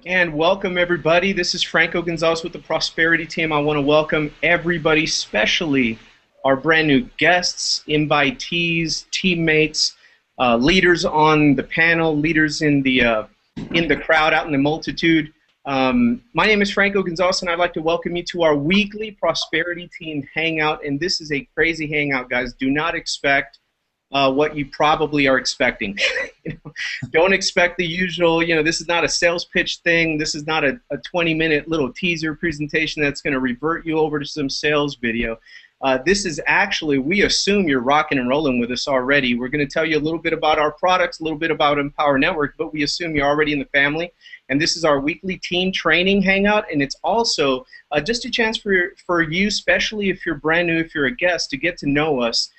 And welcome everybody. This is Franco Gonzalez with the Prosperity Team. I want to welcome everybody, especially our brand new guests, invitees, teammates, leaders on the panel, leaders in the crowd, out in the multitude. My name is Franco Gonzalez, and I'd like to welcome you to our weekly Prosperity Team Hangout. And this is a crazy hangout, guys. Do not expect what you probably are expecting. Don't expect the usual, this is not a sales pitch thing. This is not a 20-minute little teaser presentation that's going to revert you over to some sales video. This is actually, we assume you're rocking and rolling with us already. We're going to tell you a little bit about our products, a little bit about Empower Network, but we assume you're already in the family. And this is our weekly team training hangout, and it's also just a chance for you, especially if you're brand new, if you're a guest, to get to know us,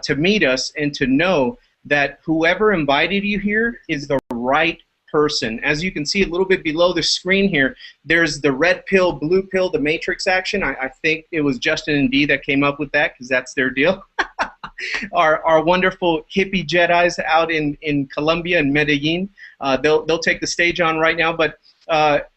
to meet us, and to know that whoever invited you here is the right person. As you can see a little bit below the screen here, there's the red pill, blue pill, the matrix action. I think it was Justin and Dee that came up with that because that's their deal. Our wonderful hippie Jedis out in Colombia and Medellin. They'll take the stage on right now. But,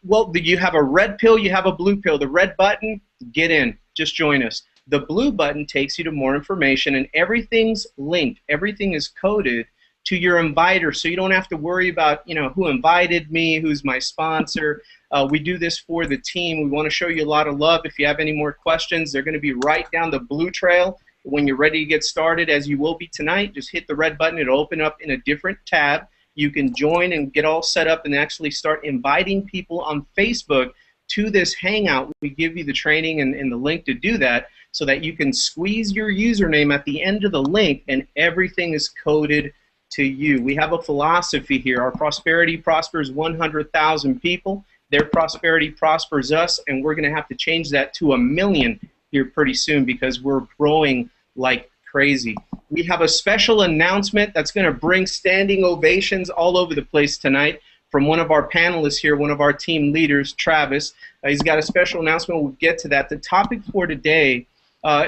well, you have a red pill, you have a blue pill. The red button, get in. Just join us. The blue button takes you to more information, and everything's linked. Everything is coded to your inviter, so you don't have to worry about, who invited me, who's my sponsor. We do this for the team. We want to show you a lot of love. If you have any more questions, they're going to be right down the blue trail. When you're ready to get started, as you will be tonight, just hit the red button. It'll open up in a different tab. You can join and get all set up and actually start inviting people on Facebook to this hangout. We give you the training and the link to do that, so that you can squeeze your username at the end of the link and everything is coded to you. We have a philosophy here. Our prosperity prospers 100,000 people. Their prosperity prospers us, and we're going to have to change that to 1 million here pretty soon because we're growing like crazy. We have a special announcement that's going to bring standing ovations all over the place tonight from one of our panelists here, one of our team leaders, Travis. He's got a special announcement. We'll get to that. The topic for today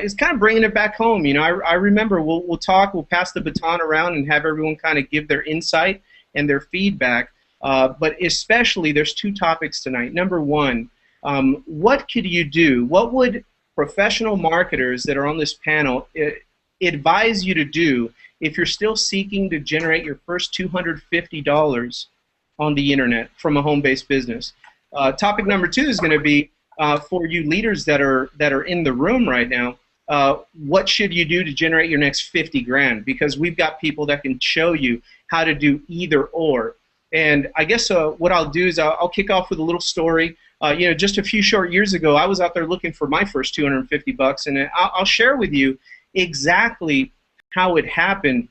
is kind of bringing it back home. I remember we'll talk, we'll pass the baton around and have everyone kind of give their insight and their feedback. But especially, there's two topics tonight. Number one, what could you do? What would professional marketers that are on this panel advise you to do if you're still seeking to generate your first $250 on the internet from a home-based business? Topic number two is going to be for you leaders that are in the room right now. What should you do to generate your next 50 grand? Because we've got people that can show you how to do either or. And I guess what I'll do is I'll kick off with a little story. Just a few short years ago, I was out there looking for my first 250 bucks, and I'll share with you exactly how it happened.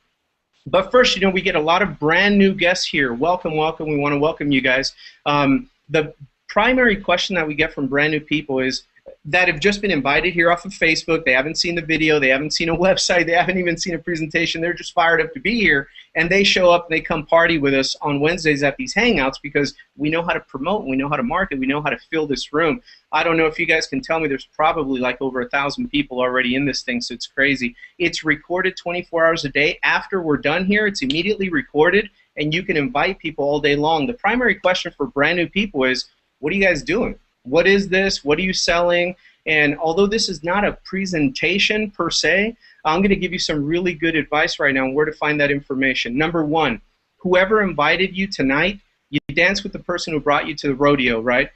But first, we get a lot of brand new guests here. Welcome, welcome. We want to welcome you guys. The primary question that we get from brand new people is that have just been invited here off of Facebook. They haven't seen the video. They haven't seen a website. They haven't even seen a presentation. They're just fired up to be here, and they show up and they come party with us on Wednesdays at these hangouts because we know how to promote, we know how to market, we know how to fill this room. I don't know if you guys can tell me, there's probably like over 1,000 people already in this thing, so it's crazy. It's recorded 24 hours a day. After we're done here, it's immediately recorded, and you can invite people all day long. The primary question for brand new people is, what are you guys doing? What is this? What are you selling? And although this is not a presentation per se, I'm going to give you some really good advice right now on where to find that information. Number one, whoever invited you tonight, you dance with the person who brought you to the rodeo, right?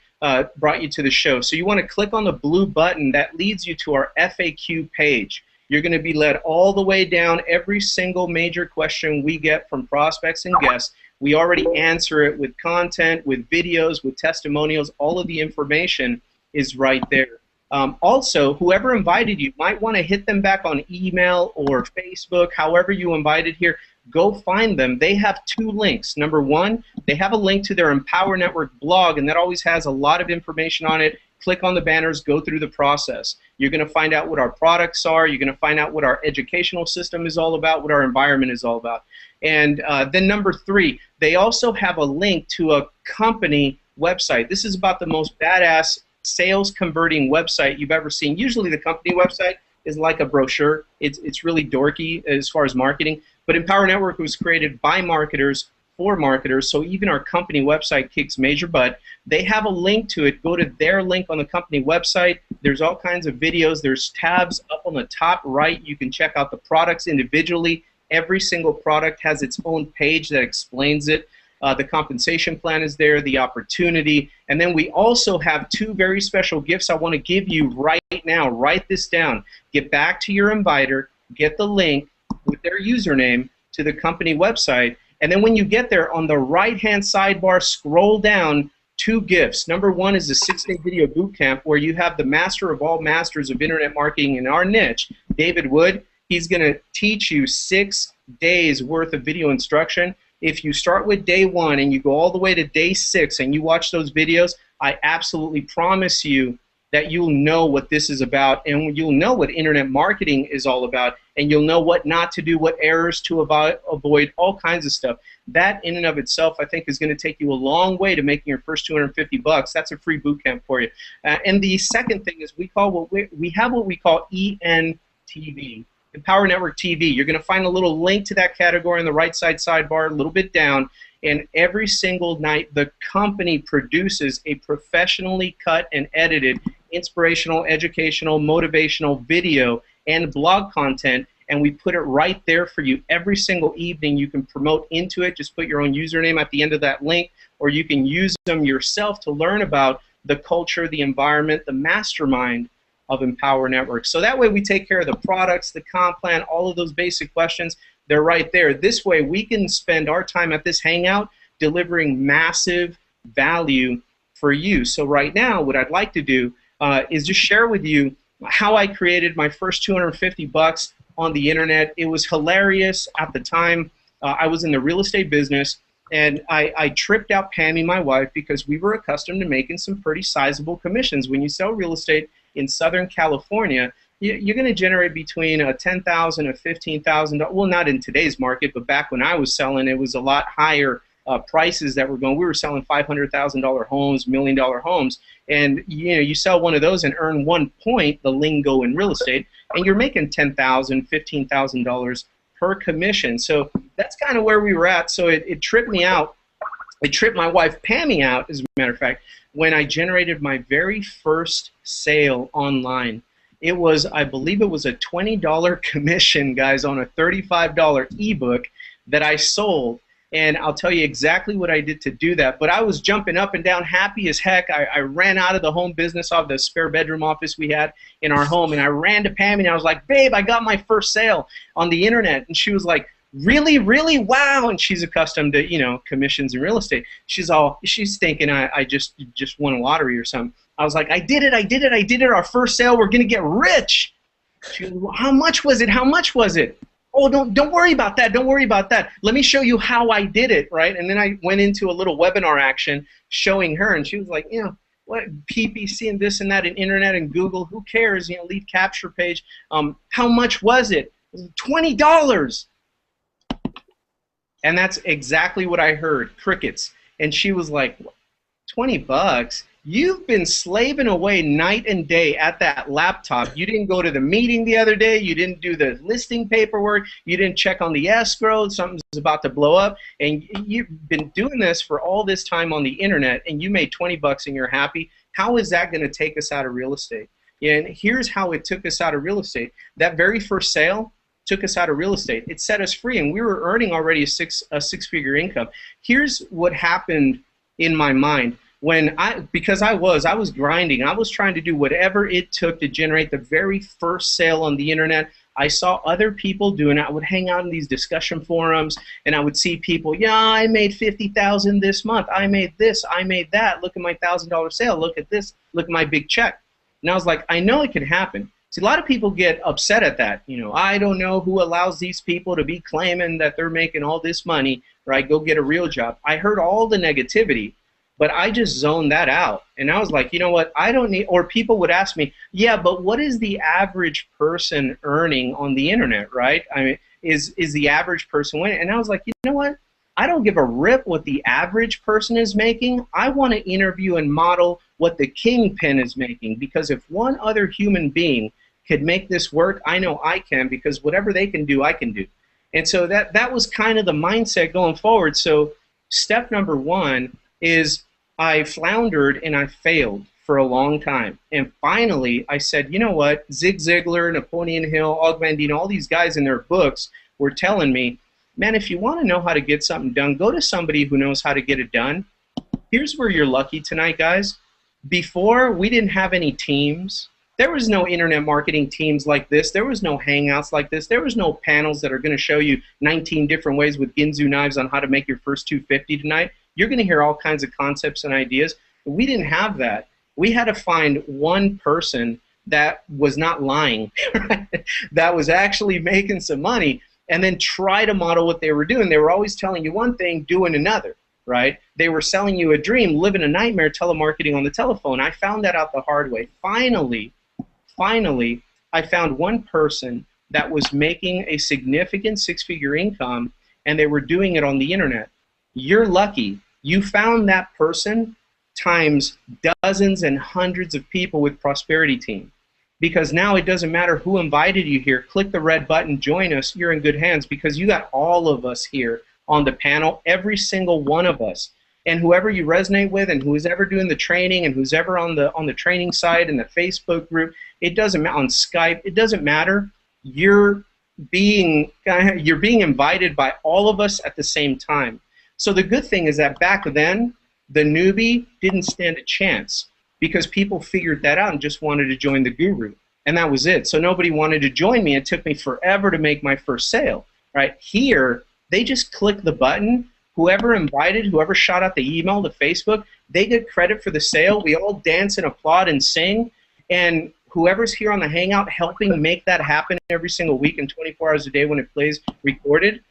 Brought you to the show. So you want to click on the blue button that leads you to our FAQ page. You're going to be led all the way down every single major question we get from prospects and guests. We already answer it with content, with videos, with testimonials. All of the information is right there. Also, whoever invited you might want to hit them back on email or Facebook, however you invited here. Go find them. They have two links. Number one, they have a link to their Empower Network blog, and that always has a lot of information on it. Click on the banners, go through the process. You're going to find out what our products are. You're going to find out what our educational system is all about, what our environment is all about. And then number three, they also have a link to a company website. This is about the most badass sales converting website you've ever seen. Usually the company website is like a brochure. It's really dorky as far as marketing. But Empower Network was created by marketers for marketers. So even our company website kicks major butt. They have a link to it. Go to their link on the company website. There's all kinds of videos. There's tabs up on the top right. You can check out the products individually. Every single product has its own page that explains it. The compensation plan is there, the opportunity, and then we also have two very special gifts I want to give you right now. Write this down. Get back to your inviter, get the link with their username to the company website, and then when you get there, on the right-hand sidebar, scroll down, two gifts. Number one is a 6-day video boot camp where you have the master of all masters of internet marketing in our niche, David Wood. He's going to teach you 6 days worth of video instruction. If you start with day 1 and you go all the way to day 6 and you watch those videos, I absolutely promise you that you'll know what this is about, and you'll know what internet marketing is all about, and you'll know what not to do, what errors to avoid, all kinds of stuff. That in and of itself, I think, is going to take you a long way to making your first $250. That's a free boot camp for you. And the second thing is we have what we call ENTV. Empower Network TV. You're going to find a little link to that category on the right side sidebar, a little bit down, and every single night the company produces a professionally cut and edited inspirational, educational, motivational video and blog content, and we put it right there for you every single evening. You can promote into it, just put your own username at the end of that link, or you can use them yourself to learn about the culture, the environment, the mastermind of Empower Network. So that way we take care of the products, the comp plan, all of those basic questions. They're right there. This way we can spend our time at this hangout delivering massive value for you. So right now what I'd like to do is just share with you how I created my first $250 on the internet. It was hilarious at the time. I was in the real estate business, and I tripped out Pammy, my wife, because we were accustomed to making some pretty sizable commissions. When you sell real estate in Southern California, you're going to generate between $10,000 and $15,000. Well, not in today's market, but back when I was selling, it was a lot higher prices that were going. We were selling $500,000 homes, $1 million homes, and you sell one of those and earn 1 point, the lingo in real estate, and you're making $10,000, $15,000 per commission. So that's kind of where we were at. So it tripped me out. It tripped my wife Pammy out, as a matter of fact, when I generated my very first sale online. It was, I believe it was a $20 commission, guys, on a $35 ebook that I sold. And I'll tell you exactly what I did to do that. But I was jumping up and down, happy as heck. I ran out of the home business off the spare bedroom office we had in our home, and I ran to Pammy, and I was like, babe, I got my first sale on the internet. And she was like, really, really? Wow. And she's accustomed to, commissions in real estate. She's thinking I just won a lottery or something. I was like, I did it, our first sale, we're going to get rich. She was, well, how much was it? How much was it? Oh, don't worry about that. Don't worry about that. Let me show you how I did it, right? And then I went into a little webinar action showing her, and she was like, what PPC and this and that and internet and Google, who cares? Lead capture page. How much was it? It was $20. And that's exactly what I heard. Crickets. And she was like, $20? You've been slaving away night and day at that laptop. You didn't go to the meeting the other day. You didn't do the listing paperwork. You didn't check on the escrow. Something's about to blow up. And you've been doing this for all this time on the internet, and you made $20 and you're happy. How is that going to take us out of real estate? And here's how it took us out of real estate. That very first sale took us out of real estate. It set us free, and we were earning already a six-figure income. Here's what happened in my mind. Because I was grinding, I was trying to do whatever it took to generate the very first sale on the internet. I saw other people doing it. I would hang out in these discussion forums, and I would see people, I made $50,000 this month. I made this. I made that. Look at my $1,000 sale. Look at this. Look at my big check. And I was like, I know it can happen. See, a lot of people get upset at that. I don't know who allows these people to be claiming that they're making all this money, right? Go get a real job. I heard all the negativity. But I just zoned that out, and I was like, you know what, I don't need, or people would ask me, yeah, but what is the average person earning on the internet, right? I mean, is the average person winning? And I was like, you know what, I don't give a rip what the average person is making. I want to interview and model what the kingpin is making, because if one other human being could make this work, I know I can, because whatever they can do, I can do. And so that was kind of the mindset going forward. So step number one is I floundered and I failed for a long time. And finally, I said, you know what? Zig Ziglar, Napoleon Hill, Og Mandino, all these guys in their books were telling me, man, if you want to know how to get something done, go to somebody who knows how to get it done. Here's where you're lucky tonight, guys. Before, we didn't have any teams. There was no internet marketing teams like this. There was no hangouts like this. There was no panels that are going to show you 19 different ways with Ginsu knives on how to make your first 250 tonight. You're going to hear all kinds of concepts and ideas. But we didn't have that. We had to find one person that was not lying, right? That was actually making some money, and then try to model what they were doing. They were always telling you one thing, doing another, right? They were selling you a dream, living a nightmare, telemarketing on the telephone. I found that out the hard way. Finally, I found one person that was making a significant six-figure income, and they were doing it on the internet. You're lucky. You found that person times dozens and hundreds of people with Prosperity Team. Because now it doesn't matter who invited you here. Click the red button, join us. You're in good hands because you got all of us here on the panel, every single one of us. And whoever you resonate with and who's ever doing the training and who's ever on the training site and the Facebook group, it doesn't matter, on Skype, it doesn't matter. You're being invited by all of us at the same time. So the good thing is that back then, the newbie didn't stand a chance because people figured that out and just wanted to join the guru. And that was it. So nobody wanted to join me. It took me forever to make my first sale. Right here, they just click the button. Whoever invited, whoever shot out the email to Facebook, they get credit for the sale. We all dance and applaud and sing. And whoever's here on the Hangout helping make that happen every single week and 24 hours a day when it plays recorded,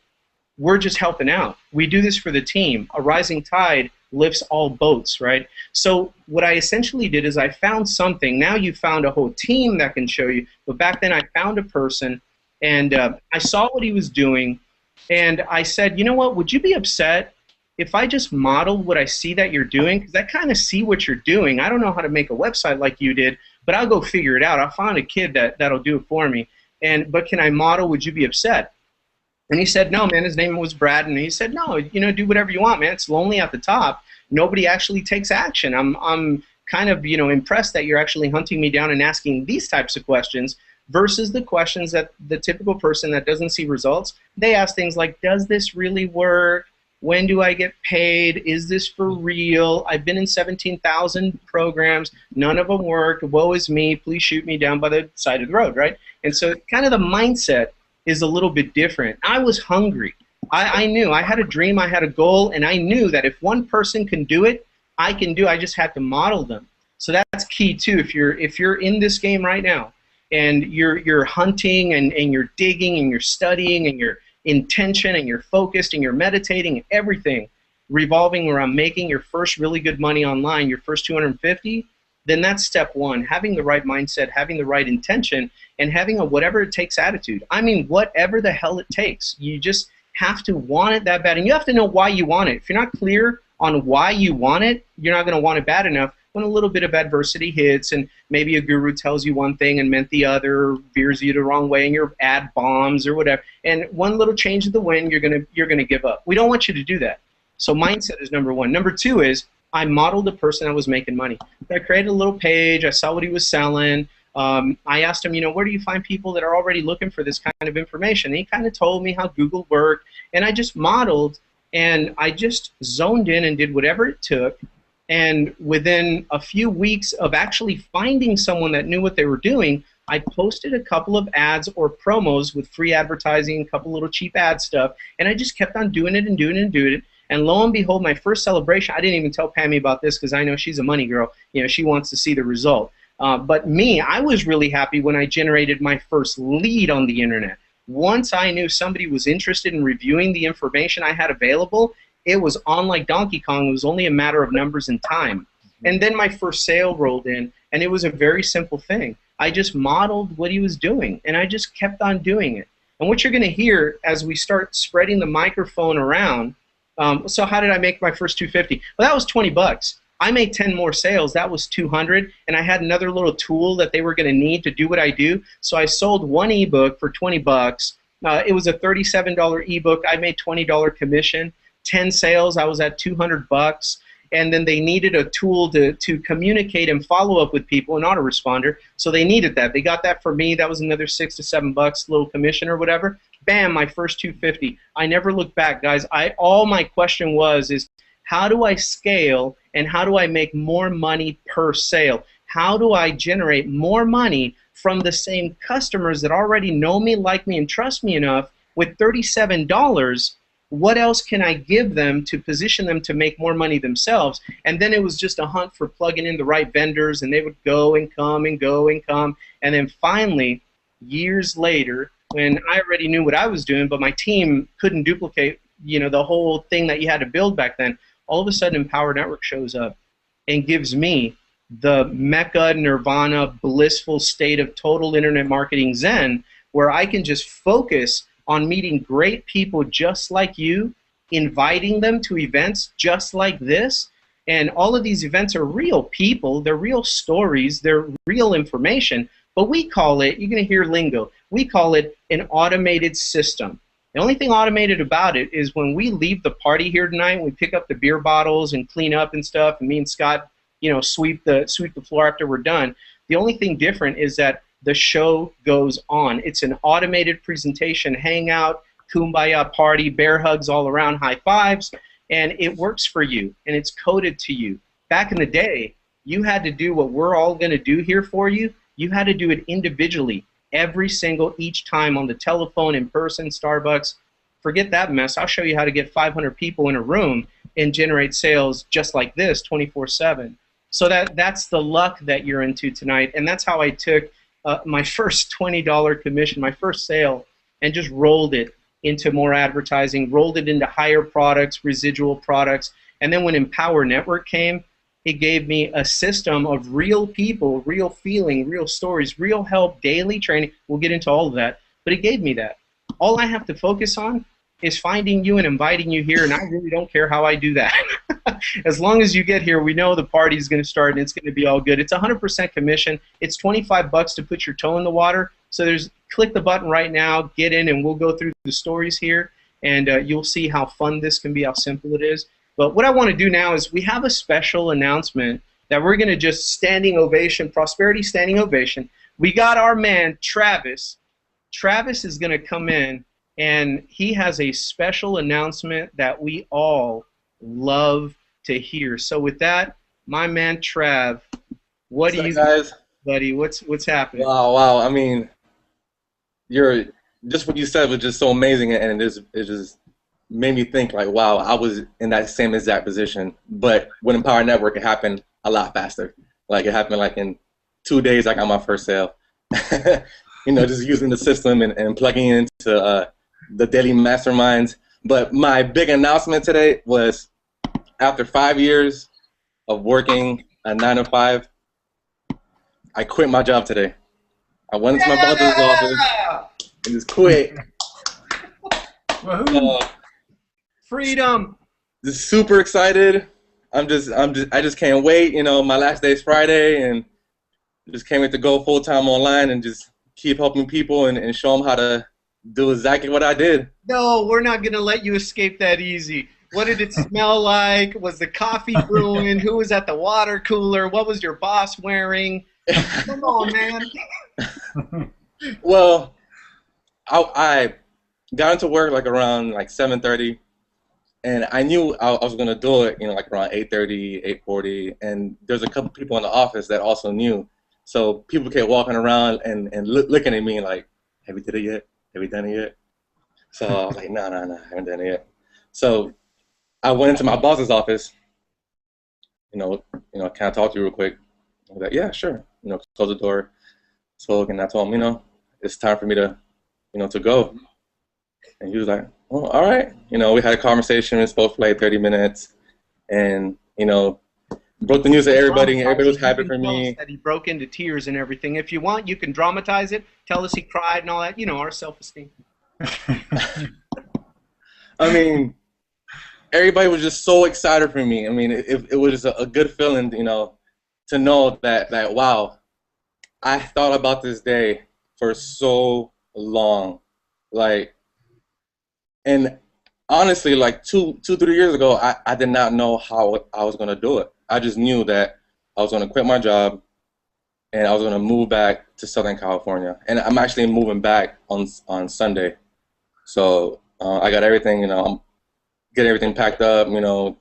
we're just helping out. We do this for the team. A rising tide lifts all boats, right? So what I essentially did is I found something. Now you found a whole team that can show you. But back then I found a person, and I saw what he was doing, and I said, you know what, would you be upset if I just modeled what I see that you're doing? Because I kind of see what you're doing. I don't know how to make a website like you did, but I'll go figure it out. I'll find a kid that'll do it for me. But can I model? Would you be upset? And he said, no, man. His name was Brad, and he said, no, you know, do whatever you want, man. It's lonely at the top. Nobody actually takes action. I'm kind of, you know, impressed that you're actually hunting me down and asking these types of questions versus the questions that the typical person that doesn't see results, they ask things like, does this really work? When do I get paid? Is this for real? I've been in 17,000 programs. None of them work. Woe is me. Please shoot me down by the side of the road, right? And so kind of the mindset is a little bit different. I was hungry. I knew. I had a dream. I had a goal. And I knew that if one person can do it, I can do it. I just had to model them. So that's key, too. If you're in this game right now and you're hunting and you're digging and you're studying and you're intention and you're focused and you're meditating and everything revolving around making your first really good money online, your first 250, then that's step one, having the right mindset, having the right intention, and having a whatever it takes attitude. I mean, whatever the hell it takes. You just have to want it that bad, and you have to know why you want it. If you're not clear on why you want it, you're not going to want it bad enough when a little bit of adversity hits and maybe a guru tells you one thing and meant the other, or veers you the wrong way and your ad bombs or whatever. And one little change of the wind, you're gonna give up. We don't want you to do that. So mindset is number one. Number two is I modeled a person that was making money. I created a little page. I saw what he was selling. I asked him, you know, where do you find people that are already looking for this kind of information? And he kind of told me how Google worked, and I just modeled, and I just zoned in and did whatever it took. And within a few weeks of actually finding someone that knew what they were doing, I posted a couple of ads or promos with free advertising, a couple little cheap ad stuff, and I just kept on doing it and doing it and doing it. And lo and behold, my first celebration, I didn't even tell Pammy about this because I know she's a money girl. You know, she wants to see the result. But me, I was really happy when I generated my first lead on the internet. Once I knew somebody was interested in reviewing the information I had available, it was on like Donkey Kong. It was only a matter of numbers and time. And then my first sale rolled in, and it was a very simple thing. I just modeled what he was doing, and I just kept on doing it. And what you're going to hear as we start spreading the microphone around, so how did I make my first 250? Well, that was 20 bucks. I made 10 more sales. That was 200, and I had another little tool that they were going to need to do what I do. So I sold one ebook for 20 bucks. It was a $37 ebook. I made $20 commission. 10 sales, I was at $200. And then they needed a tool to communicate and follow up with people, an autoresponder. So they needed that. They got that for me. That was another $6 to $7, little commission or whatever. Bam, my first 250. I never looked back, guys. All my question is how do I scale and how do I make more money per sale? How do I generate more money from the same customers that already know me, like me, and trust me enough with $37? What else can I give them to position them to make more money themselves? And then it was just a hunt for plugging in the right vendors, and they would go and come and go and come. And then finally, years later, when I already knew what I was doing, but my team couldn't duplicate, the whole thing that you had to build back then, all of a sudden Empower Network shows up and gives me the mecca, nirvana, blissful state of total internet marketing zen, where I can just focus on meeting great people just like you, inviting them to events just like this. And all of these events are real people, they're real stories, they're real information, but we call it, you're going to hear lingo, we call it an automated system. The only thing automated about it is when we leave the party here tonight, we pick up the beer bottles and clean up and stuff, and me and Scott, sweep the floor after we're done. The only thing different is that the show goes on. It's an automated presentation, hangout, kumbaya party, bear hugs all around, high fives, and it works for you, and it's coded to you. Back in the day, you had to do what we're all going to do here for you. You had to do it individually, each time on the telephone, in person, Starbucks. Forget that mess. I'll show you how to get 500 people in a room and generate sales just like this 24/7. So that's the luck that you're into tonight, and that's how I took my first $20 commission, my first sale, and just rolled it into more advertising, rolled it into higher products, residual products, and then when Empower Network came, it gave me a system of real people, real feeling, real stories, real help, daily training. We'll get into all of that, but it gave me that. All I have to focus on is finding you and inviting you here, and I really don't care how I do that. As long as you get here, we know the party's going to start and it's going to be all good. It's 100% commission. It's $25 to put your toe in the water. So click the button right now, get in, and we'll go through the stories here, and you'll see how fun this can be, how simple it is. But what I want to do now is we have a special announcement that we're going to just standing ovation, prosperity standing ovation. We got our man, Travis. Travis is going to come in, and he has a special announcement that we all love to hear. So with that, my man Trav, what do you guys, buddy? What's happening? Wow. I mean, just what you said was just so amazing, and it just made me think like, wow, I was in that same exact position. But with Empower Network, it happened a lot faster. Like it happened like in 2 days. I got my first sale. Just using the system and plugging into the daily masterminds. But my big announcement today was, after 5 years of working a 9 to 5, I quit my job today. I went into my boss's office and just quit. Freedom. Just super excited. I just can't wait. My last day is Friday, and just can't wait to go full time online and just keep helping people and show them how to do exactly what I did. No, we're not gonna let you escape that easy. What did it smell like? Was the coffee brewing? Who was at the water cooler? What was your boss wearing? Come on, man. Well, I got into work like around 7:30, and I knew I was gonna do it, like around 8:30, 8:40, and there's a couple people in the office that also knew. So people kept walking around and looking at me like, "Have you did it yet? Have you done it yet?" So I was like, "No, I haven't done it yet." So I went into my boss's office. Can I talk to you real quick? I was like, "Yeah, sure." Close the door, spoke, and I told him, it's time for me to, to go. And he was like, "Oh, all right." We had a conversation. We spoke for like 30 minutes, and broke the news to everybody, and everybody was happy for me. That he broke into tears and everything. If you want, you can dramatize it. Tell us he cried and all that. Our self-esteem. I mean, everybody was just so excited for me. I mean, it was a good feeling, to know that wow, I thought about this day for so long, and honestly, like 3 years ago, I did not know how I was gonna do it. I just knew that I was gonna quit my job and I was gonna move back to Southern California. And I'm actually moving back on Sunday. So I got everything, I'm getting everything packed up,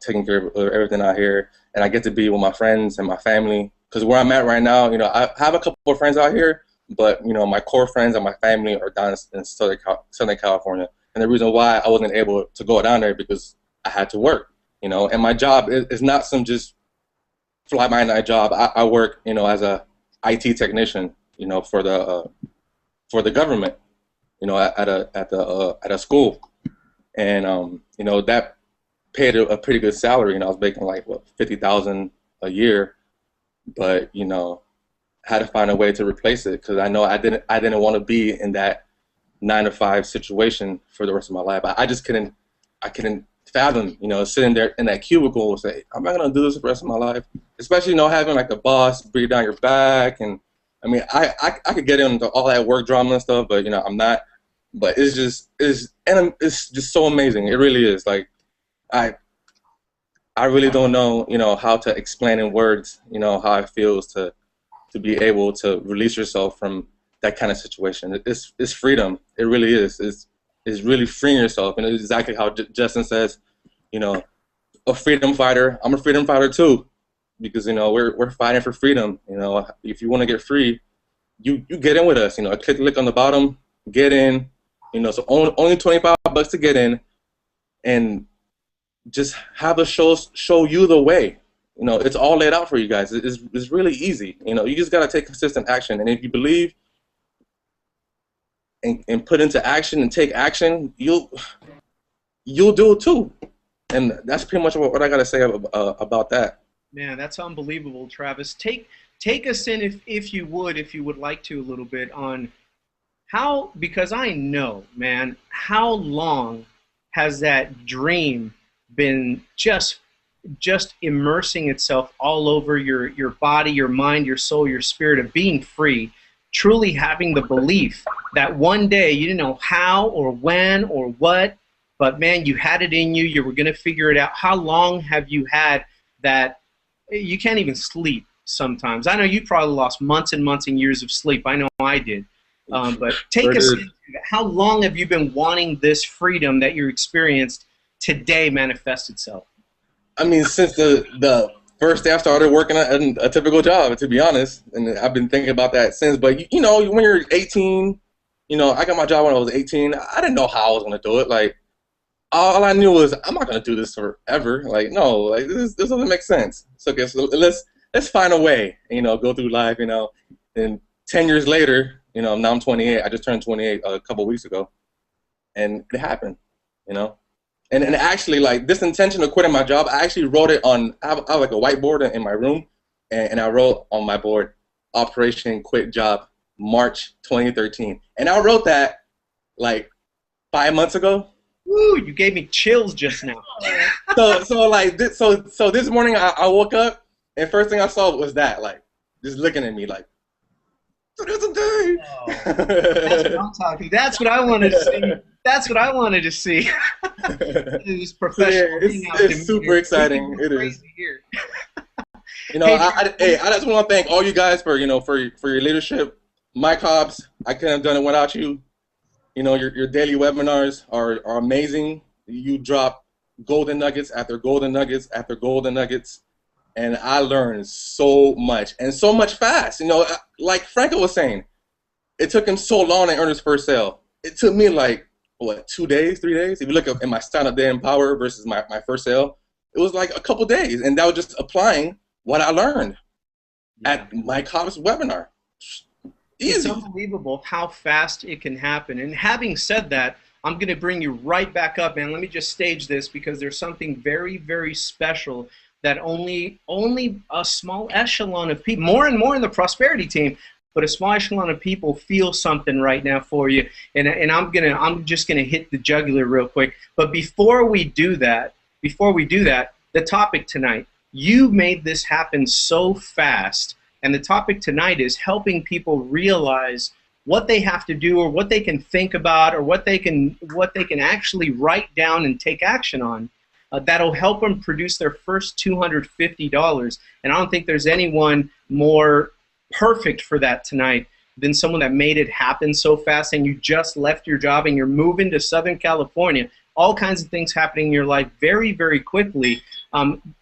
taking care of everything out here, and I get to be with my friends and my family. Because where I'm at right now, I have a couple of friends out here, but my core friends and my family are down in Southern California. And the reason why I wasn't able to go down there because I had to work, and my job is not some just fly by night job. I work, as a IT technician, for the government, at a school, and that paid a pretty good salary. I was making like what 50,000 a year, but had to find a way to replace it because I know I didn't want to be in that 9 to 5 situation for the rest of my life. I just couldn't fathom, sitting there in that cubicle and say, am I gonna do this for the rest of my life? Especially, having like the boss breathe down your back, and I mean, I could get into all that work drama and stuff, but I'm not. But it's just so amazing. It really is. Like, I really don't know, how to explain in words, how it feels to be able to release yourself from that kind of situation. It's freedom. It really is. It's really freeing yourself, and it's exactly how Justin says, a freedom fighter. I'm a freedom fighter too, because we're fighting for freedom. If you want to get free, you get in with us. Click on the bottom, get in. So only $25 to get in, and just have us show you the way. It's all laid out for you guys. It's really easy. You just gotta take consistent action, and if you believe and put into action and take action, you'll do it too. And that's pretty much what I gotta say about that. Man, that's unbelievable, Travis. Take us in, if you would like to, a little bit on how, because I know, man, how long has that dream been just immersing itself all over your body, your mind, your soul, your spirit, of being free, truly having the belief that one day, you didn't know how or when or what, but man, you had it in you, you were going to figure it out. How long have you had that you can't even sleep sometimes? I know you probably lost months and months and years of sleep. I know I did. But take us into that. How long have you been wanting this freedom that you experienced today manifest itself? I mean, since the first day I started working a typical job, to be honest, and I've been thinking about that since. But when you're 18, I got my job when I was 18. I didn't know how I was gonna do it. Like, all I knew was I'm not gonna do this forever. Like, no, like this doesn't make sense. So okay, so let's find a way. Go through life. And 10 years later, now I'm 28. I just turned 28 a couple weeks ago, and it happened. And actually, like, this intention of quitting my job, I actually wrote it on. I have like a whiteboard in my room, and I wrote on my board, Operation Quit Job, March 2013. And I wrote that like 5 months ago. Woo! You gave me chills just now. So this morning I woke up, and first thing I saw was that, like, just looking at me like, today's a day. Oh, that's what I'm talking. That's what I wanted to see. That's what I wanted to see. It was professional. Yeah, it's super exciting. It is. Here. I just want to thank all you guys for for your leadership. Mike Hobbs, I couldn't have done it without you. Your daily webinars are amazing. You drop golden nuggets after golden nuggets after golden nuggets, and I learned so much, and so much fast. Like Franco was saying, it took him so long to earn his first sale. It took me like, what, 2 days, 3 days? If you look at my stand-up day in Power versus my first sale, it was like a couple days, and that was just applying what I learned at Mike Hobbs' webinar. Easy. It's unbelievable how fast it can happen. And having said that, I'm going to bring you right back up, man. Let me just stage this, because there's something very, very special that only a small echelon of people, more and more in the prosperity team, but a small echelon of people feel something right now for you. And I'm just gonna hit the jugular real quick. But before we do that, the topic tonight, you made this happen so fast. And the topic tonight is helping people realize what they have to do, or what they can think about, or what they can actually write down and take action on. That'll help them produce their first $250. And I don't think there's anyone more perfect for that tonight than someone that made it happen so fast, and you just left your job and you're moving to Southern California. All kinds of things happening in your life very, very quickly.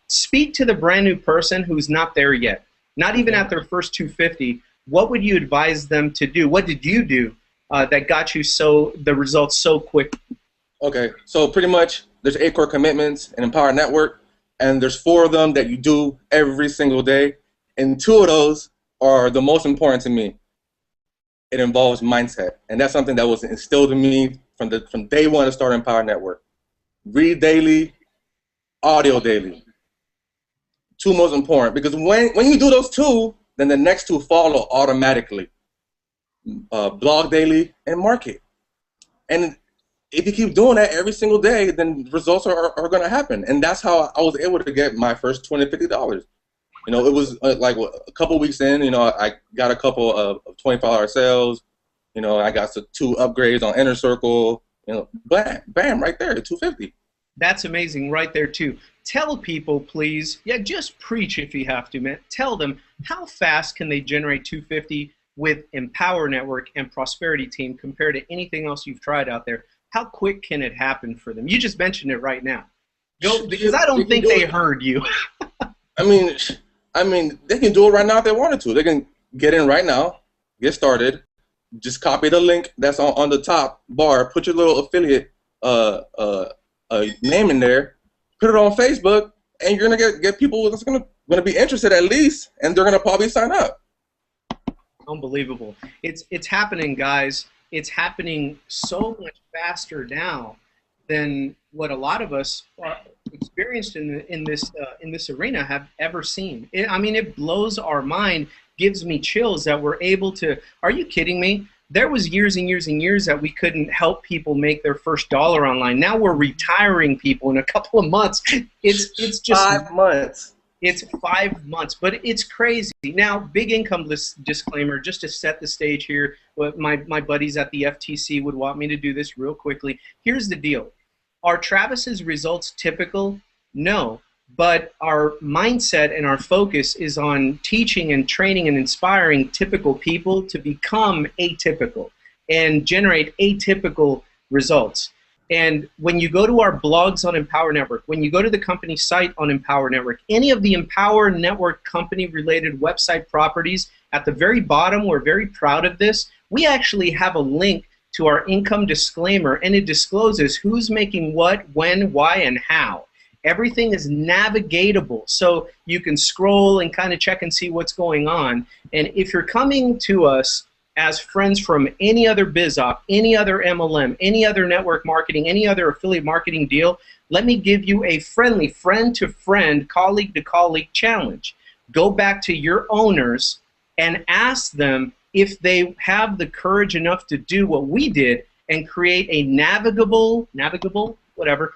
Speak to the brand new person who's not there yet, not even at their first 250. What would you advise them to do? What did you do that got you the results so quick? Okay, so pretty much there's 8 core commitments in Empower Network, and there's 4 of them that you do every single day, and 2 of those are the most important to me. It involves mindset, and that's something that was instilled in me from day one to start Empower Network. Read daily, audio daily. 2 most important, because when you do those 2, then the next 2 follow automatically. Blog daily and market. And if you keep doing that every single day, then results are going to happen. And that's how I was able to get my first $20, $50. You know, it was like a couple weeks in, you know, I got a couple of $25 sales. You know, I got 2 upgrades on Inner Circle. You know, bam, bam, right there, $250. That's amazing right there, too. Tell people, please, just preach if you have to, man. Tell them how fast can they generate $250 with Empower Network and Prosperity Team compared to anything else you've tried out there. How quick can it happen for them? You just mentioned it right now. Go, because I don't think they heard you. I mean, they can do it right now if they wanted to. They can get in right now, get started, just copy the link that's on the top bar, put your little affiliate name in there, put it on Facebook, and you're gonna get people that's gonna be interested at least, and they're gonna probably sign up. Unbelievable. It's happening, guys. It's happening so much faster now than what a lot of us experienced in this arena have ever seen. I mean, it blows our mind, gives me chills that we're able to. Are you kidding me? There was years and years and years that we couldn't help people make their first dollar online. Now we're retiring people in a couple of months. It's just 5 months. It's 5 months, but it's crazy. Now, big income disclaimer, just to set the stage here. My buddies at the FTC would want me to do this real quickly. Here's the deal. Are Travis's results typical? No, but our mindset and our focus is on teaching and training and inspiring typical people to become atypical and generate atypical results. And when you go to our blogs on Empower Network, when you go to the company site on Empower Network, any of the Empower Network company-related website properties, at the very bottom, we're very proud of this, we actually have a link to our income disclaimer, and it discloses who's making what, when, why, and how. Everything is navigatable, so you can scroll and kind of check and see what's going on. And if you're coming to us as friends from any other BizOp, any other MLM, any other network marketing, any other affiliate marketing deal, let me give you a friendly friend-to-friend, colleague-to-colleague challenge. Go back to your owners and ask them if they have the courage enough to do what we did and create a navigable, whatever,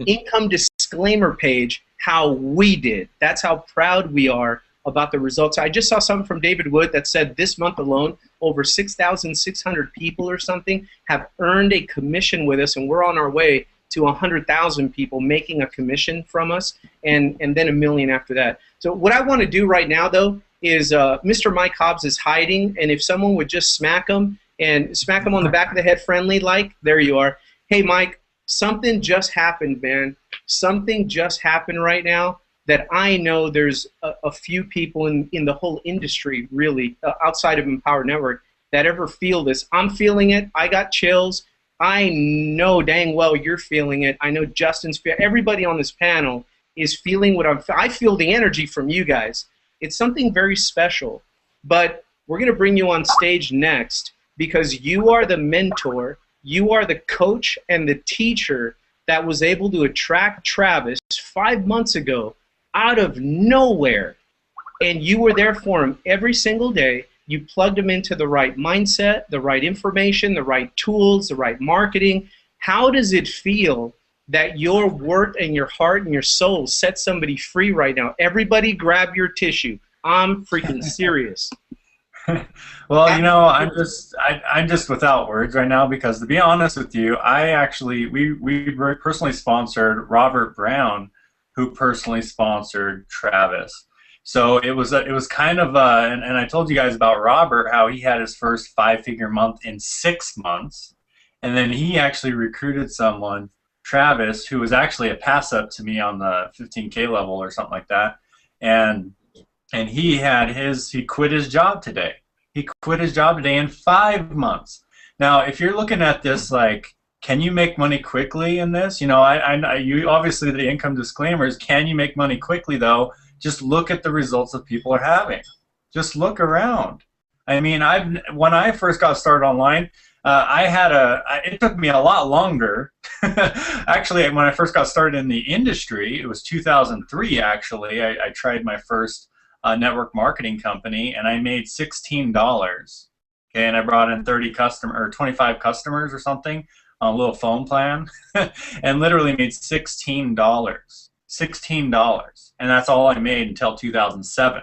income disclaimer page how we did. That's how proud we are about the results. I just saw something from David Wood that said this month alone, over 6,600 people or something have earned a commission with us, and we're on our way to 100,000 people making a commission from us, and then $1 million after that. So what I want to do right now, though, is Mr. Mike Hobbs is hiding, and if someone would just smack him on the back of the head friendly, like, there you are. Hey, Mike, something just happened, man. Something just happened right now that I know there's a few people in the whole industry, really, outside of Empower Network, that ever feel this. I'm feeling it. I got chills. I know dang well you're feeling it. I know Justin's feeling. Everybody on this panel is feeling what I feel the energy from you guys. It's something very special. But we're going to bring you on stage next because you are the mentor, you are the coach and the teacher that was able to attract Travis 5 months ago out of nowhere, and you were there for him every single day. You plugged him into the right mindset, the right information, the right tools, the right marketing. How does it feel that your work and your heart and your soul set somebody free right now? Everybody grab your tissue. I'm freaking serious. Well, you know, I'm just without words right now because to be honest with you, I actually we personally sponsored Robert Brown, who personally sponsored Travis. So it was kind of and I told you guys about Robert how he had his first five-figure month in 6 months, and then he actually recruited someone, Travis, who was actually a pass up to me on the 15K level or something like that, and he quit his job today. He quit his job today in 5 months. Now, if you're looking at this like, can you make money quickly in this? You know, you obviously the income disclaimer is, can you make money quickly though? Just look at the results that people are having. Just look around. I mean, when I first got started online, it took me a lot longer. Actually, when I first got started in the industry, it was 2003 actually. I tried my first network marketing company, and I made $16. Okay, and I brought in 25 customers or something on a little phone plan, and literally made $16. $16, and that's all I made until 2007.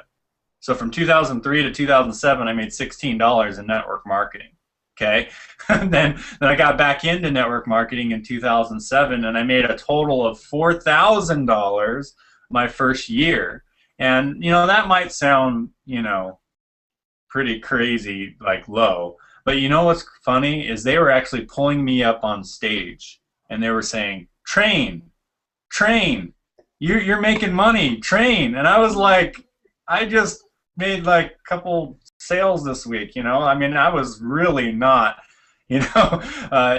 So from 2003 to 2007, I made $16 in network marketing. Okay, and then I got back into network marketing in 2007, and I made a total of $4,000 my first year. And you know, that might sound, you know, pretty crazy, like low, but you know what's funny is they were actually pulling me up on stage, and they were saying, "Train, train, you're making money, train." And I was like, I just made like a couple sales this week, you know. I mean, I was really not, you know,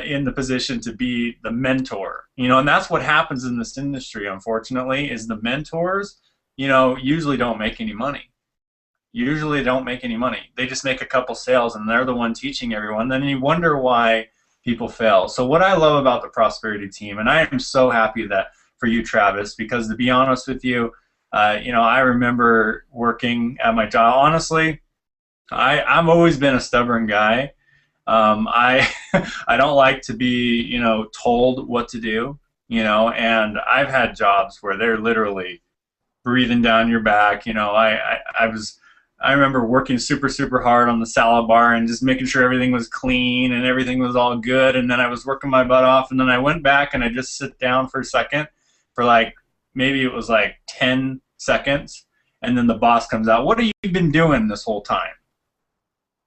in the position to be the mentor, you know. And that's what happens in this industry, unfortunately, is the mentors, you know, usually don't make any money. Usually don't make any money. They just make a couple sales, and they're the one teaching everyone. Then you wonder why people fail. So what I love about the Prosperity Team, and I am so happy that for you, Travis, because to be honest with you, you know, I remember working at my job. Honestly, I've always been a stubborn guy. I I don't like to be, you know, told what to do, you know, and I've had jobs where they're literally breathing down your back. You know, I remember working super hard on the salad bar and just making sure everything was clean and everything was all good, and then I was working my butt off, and then I went back and I just sit down for a second for like, maybe it was like 10 seconds, and then the boss comes out, "What have you been doing this whole time?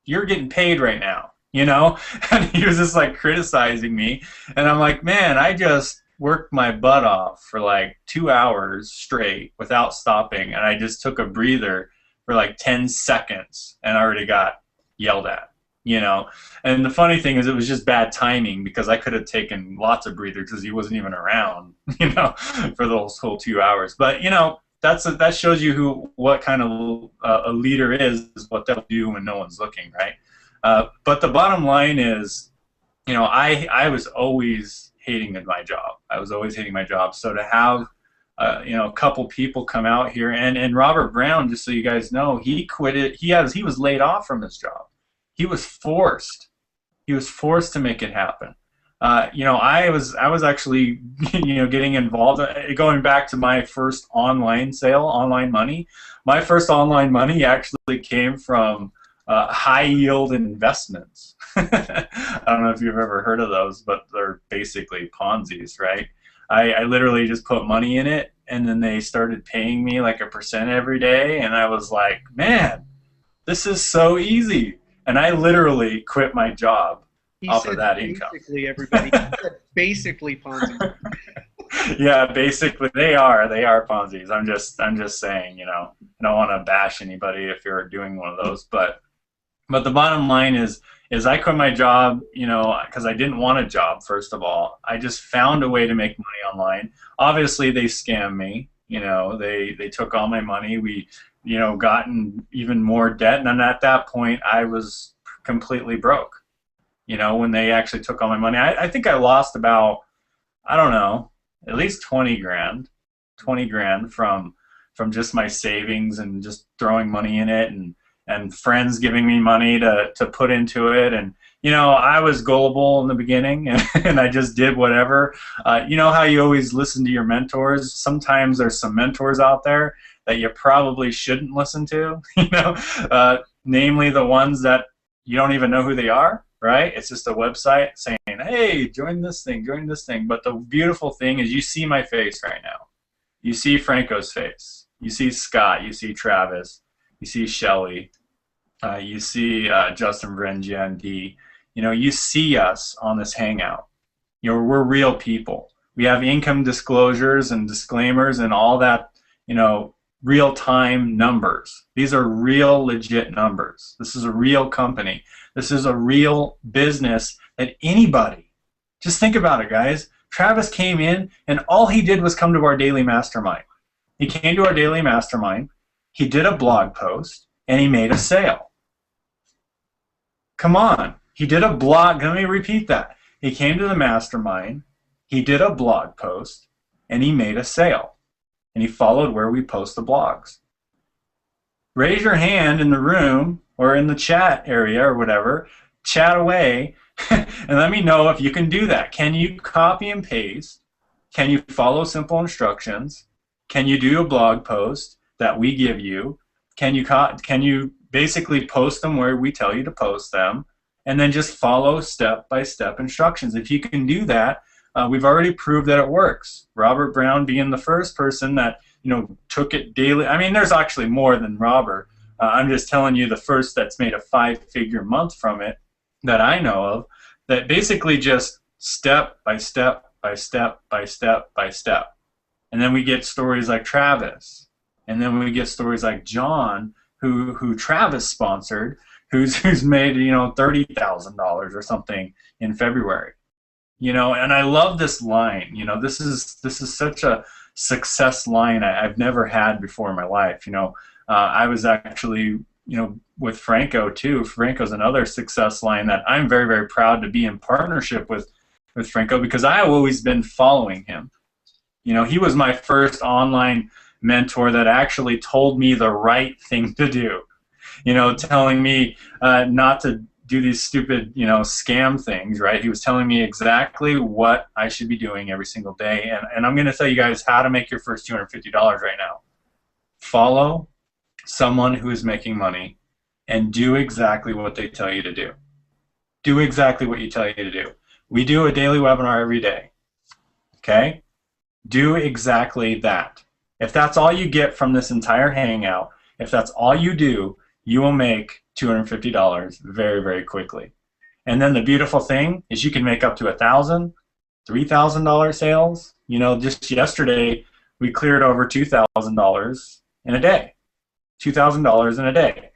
You're getting paid right now," you know. And he was just like criticizing me, and I'm like, man, I just worked my butt off for like 2 hours straight without stopping, and I just took a breather for like 10 seconds and I already got yelled at, you know. And the funny thing is, it was just bad timing because I could have taken lots of breathers because he wasn't even around, you know, for those whole 2 hours. But you know, that shows you what kind of a leader is what they'll do when no one's looking, right? But the bottom line is, you know, I was always hating my job. I was always hating my job. So to have you know, a couple people come out here, and Robert Brown, just so you guys know, he quit it. He was laid off from his job. He was forced. He was forced to make it happen. You know, I was actually, you know, getting involved. Going back to my first online sale, online money. My first online money actually came from high yield investments. I don't know if you've ever heard of those, but they're basically Ponzi's, right? I literally just put money in it, and then they started paying me like 1% every day, and I was like, man, this is so easy. And I literally quit my job off of that income. Basically, everybody. He said basically Ponzi. Yeah, basically they are Ponzi's. I'm just saying, you know, I don't want to bash anybody if you're doing one of those, but the bottom line is I quit my job, you know, because I didn't want a job, first of all. I just found a way to make money online. Obviously, they scammed me. You know, they took all my money. We, you know, gotten even more debt. And then at that point, I was completely broke. You know, when they actually took all my money. I think I lost about, I don't know, at least 20 grand from just my savings and just throwing money in it, and friends giving me money to put into it. And you know, I was gullible in the beginning, and I just did whatever. You know how you always listen to your mentors? Sometimes there's some mentors out there that you probably shouldn't listen to. You know, namely the ones that you don't even know who they are, right? It's just a website saying, hey, join this thing, join this thing. But the beautiful thing is you see my face right now. You see Franco's face. You see Scott. You see Travis. You see Shelly. You see Justin Berengia and Dee. You know, you see us on this hangout. You know, we're real people. We have income disclosures and disclaimers and all that, you know, real-time numbers. These are real, legit numbers. This is a real company. This is a real business that anybody, just think about it, guys. Travis came in, and all he did was come to our daily mastermind. He came to our daily mastermind, he did a blog post, and he made a sale. Come on. He did a blog. Let me repeat that. He came to the mastermind, he did a blog post, and he made a sale. And he followed where we post the blogs. Raise your hand in the room or in the chat area or whatever, chat away, and let me know if you can do that. Can you copy and paste? Can you follow simple instructions? Can you do a blog post that we give you? Can you basically post them where we tell you to post them? And then just follow step-by-step instructions. If you can do that, we've already proved that it works. Robert Brown being the first person that, you know, took it daily. I mean, there's actually more than Robert. I'm just telling you the first that's made a 5-figure month from it that I know of, that basically just step by step by step by step by step. And then we get stories like Travis. And then we get stories like John, who Travis sponsored, who's made, you know, $30,000 or something in February. You know, and I love this line. You know, this is such a success line I've never had before in my life. You know, I was actually, you know, with Franco too. Franco's another success line that I'm very, very proud to be in partnership with Franco, because I've always been following him. You know, he was my first online mentor that actually told me the right thing to do. You know, telling me not to do these stupid, you know, scam things, right? He was telling me exactly what I should be doing every single day. And I'm going to tell you guys how to make your first $250 right now. Follow someone who is making money and do exactly what they tell you to do. Do exactly what you tell you to do. We do a daily webinar every day, okay? Do exactly that. If that's all you get from this entire hangout, if that's all you do, you will make $250 very, very quickly. And then the beautiful thing is you can make up to $1,000, $3,000 sales. You know, just yesterday we cleared over $2,000 in a day. $2,000 in a day.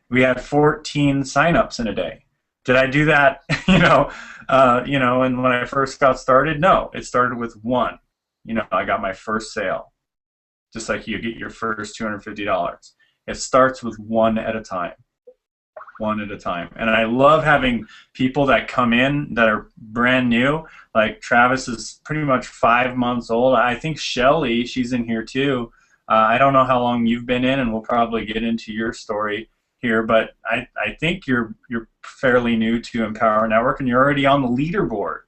We had 14 signups in a day. Did I do that? You know, and when I first got started, no. It started with one. You know, I got my first sale. Just like you get your first $250. It starts with one at a time. One at a time. And I love having people that come in that are brand new. Like Travis is pretty much 5 months old. I think Shelly, she's in here too. I don't know how long you've been in, and we'll probably get into your story here, but I think you're fairly new to Empower Network, and you're already on the leaderboard.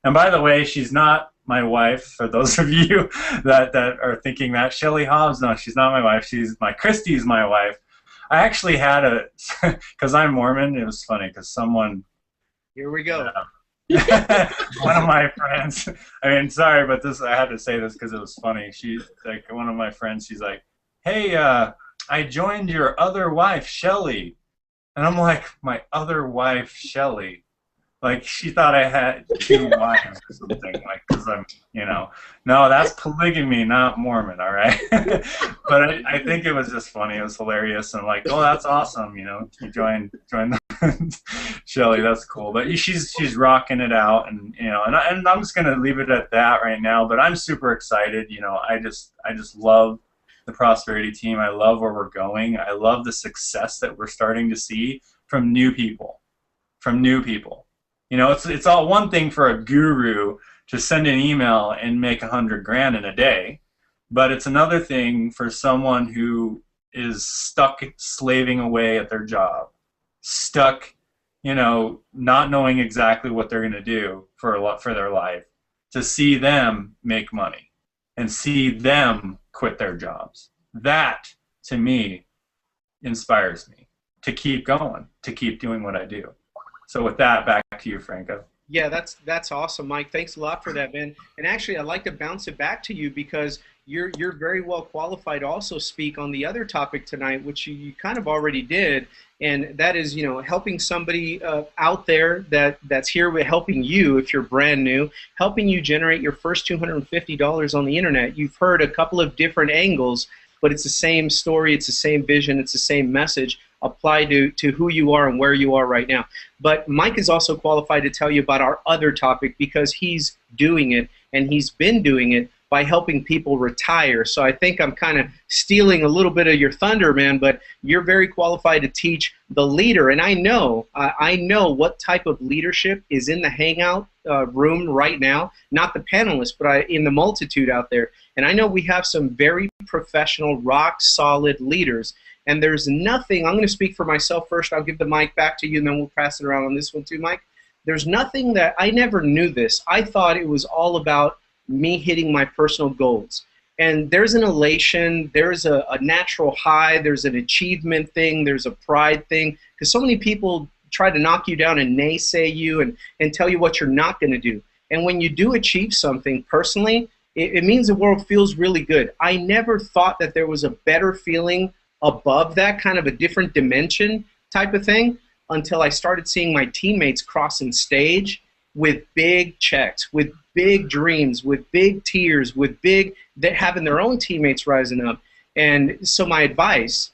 And by the way, she's not my wife, for those of you that are thinking that. Shelly Hobbs, no, she's not my wife. Christy's my wife. I actually had because I'm Mormon, it was funny because someone... Here we go. One of my friends, I mean, sorry, but I had to say this because it was funny. She's like, one of my friends, she's like, hey, I joined your other wife, Shelly. And I'm like, my other wife, Shelly? Like, she thought I had 2 wives or something, like, because I'm, you know. No, that's polygamy, not Mormon, all right? But I think it was just funny. It was hilarious. And like, oh, that's awesome, you know. You joined Shelly, that's cool. But she's rocking it out, and, you know, and I'm just going to leave it at that right now. But I'm super excited, you know. I just love the Prosperity team. I love where we're going. I love the success that we're starting to see from new people. You know, it's all one thing for a guru to send an email and make $100,000 in a day, but it's another thing for someone who is stuck slaving away at their job, stuck, you know, not knowing exactly what they're going to do for their life, to see them make money and see them quit their jobs. That, to me, inspires me to keep going, to keep doing what I do. So with that, back to you, Franco. Yeah, that's awesome, Mike. Thanks a lot for that, man. And actually, I'd like to bounce it back to you because you're very well qualified to also speak on the other topic tonight, which you kind of already did, and that is, helping somebody out there that's here with helping you if you're brand new, helping you generate your first $250 on the internet. You've heard a couple of different angles, but it's the same story, it's the same vision, it's the same message applied to who you are and where you are right now. But Mike is also qualified to tell you about our other topic because he's doing it, and he's been doing it by helping people retire. So I think I'm kind of stealing a little bit of your thunder, man, but you're very qualified to teach the leader. And I know what type of leadership is in the hangout room right now, not the panelists, but in the multitude out there. And I know we have some very professional, rock-solid leaders. And there's nothing, I'm going to speak for myself first, I'll give the mic back to you, and then we'll pass it around on this one too, Mike. There's nothing that, I never knew this. I thought it was all about me hitting my personal goals. And there's an elation, there's a natural high, there's an achievement thing, there's a pride thing, because so many people try to knock you down and naysay you and tell you what you're not going to do. And when you do achieve something personally, it means the world feels really good. I never thought that there was a better feeling above that, kind of a different dimension type of thing, until I started seeing my teammates crossing stage with big checks, with big dreams, with big tears, with having their own teammates rising up. And so my advice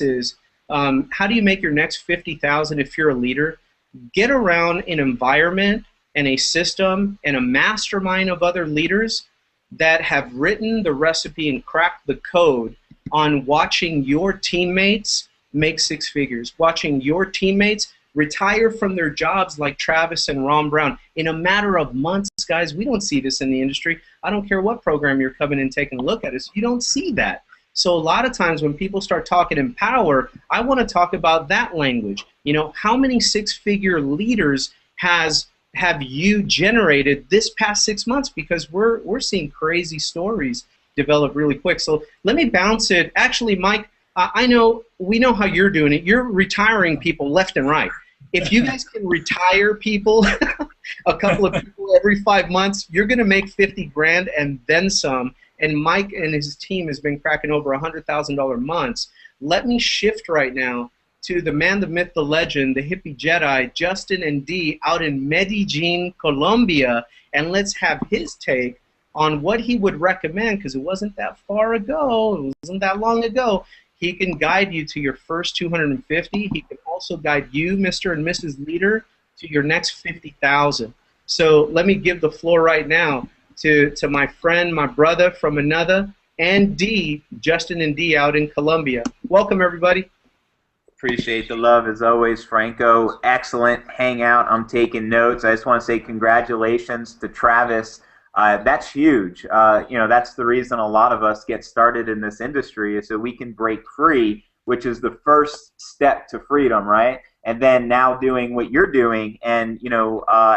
is, how do you make your next 50,000 if you're a leader? Get around an environment and a system and a mastermind of other leaders that have written the recipe and cracked the code on watching your teammates make six figures, watching your teammates retire from their jobs like Travis and Ron Brown in a matter of months. Guys, we don't see this in the industry. I don't care what program you're coming in taking a look at. You don't see that. So a lot of times when people start talking in power, I want to talk about that language. How many six-figure leaders have you generated this past 6 months? Because we're seeing crazy stories develop really quick. So let me bounce it. Actually, Mike, we know how you're doing it. You're retiring people left and right. If you guys can retire people, a couple of people every 5 months, you're going to make 50 grand and then some. And Mike and his team has been cracking over $100,000 months. Let me shift right now to the man, the myth, the legend, the hippie Jedi, Justin and Dee, out in Medellin, Colombia, and let's have his take on what he would recommend, because it wasn't that far ago, it wasn't that long ago. He can guide you to your first 250. He can also guide you, Mr. and Mrs. Leader, to your next 50,000. So let me give the floor right now to my friend, my brother from another, and Dee, Justin and Dee out in Colombia. Welcome, everybody. Appreciate the love as always, Franco. Excellent hangout. I'm taking notes. I just want to say congratulations to Travis. That's huge. That's the reason a lot of us get started in this industry, is so we can break free, which is the first step to freedom, right? And then now doing what you're doing and,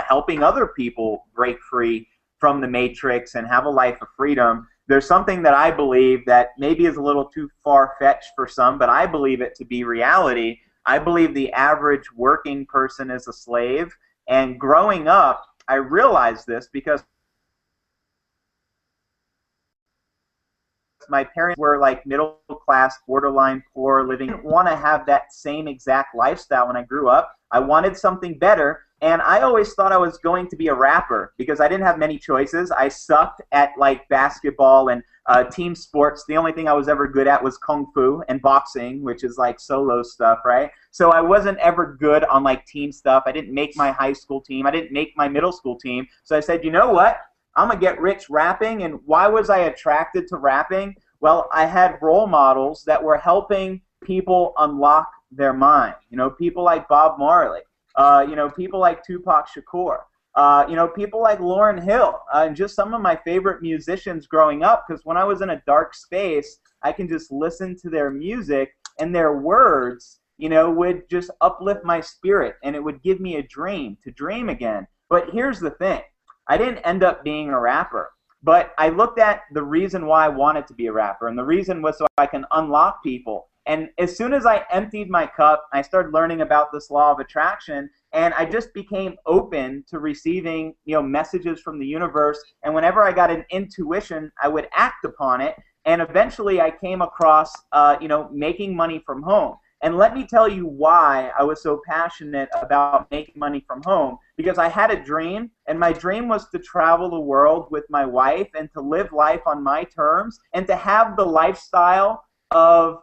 helping other people break free from the matrix and have a life of freedom. There's something that I believe that maybe is a little too far-fetched for some, but I believe it to be reality. I believe the average working person is a slave. And growing up, I realized this because my parents were like middle class, borderline poor, living. I didn't want to have that same exact lifestyle when I grew up. I wanted something better, and I always thought I was going to be a rapper because I didn't have many choices. I sucked at like basketball and team sports. The only thing I was ever good at was kung fu and boxing, which is like solo stuff, right? So I wasn't ever good on like team stuff. I didn't make my high school team. I didn't make my middle school team. So I said, you know what? I'm going to get rich rapping. And why was I attracted to rapping? Well, I had role models that were helping people unlock their mind. People like Bob Marley, people like Tupac Shakur, people like Lauryn Hill, and just some of my favorite musicians growing up, because when I was in a dark space, I can just listen to their music, and their words, would just uplift my spirit, and it would give me a dream to dream again. But here's the thing. I didn't end up being a rapper, but I looked at the reason why I wanted to be a rapper, and the reason was so I can unlock people. And as soon as I emptied my cup, I started learning about this law of attraction, and I just became open to receiving, messages from the universe. And whenever I got an intuition, I would act upon it. And eventually I came across, making money from home. And let me tell you why I was so passionate about making money from home. Because I had a dream, and my dream was to travel the world with my wife and to live life on my terms and to have the lifestyle of,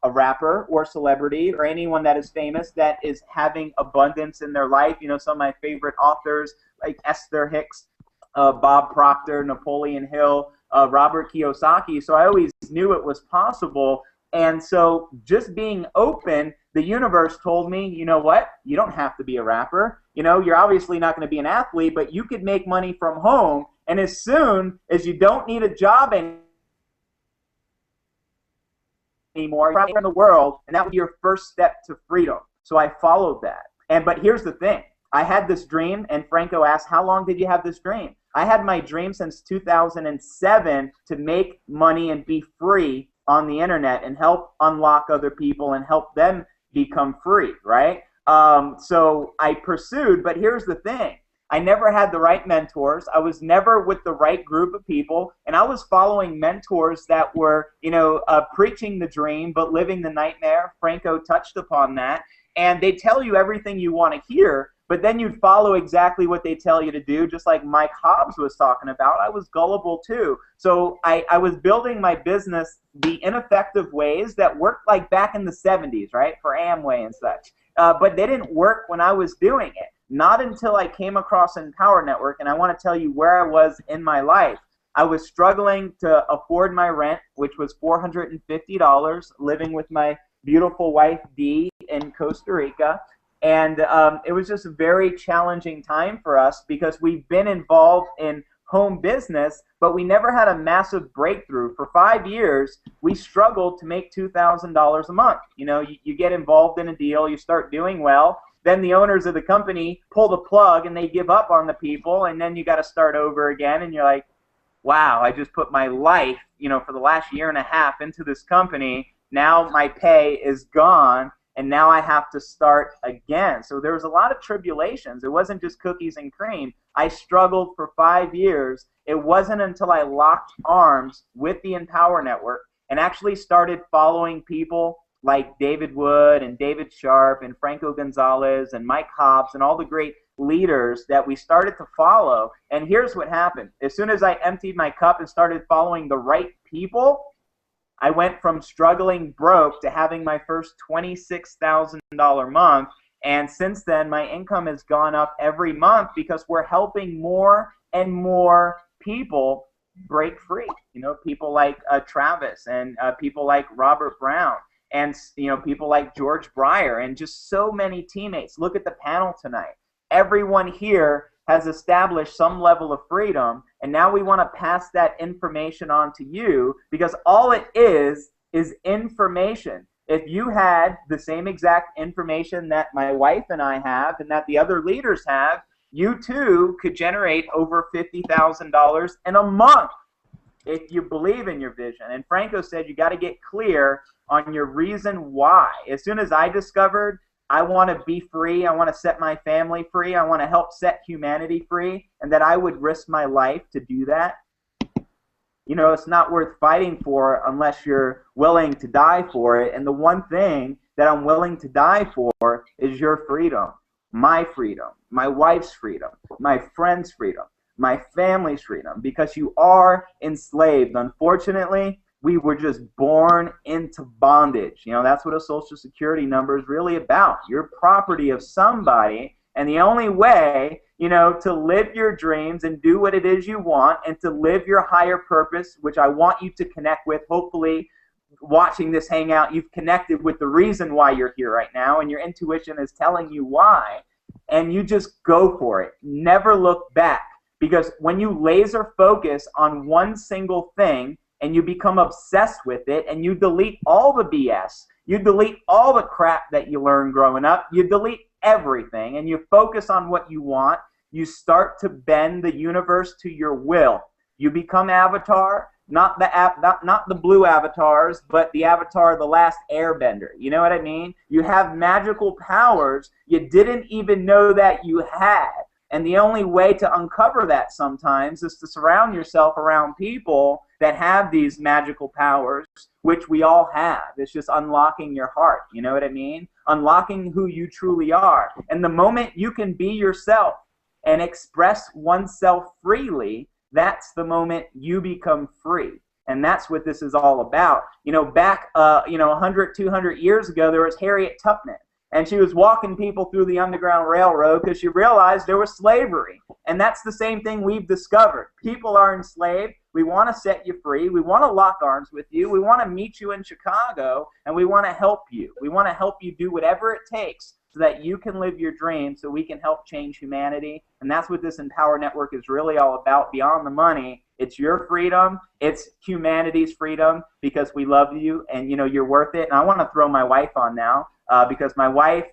a rapper or celebrity or anyone that is famous that is having abundance in their life. Some of my favorite authors like Esther Hicks, Bob Proctor, Napoleon Hill, Robert Kiyosaki. So I always knew it was possible. And so just being open, the universe told me, you know what? You don't have to be a rapper. You're obviously not going to be an athlete, but you could make money from home. And as soon as you don't need a job anymore, you're in the world, and that would be your first step to freedom. So I followed that. But here's the thing. I had this dream, and Franco asked, how long did you have this dream? I had my dream since 2007 to make money and be free on the internet and help unlock other people and help them become free, right? So I pursued, but here's the thing. I never had the right mentors. I was never with the right group of people, and I was following mentors that were, preaching the dream but living the nightmare. Franco touched upon that, and they tell you everything you want to hear, but then you'd follow exactly what they tell you to do, just like Mike Hobbs was talking about. I was gullible too. So I was building my business the ineffective ways that worked like back in the 70s, right, for Amway and such. But they didn't work when I was doing it. Not until I came across Empower Network, and I want to tell you where I was in my life. I was struggling to afford my rent, which was $450, living with my beautiful wife, Dee, in Costa Rica. And it was just a very challenging time for us because we've been involved in home business, but we never had a massive breakthrough. For 5 years, we struggled to make $2,000 a month. You get involved in a deal, you start doing well, then the owners of the company pull the plug and they give up on the people, and then you got to start over again, and you're like, wow, I just put my life, for the last year and a half into this company. Now my pay is gone, and now I have to start again. So there was a lot of tribulations. It wasn't just cookies and cream. I struggled for 5 years. It wasn't until I locked arms with the Empower Network and actually started following people like David Wood and David Sharp and Franco Gonzalez and Mike Hobbs and all the great leaders that we started to follow. And here's what happened. As soon as I emptied my cup and started following the right people, I went from struggling broke to having my first $26,000 month. And since then, my income has gone up every month because we're helping more and more people break free. People like Travis and people like Robert Brown and, people like George Breyer and just so many teammates. Look at the panel tonight. Everyone here has established some level of freedom, and now we want to pass that information on to you because all it is information. If you had the same exact information that my wife and I have and that the other leaders have, you too could generate over $50,000 in a month if you believe in your vision. And Franco said you got to get clear on your reason why. As soon as I discovered I want to be free, I want to set my family free, I want to help set humanity free, and that I would risk my life to do that, it's not worth fighting for unless you're willing to die for it. And the one thing that I'm willing to die for is your freedom, my wife's freedom, my friend's freedom, my family's freedom, because you are enslaved. Unfortunately, we were just born into bondage. That's what a Social Security number is really about. You're property of somebody, and the only way, to live your dreams and do what it is you want and to live your higher purpose, which I want you to connect with. Hopefully, watching this hangout, you've connected with the reason why you're here right now, and your intuition is telling you why, and you just go for it. Never look back, because when you laser focus on one single thing, and you become obsessed with it, and you delete all the BS, you delete all the crap that you learned growing up, you delete everything, and you focus on what you want, you start to bend the universe to your will. You become Avatar, not the blue avatars, but the avatar, the last airbender. You know what I mean? You have magical powers you didn't even know that you had. And the only way to uncover that sometimes is to surround yourself around people that have these magical powers, which we all have. It's just unlocking your heart. You know what I mean? Unlocking who you truly are. And the moment you can be yourself and express oneself freely, that's the moment you become free. And that's what this is all about. You know, back 100, 200 years ago, there was Harriet Tubman. And she was walking people through the Underground Railroad because she realized there was slavery. And that's the same thing we've discovered. People are enslaved. We want to set you free. We want to lock arms with you. We want to meet you in Chicago, and we want to help you. We want to help you do whatever it takes so that you can live your dream, so we can help change humanity. And that's what this Empower Network is really all about, beyond the money. It's your freedom. It's humanity's freedom, because we love you, and, you know, you're worth it. And I want to throw my wife on now. Because my wife,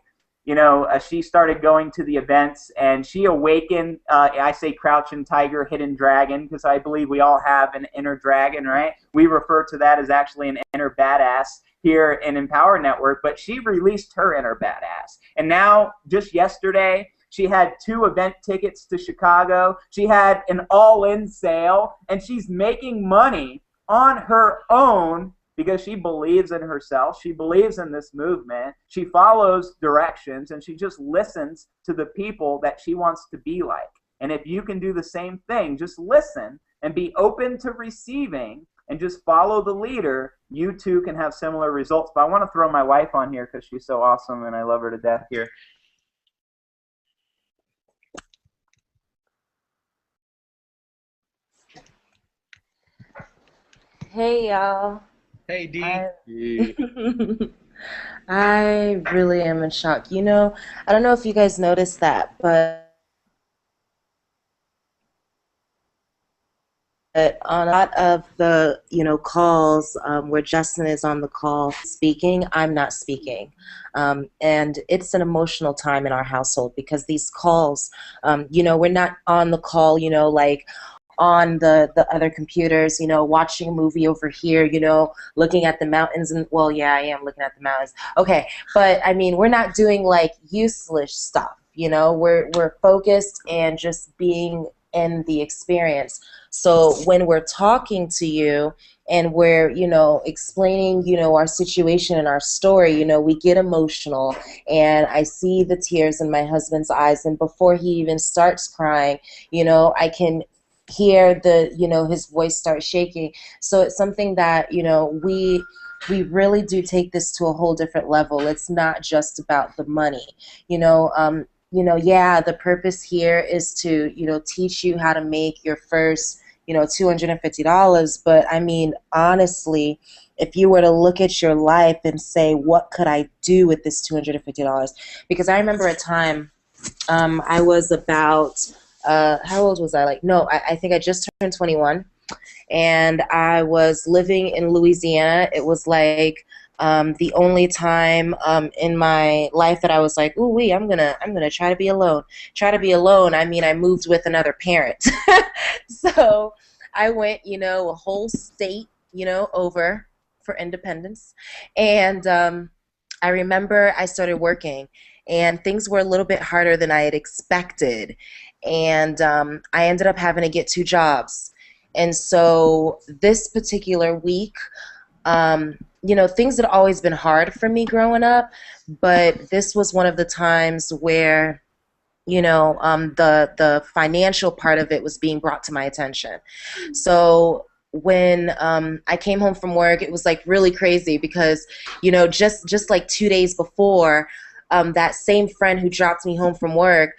you know, she started going to the events, and she awakened, I say crouching tiger, hidden dragon, because I believe we all have an inner dragon, right? We refer to that as actually an inner badass here in Empower Network, but she released her inner badass. And now, just yesterday, she had 2 event tickets to Chicago. She had an all-in sale, and she's making money on her own, because she believes in herself, she believes in this movement, she follows directions, and she just listens to the people that she wants to be like. And if you can do the same thing, just listen and be open to receiving and just follow the leader, you too can have similar results. But I want to throw my wife on here because she's so awesome and I love her to death here. Hey y'all. Hey, Dee. I really am in shock. You know, I don't know if you guys noticed that, but on a lot of the, you know, calls where Justin is on the call speaking, I'm not speaking. And it's an emotional time in our household, because these calls, you know, we're not on the call, you know, like on the other computers, you know, watching a movie over here, you know, looking at the mountains. And well, yeah, I am looking at the mountains. Okay, but I mean, we're not doing like useless stuff, you know. We're focused and just being in the experience. So when we're talking to you and we're, you know, explaining, you know, our situation and our story, you know, we get emotional, and I see the tears in my husband's eyes, and before he even starts crying, you know, I can hear the, you know, his voice start shaking. So it's something that, you know, we really do take this to a whole different level. It's not just about the money, you know. Yeah, the purpose here is to, you know, teach you how to make your first, you know, $250. But I mean, honestly, if you were to look at your life and say, what could I do with this $250? Because I remember a time I was about how old was I? I think I just turned 21, and I was living in Louisiana. It was like the only time in my life that I was like, ooh, I'm gonna try to be alone. Try to be alone. I mean, I moved with another parent, so I went, you know, a whole state, you know, over for independence, and I remember I started working, and things were a little bit harder than I had expected. And I ended up having to get 2 jobs. And so this particular week, you know, things had always been hard for me growing up, but this was one of the times where, you know, the financial part of it was being brought to my attention. So when I came home from work, it was like really crazy because, you know, just like 2 days before, that same friend who dropped me home from work,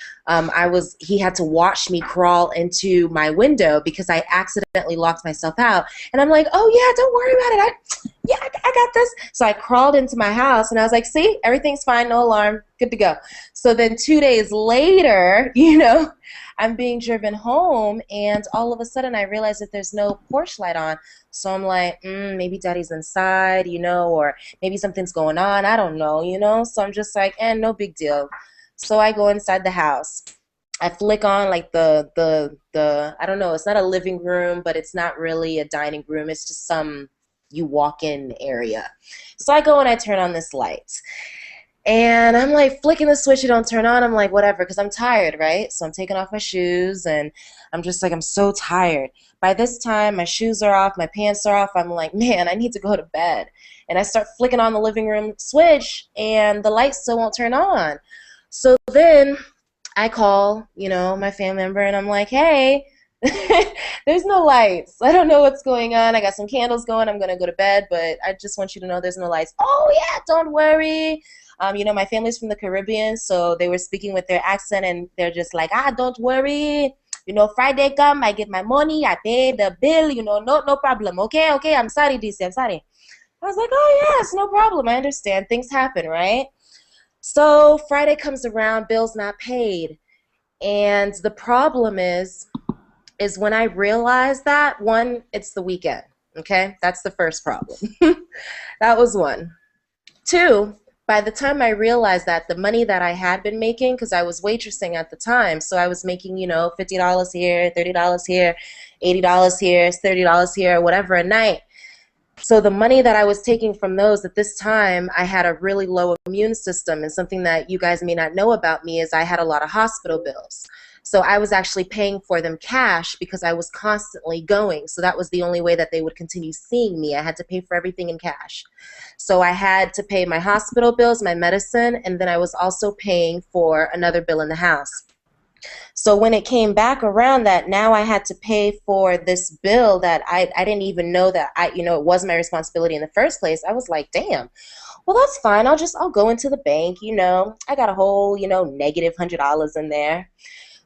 he had to watch me crawl into my window because I accidentally locked myself out. And I'm like, oh yeah, don't worry about it. I got this. So I crawled into my house and I was like, see, everything's fine, no alarm, good to go. So then 2 days later, you know, I'm being driven home, and all of a sudden I realize that there's no porch light on. So I'm like, maybe daddy's inside, you know, or maybe something's going on. I don't know, you know. So I'm just like, no big deal. So I go inside the house. I flick on like the I don't know, it's not a living room, but it's not really a dining room. It's just some you walk in area. So I go and I turn on this light. And I'm like flicking the switch, it don't turn on. I'm like, whatever, because I'm tired, right? So I'm taking off my shoes and I'm just like, I'm so tired. By this time, my shoes are off, my pants are off. I'm like, man, I need to go to bed. And I start flicking on the living room switch and the light still won't turn on. So then I call, my family member and I'm like, hey, there's no lights. I don't know what's going on. I got some candles going. I'm going to go to bed, but I just want you to know there's no lights. Oh, yeah, don't worry. My family's from the Caribbean, so they were speaking with their accent, and they're just like, don't worry. Friday come, I get my money, I pay the bill, no problem. Okay, I'm sorry, DC, I'm sorry. I was like, oh, yes, no problem. I understand. Things happen, right? So Friday comes around, bill's not paid. And the problem is when I realized that, one, it's the weekend, okay? That's the first problem. That was one. Two, by the time I realized that the money that I had been making, because I was waitressing at the time, so I was making, $50 here, $30 here, $80 here, $30 here, whatever a night. So the money that I was taking from those, at this time, I had a really low immune system, and something that you guys may not know about me is I had a lot of hospital bills. So I was actually paying for them cash because I was constantly going. So that was the only way that they would continue seeing me. I had to pay for everything in cash. So I had to pay my hospital bills, my medicine, and then I was also paying for another bill in the house. So when it came back around that now I had to pay for this bill that I didn't even know that it was my responsibility in the first place, I was like, damn, well, that's fine. I'll go into the bank, I got a whole, negative $100 in there.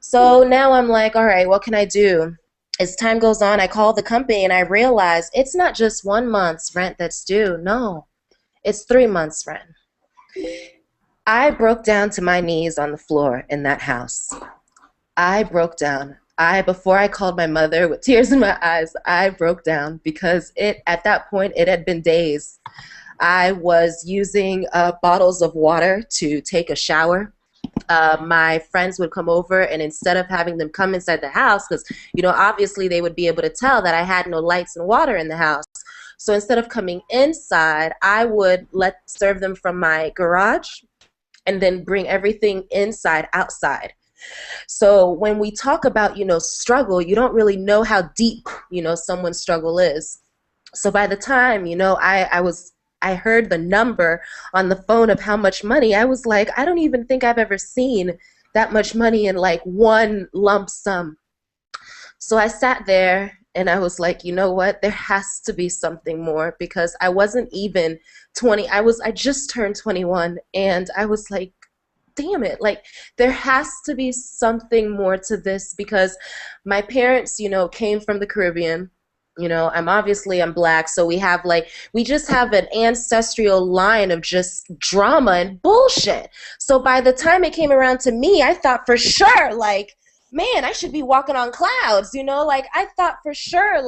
So now I'm like, all right, what can I do? As time goes on, I call the company and I realize it's not just 1 month's rent that's due. No, it's 3 months' rent. I broke down to my knees on the floor in that house. I broke down. Before I called my mother with tears in my eyes, I broke down because at that point, it had been days. I was using bottles of water to take a shower. My friends would come over, and instead of having them come inside the house, because, obviously they would be able to tell that I had no lights and water in the house. So instead of coming inside, I would serve them from my garage and then bring everything outside. So when we talk about, struggle, you don't really know how deep, someone's struggle is. So by the time, I heard the number on the phone of how much money, I was like, I don't even think I've ever seen that much money in like one lump sum. So I sat there and I was like, you know what? There has to be something more, because I wasn't even 20. I just turned 21, and I was like, damn it, like there has to be something more to this, because my parents, came from the Caribbean. I'm black, so we just have an ancestral line of just drama and bullshit. So by the time it came around to me, I thought for sure, like, man, I should be walking on clouds, I thought for sure,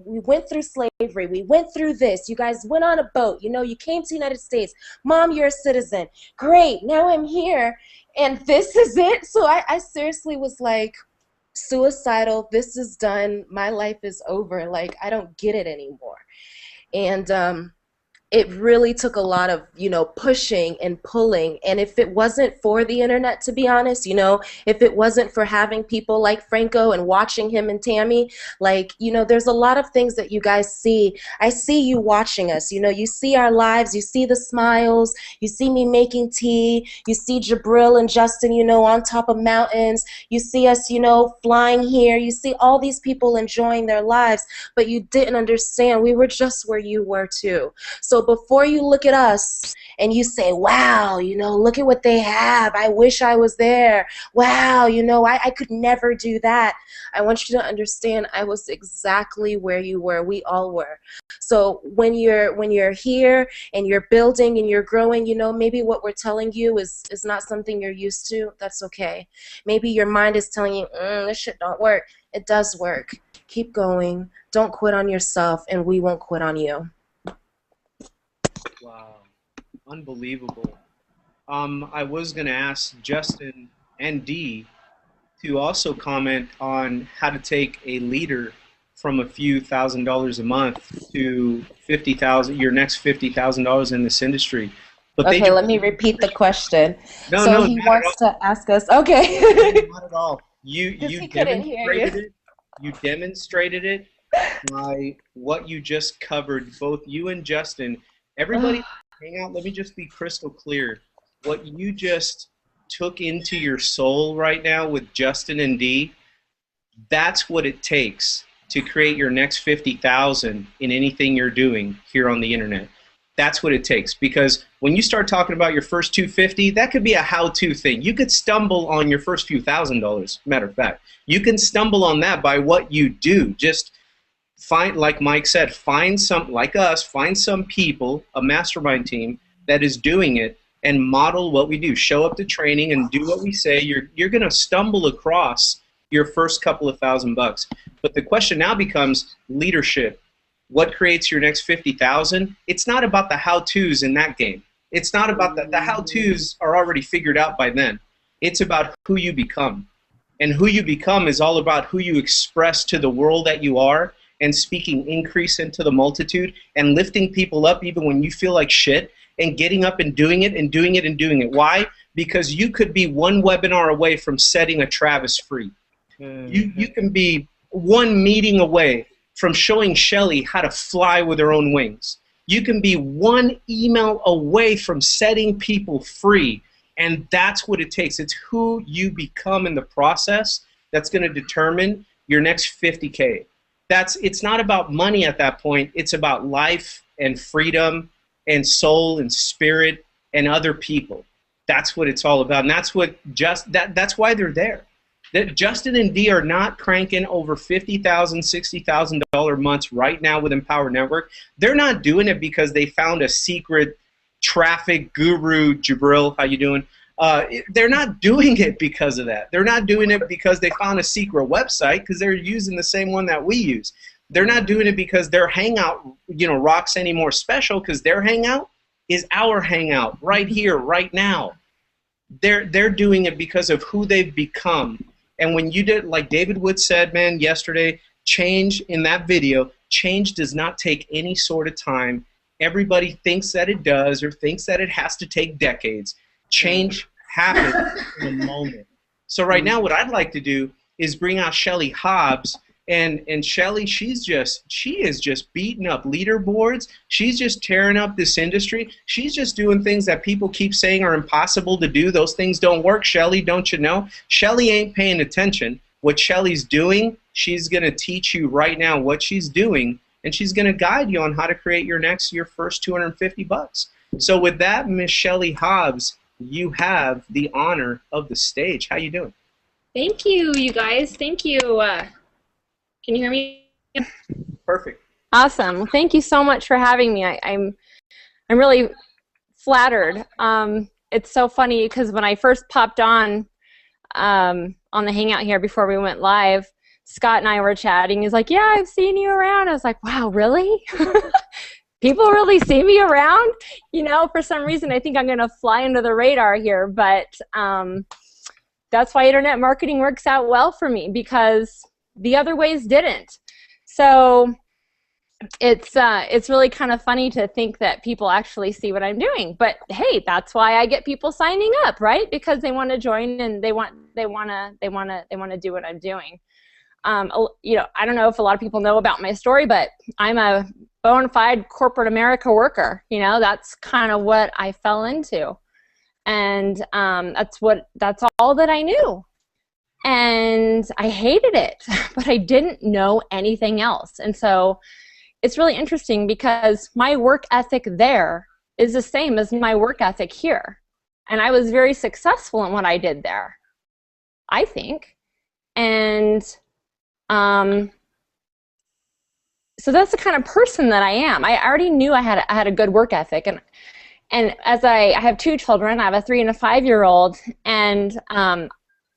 we went through slavery, we went through this, you guys went on a boat, you came to the United States, Mom, you're a citizen, great, now I'm here, and this is it? So I seriously was like, suicidal, this is done, my life is over, like, I don't get it anymore. And it really took a lot of, pushing and pulling. And if it wasn't for the internet, to be honest, if it wasn't for having people like Franco and watching him and Tammy, there's a lot of things that you guys see. I see you watching us, you see our lives, you see the smiles, you see me making tea, you see Jabril and Justin, on top of mountains, you see us, flying here, you see all these people enjoying their lives, but you didn't understand we were just where you were too. So before you look at us and you say, wow, look at what they have, I wish I was there, wow, I could never do that, I want you to understand I was exactly where you were. We all were. So when you're here and you're building and you're growing, maybe what we're telling you is not something you're used to. That's okay. Maybe your mind is telling you, this shit don't work. It does work. Keep going. Don't quit on yourself, and we won't quit on you. Wow, unbelievable. I was going to ask Justin and Dee, to also comment on how to take a leader from a few $1,000s a month to 50,000, your next $50,000 in this industry. But Okay, let me repeat the question. No, so no, he not wants to ask us. Okay. not at all. You He couldn't hear demonstrated you. it. You demonstrated it by what you just covered, both you and Justin. Everybody, hang out. Let me just be crystal clear. What you just took into your soul right now with Justin and Dee, that's what it takes to create your next 50,000 in anything you're doing here on the internet. That's what it takes, because when you start talking about your first 250, that could be a how-to thing. You could stumble on your first few $1,000s, matter of fact. You can stumble on that by what you do. Just find, like Mike said, find some, like us, find some people, a mastermind team that is doing it, and model what we do. Show up to training and do what we say. You're going to stumble across your first couple of $1,000 bucks. But the question now becomes leadership. What creates your next 50,000? It's not about the how-tos in that game. It's not about the how-tos are already figured out by then. It's about who you become. And who you become is all about who you express to the world that you are, and speaking increase into the multitude and lifting people up even when you feel like shit, and getting up and doing it and doing it and doing it. Why? Because you could be one webinar away from setting a Travis free. You can be one meeting away from showing Shelly how to fly with her own wings. You can be one email away from setting people free, and that's what it takes. It's who you become in the process that's going to determine your next 50K. It's not about money at that point. It's about life and freedom and soul and spirit and other people. That's what it's all about, and that's what that's why they're there. That Justin and Dee are not cranking over $50,000, $60,000 months right now with Empower Network. They're not doing it because they found a secret traffic guru. Jabril, how you doing? They're not doing it because of that. They're not doing it because they found a secret website, because they're using the same one that we use. They're not doing it because their hangout, rocks any more special, because their hangout is our hangout right here, right now. They're doing it because of who they've become. And when you did, like David Wood said, man, yesterday, change in that video, change does not take any sort of time. Everybody thinks that it does, or thinks that it has to take decades. Change happens in a moment. So right now what I'd like to do is bring out Shelly Hobbs. And Shelly, she is just beating up leaderboards. She's just tearing up this industry. She's just doing things that people keep saying are impossible to do. Those things don't work, Shelly, don't you know? Shelly ain't paying attention. What Shelly's doing, she's going to teach you right now what she's doing, and she's going to guide you on how to create your first 250 bucks. So with that, Miss Shelly Hobbs, you have the honor of the stage. How you doing? Thank you, you guys. Thank you. Can you hear me? Perfect. Awesome. Well, thank you so much for having me. I'm really flattered. It's so funny because when I first popped on the Hangout here before we went live, Scott and I were chatting. He's like, "Yeah, I've seen you around." I was like, "Wow, really? People really see me around?" For some reason, I think I'm going to fly under the radar here, but that's why internet marketing works out well for me, because the other ways didn't. So it's really kind of funny to think that people actually see what I'm doing. But hey, that's why I get people signing up, right? Because they want to join and they want to do what I'm doing. I don't know if a lot of people know about my story, but I'm a bona fide corporate America worker. That's kind of what I fell into, and that's all that I knew. And I hated it, but I didn't know anything else. And so it's really interesting because my work ethic there is the same as my work ethic here. And I was very successful in what I did there, I think. And so that's the kind of person that I am. I already knew I had a good work ethic. And as I have two children, I have a 3- and a 5-year-old, and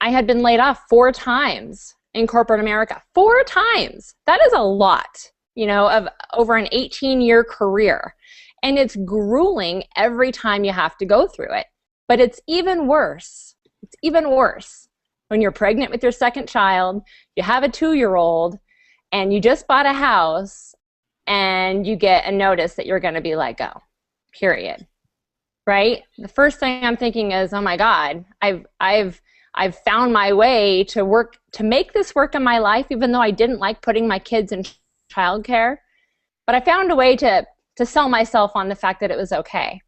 I had been laid off 4 times in corporate America. 4 times. That is a lot, of over an 18-year career. And it's grueling every time you have to go through it. But it's even worse. It's even worse when you're pregnant with your second child, you have a 2-year-old, and you just bought a house, and you get a notice that you're going to be let go, period. Right? The first thing I'm thinking is, oh my God, I've found my way to make this work in my life, even though I didn't like putting my kids in childcare. But I found a way to sell myself on the fact that it was okay.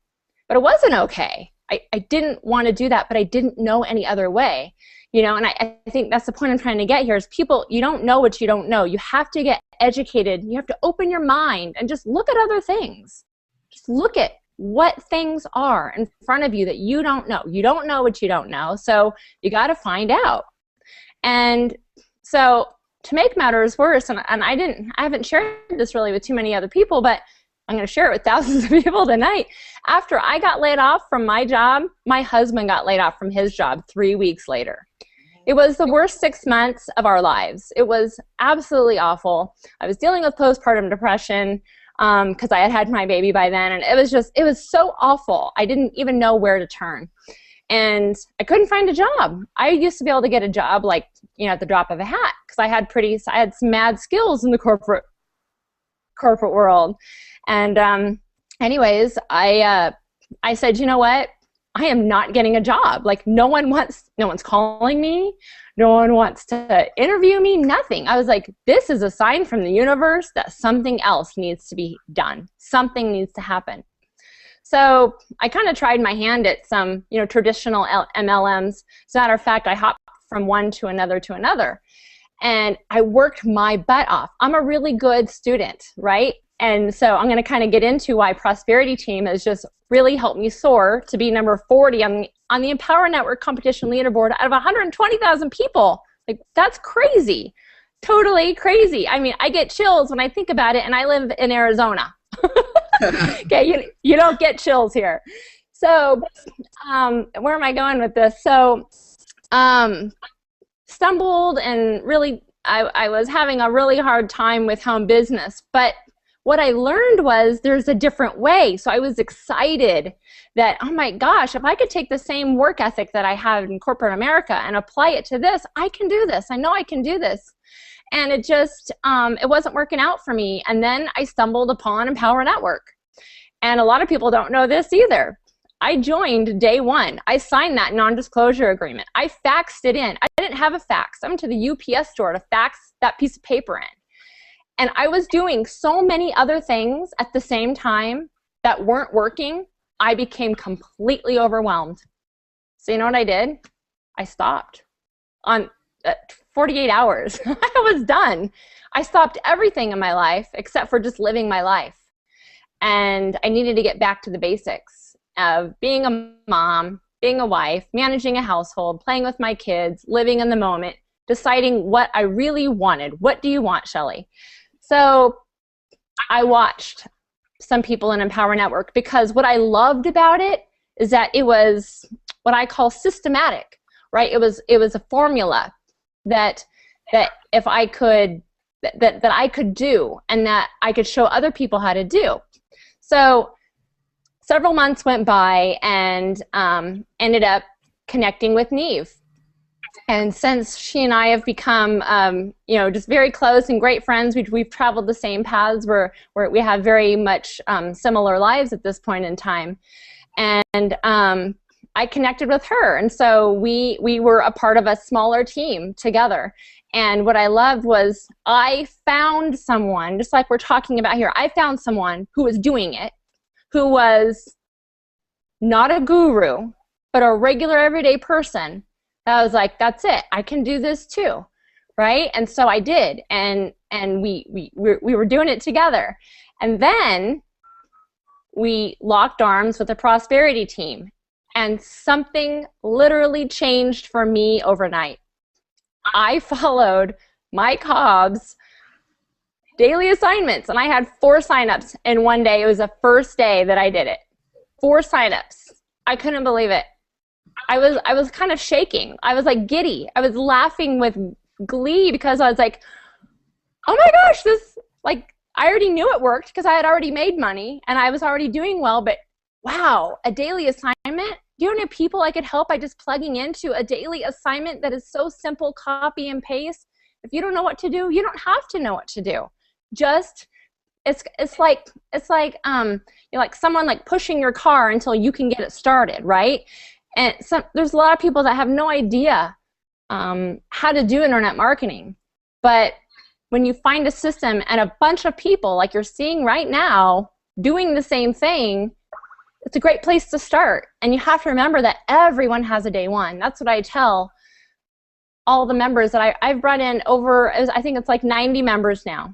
But it wasn't okay. I didn't want to do that, but I didn't know any other way. And I think that's the point I'm trying to get here is people, you don't know what you don't know. You have to get educated. You have to open your mind and just look at other things. Just look at what things are in front of you that you don't know. You don't know what you don't know, so you got to find out. And so to make matters worse, and I haven't shared this really with too many other people, but I'm going to share it with thousands of people tonight. After I got laid off from my job, my husband got laid off from his job 3 weeks later. It was the worst 6 months of our lives. It was absolutely awful. I was dealing with postpartum depression because I had my baby by then, and it was so awful. I didn't even know where to turn. And I couldn't find a job. I used to be able to get a job like, at the drop of a hat because I had some mad skills in the corporate world. And anyways, I said, you know what? I am not getting a job. Like no one's calling me. No one wants to interview me, nothing. I was like, this is a sign from the universe that something else needs to be done. Something needs to happen. So I kind of tried my hand at some, traditional MLMs. As a matter of fact, I hopped from one to another. And I worked my butt off. I'm a really good student, right? And so I'm going to kind of get into why Prosperity Team has just really helped me soar to be number 40 on the Empower Network competition leaderboard out of 120,000 people. Like, that's crazy. Totally crazy. I mean, I get chills when I think about it, and I live in Arizona. Okay, you don't get chills here. So where am I going with this? So stumbled and really, I was having a really hard time with home business, but what I learned was there's a different way. So I was excited that, oh my gosh, if I could take the same work ethic that I have in corporate America and apply it to this, I can do this. I know I can do this. And it just, it wasn't working out for me. And then I stumbled upon Empower Network. And a lot of people don't know this either. I joined day one. I signed that non-disclosure agreement. I faxed it in. I didn't have a fax. I went to the UPS store to fax that piece of paper in. And I was doing so many other things at the same time that weren't working, I became completely overwhelmed. So you know what I did? I stopped. On 48 hours, I was done. I stopped everything in my life except for just living my life. And I needed to get back to the basics of being a mom, being a wife, managing a household, playing with my kids, living in the moment, deciding what I really wanted. What do you want, Shelly? So I watched some people in Empower Network because what I loved about it is that it was what I call systematic, right? It was a formula that if I could that I could do and that I could show other people how to do. So several months went by and ended up connecting with Neve. And since she and I have become, just very close and great friends, we've traveled the same paths. We have very much similar lives at this point in time. And I connected with her. And so we were a part of a smaller team together. And what I loved was I found someone, just like we're talking about here, I found someone who was doing it, who was not a guru, but a regular everyday person. I was like, that's it. I can do this too, right? And so I did, and we were doing it together. And then we locked arms with the Prosperity Team, and something literally changed for me overnight. I followed Mike Hobbs' daily assignments, and I had 4 signups in one day. It was the first day that I did it. 4 signups. I couldn't believe it. I was kind of shaking. I was like giddy. I was laughing with glee because I was like, oh my gosh, I already knew it worked because I had already made money and I was already doing well, but wow, a daily assignment Do you know people I could help by just plugging into a daily assignment that is so simple, copy and paste? If you don't know what to do, you don't have to know what to do. Just it's like you're like someone like pushing your car until you can get it started, right? And there's a lot of people that have no idea how to do internet marketing, but when you find a system and a bunch of people like you're seeing right now doing the same thing, it's a great place to start. And you have to remember that everyone has a day one. That's what I tell all the members that I've brought in over, I think it's like 90 members now.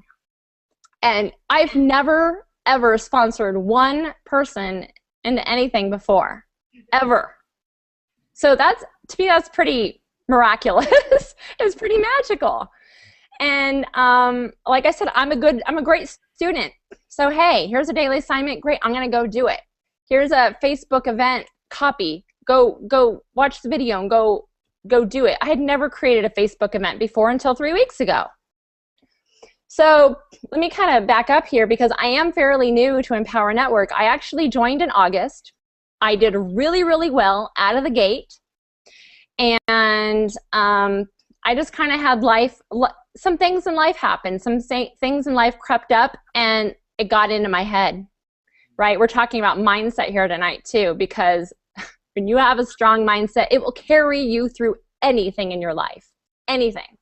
And I've never, ever sponsored one person into anything before, ever. So that's, to me, that's pretty miraculous. It's pretty magical. And like I said, I'm a great student. So hey, here's a daily assignment. Great, I'm gonna go do it. Here's a Facebook event copy. Go watch the video and go do it. I had never created a Facebook event before until 3 weeks ago. So let me kind of back up here because I am fairly new to Empower Network. I actually joined in August. I did really, really well out of the gate. And I just kind of had some things in life happened. Some things in life crept up and it got into my head, right? We're talking about mindset here tonight too, because when you have a strong mindset, it will carry you through anything in your life, anything.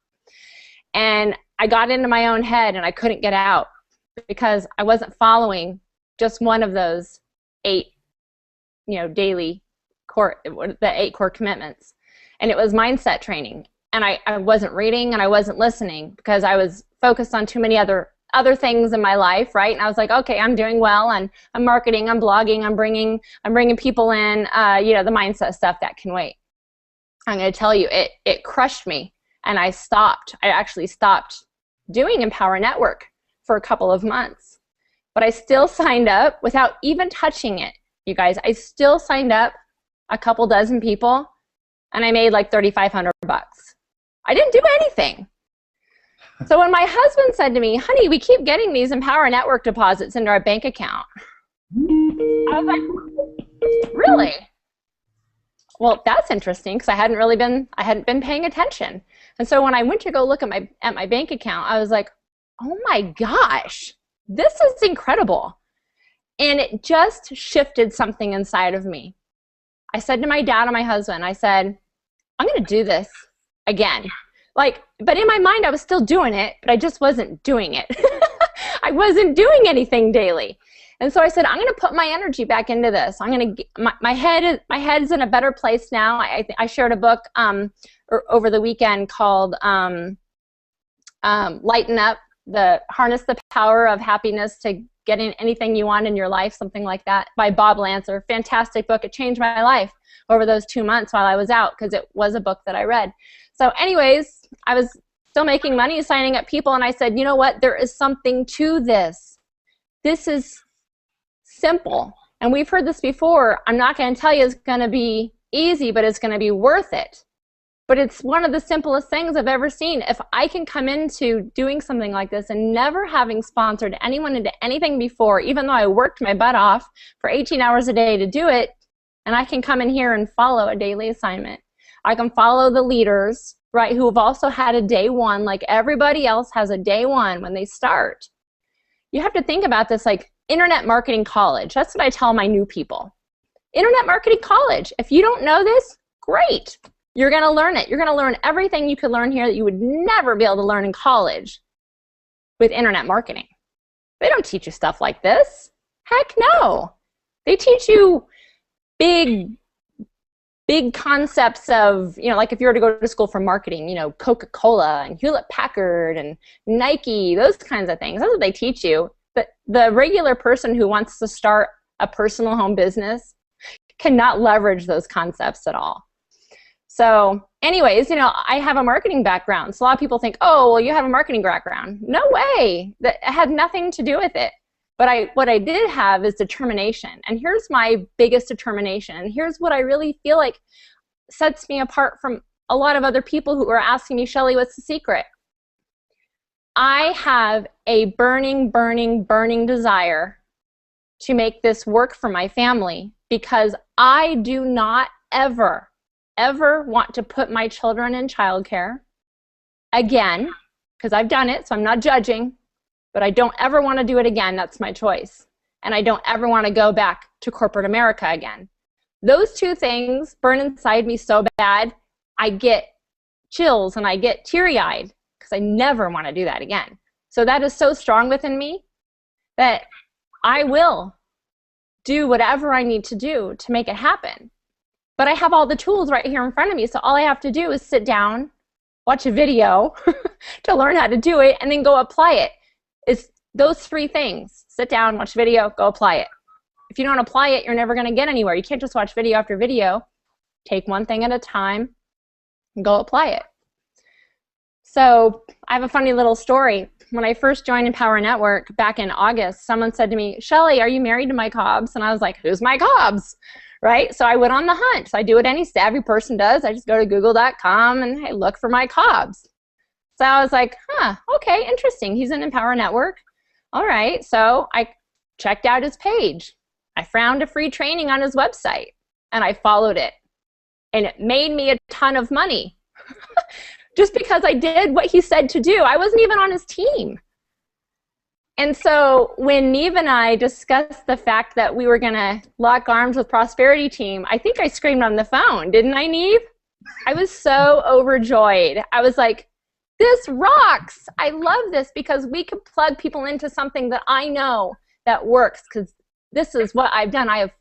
And I got into my own head and I couldn't get out because I wasn't following just one of those 8, daily core, the 8 core commitments. And it was mindset training. And I wasn't reading and I wasn't listening because I was focused on too many other things in my life, right? And I was like, okay, I'm doing well, and I'm marketing, I'm blogging, I'm bringing people in, the mindset stuff that can wait. I'm going to tell you, it crushed me, and I stopped. I actually stopped doing Empower Network for a couple of months, but I still signed up without even touching it, you guys. I still signed up a couple dozen people, and I made like $3,500. I didn't do anything. So when my husband said to me, honey, we keep getting these Empower Network deposits into our bank account, I was like, really? Well, that's interesting because I hadn't been paying attention. And so when I went to go look at my bank account, I was like, oh my gosh, this is incredible. And it just shifted something inside of me. I said to my dad and my husband, I said, I'm going to do this again. But in my mind, I was still doing it, but I just wasn't doing it. I wasn't doing anything daily. And so I said, I'm going to put my energy back into this. I'm going to my head's in a better place now. I shared a book over the weekend called Lighten Up, Harness the Power of Happiness to Getting Anything You Want in Your Life, something like that, by Bob Lancer. Fantastic book. It changed my life over those 2 months while I was out because it was a book that I read. So anyways, I was still making money signing up people, and I said, you know what, there is something to this. This is simple. And we've heard this before. I'm not going to tell you it's going to be easy, but it's going to be worth it. But it's one of the simplest things I've ever seen. If I can come into doing something like this and never having sponsored anyone into anything before, even though I worked my butt off for 18 hours a day to do it, and I can come in here and follow a daily assignment. I can follow the leaders, right, who have also had a day one, like everybody else has a day one when they start. You have to think about this like Internet Marketing College. That's what I tell my new people. Internet Marketing College. If you don't know this, great. You're going to learn it. You're going to learn everything you could learn here that you would never be able to learn in college with internet marketing. They don't teach you stuff like this. Heck no. They teach you big concepts of, like if you were to go to school for marketing, Coca-Cola and Hewlett-Packard and Nike, those kinds of things. That's what they teach you. But the regular person who wants to start a personal home business cannot leverage those concepts at all. So anyways, I have a marketing background. So a lot of people think, oh, well, you have a marketing background. No way. That had nothing to do with it. But what I did have is determination. And here's my biggest determination. And here's what I really feel like sets me apart from a lot of other people who are asking me, Shelly, what's the secret? I have a burning, burning, burning desire to make this work for my family because I do not ever want to put my children in childcare again, because I've done it, so I'm not judging, but I don't ever want to do it again. That's my choice. And I don't ever want to go back to corporate America again. Those two things burn inside me so bad, I get chills and I get teary-eyed because I never want to do that again. So that is so strong within me that I will do whatever I need to do to make it happen. But I have all the tools right here in front of me, so all I have to do is sit down, watch a video to learn how to do it, and then go apply it. It's those three things. Sit down, watch video, go apply it. If you don't apply it, you're never going to get anywhere. You can't just watch video after video. Take one thing at a time and go apply it. So I have a funny little story. When I first joined Empower Network back in August, someone said to me, Shelly, are you married to Mike Hobbs? And I was like, who's Mike Hobbs? Right? So I went on the hunt. So I do what any savvy person does. I just go to google.com and I look for Mike Hobbs. So I was like, okay, interesting. He's in Empower Network. All right. So I checked out his page. I found a free training on his website and I followed it. And it made me a ton of money just because I did what he said to do. I wasn't even on his team. And so when Neve and I discussed the fact that we were going to lock arms with Prosperity Team, I think I screamed on the phone, didn't I, Neve? I was so overjoyed. I was like, this rocks. I love this because we can plug people into something that I know that works, because this is what I've done. I have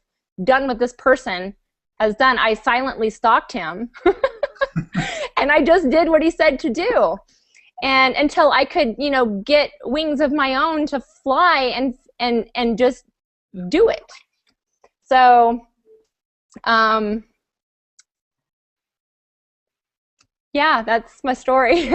done what this person has done. I silently stalked him and I just did what he said to do. And until I could, you know, get wings of my own to fly and just do it. So, yeah, that's my story.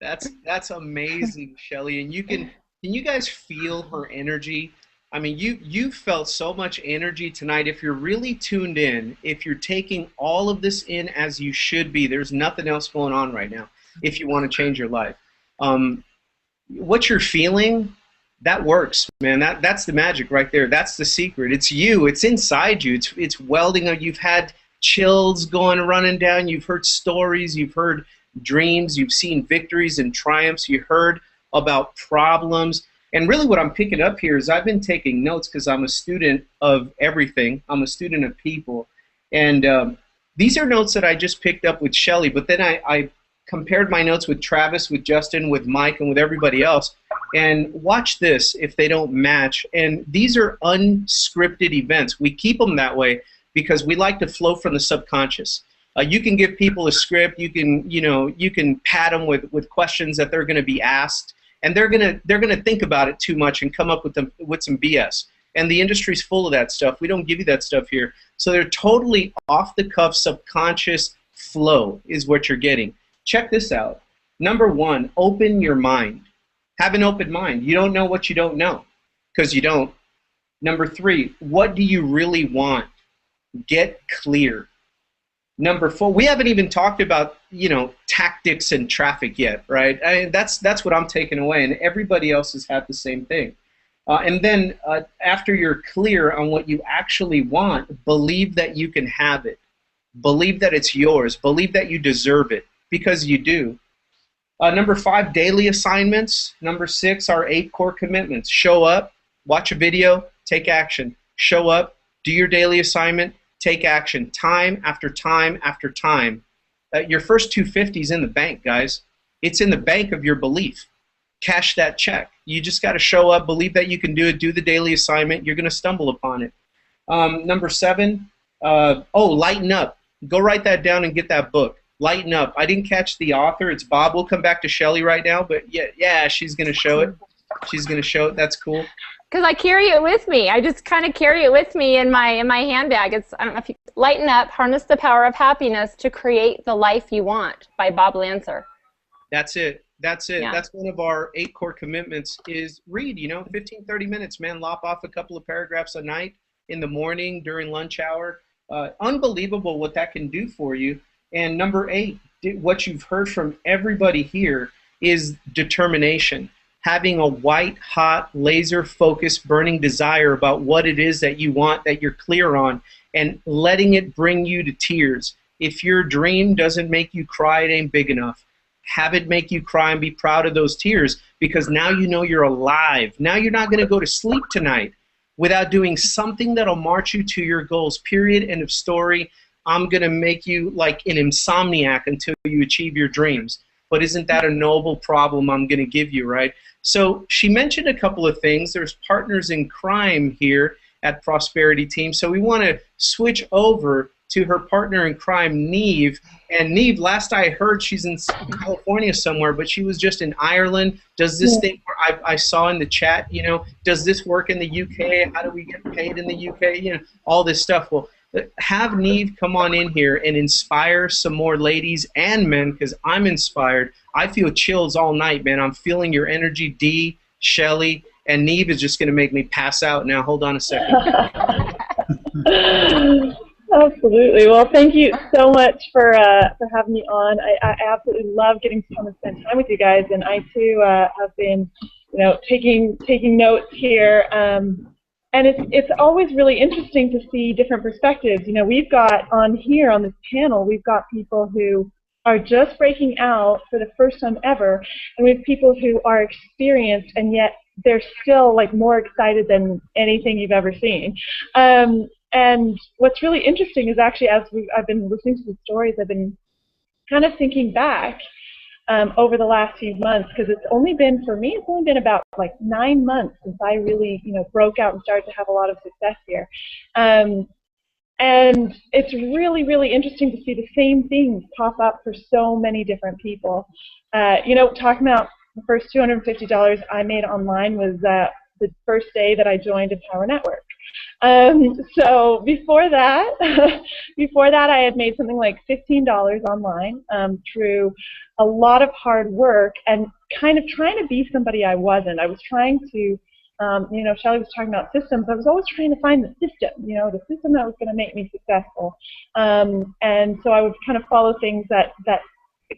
That's amazing, Shelly. And can you guys feel her energy? I mean, you felt so much energy tonight. If you're really tuned in, if you're taking all of this in as you should be, there's nothing else going on right now if you want to change your life. What you're feeling, that works, man. That's the magic right there. That's the secret. It's you. It's inside you. It's welding. You've had chills running down. You've heard stories. You've heard dreams. You've seen victories and triumphs. You heard about problems. And really what I'm picking up here is I've been taking notes because I'm a student of everything. I'm a student of people. And these are notes that I just picked up with Shelly, but then I compared my notes with Travis, with Justin, with Mike, and with everybody else. And watch this if they don't match. And these are unscripted events. We keep them that way because we like to flow from the subconscious. You can give people a script. You can pat them with questions that they're going to be asked. And they're gonna think about it too much and come up with some BS. And the industry's full of that stuff. We don't give you that stuff here. So they're totally off the cuff, subconscious flow is what you're getting. Check this out. Number one, open your mind. Have an open mind. You don't know what you don't know, because you don't. Number three, what do you really want? Get clear. Number four, we haven't even talked about, tactics and traffic yet, right? I mean, that's what I'm taking away, and everybody else has had the same thing. And then after you're clear on what you actually want, believe that you can have it. Believe that it's yours. Believe that you deserve it, because you do. Number five, daily assignments. Number six, our 8 core commitments. Show up, watch a video, take action. Show up, do your daily assignment, take action, time after time after time. Your first 250 is in the bank, guys. It's in the bank of your belief. Cash that check. You just got to show up, believe that you can do it, do the daily assignment. You're going to stumble upon it. Number 7, lighten up. Go write that down and get that book. Lighten up. I didn't catch the author. It's Bob. We'll come back to Shelly right now, but yeah, she's going to show it. She's going to show it. That's cool. Because I carry it with me. I just kind of carry it with me in my handbag. I don't know if you lighten up, harness the power of happiness to create the life you want by Bob Lancer. That's it. Yeah. That's one of our 8 core commitments is read, 15, 30 minutes, man. Lop off a couple of paragraphs a night, in the morning, during lunch hour. Unbelievable what that can do for you. And number 8, what you've heard from everybody here is determination. having a white hot laser focused burning desire about what it is that you want, that you're clear on, and letting it bring you to tears. If your dream doesn't make you cry, it ain't big enough. Have it make you cry and be proud of those tears, because now you know you're alive. Now you're not going to go to sleep tonight without doing something that'll march you to your goals, period, end of story. I'm going to make you like an insomniac until you achieve your dreams. But isn't that a noble problem I'm going to give you, right? So she mentioned a couple of things. There's partners in crime here at Prosperity Team. So we want to switch over to her partner in crime, Neve. And Neve, last I heard, she's in California somewhere, but she was just in Ireland. Does this thing, I saw in the chat, you know, does this work in the UK? How do we get paid in the UK? You know, all this stuff. Well, have Neve come on in here and inspire some more ladies and men, because I'm inspired. I feel chills all night, man. I'm feeling your energy, Dee, Shelly, and Neve is just going to make me pass out now. Hold on a second. Absolutely. Well, thank you so much for having me on. I absolutely love getting to come and spend time with you guys, and I too have been, you know, taking notes here. And it's always really interesting to see different perspectives. You know, we've got on here on this panel, we've got people who are just breaking out for the first time ever, and we have people who are experienced, and yet they're still like more excited than anything you've ever seen. And what's really interesting is actually, as I've been listening to the stories, I've been kind of thinking back over the last few months, because it's only been, for me, it's only been about like 9 months since I really, you know, broke out and started to have a lot of success here. And it's really, really interesting to see the same things pop up for so many different people. You know, talking about the first $250 I made online was the first day that I joined Empower Network. So before that, I had made something like $15 online through a lot of hard work and kind of trying to be somebody I wasn't. I was trying to, you know, Shelly was talking about systems. I was always trying to find the system, you know, the system that was going to make me successful. And so I would kind of follow things that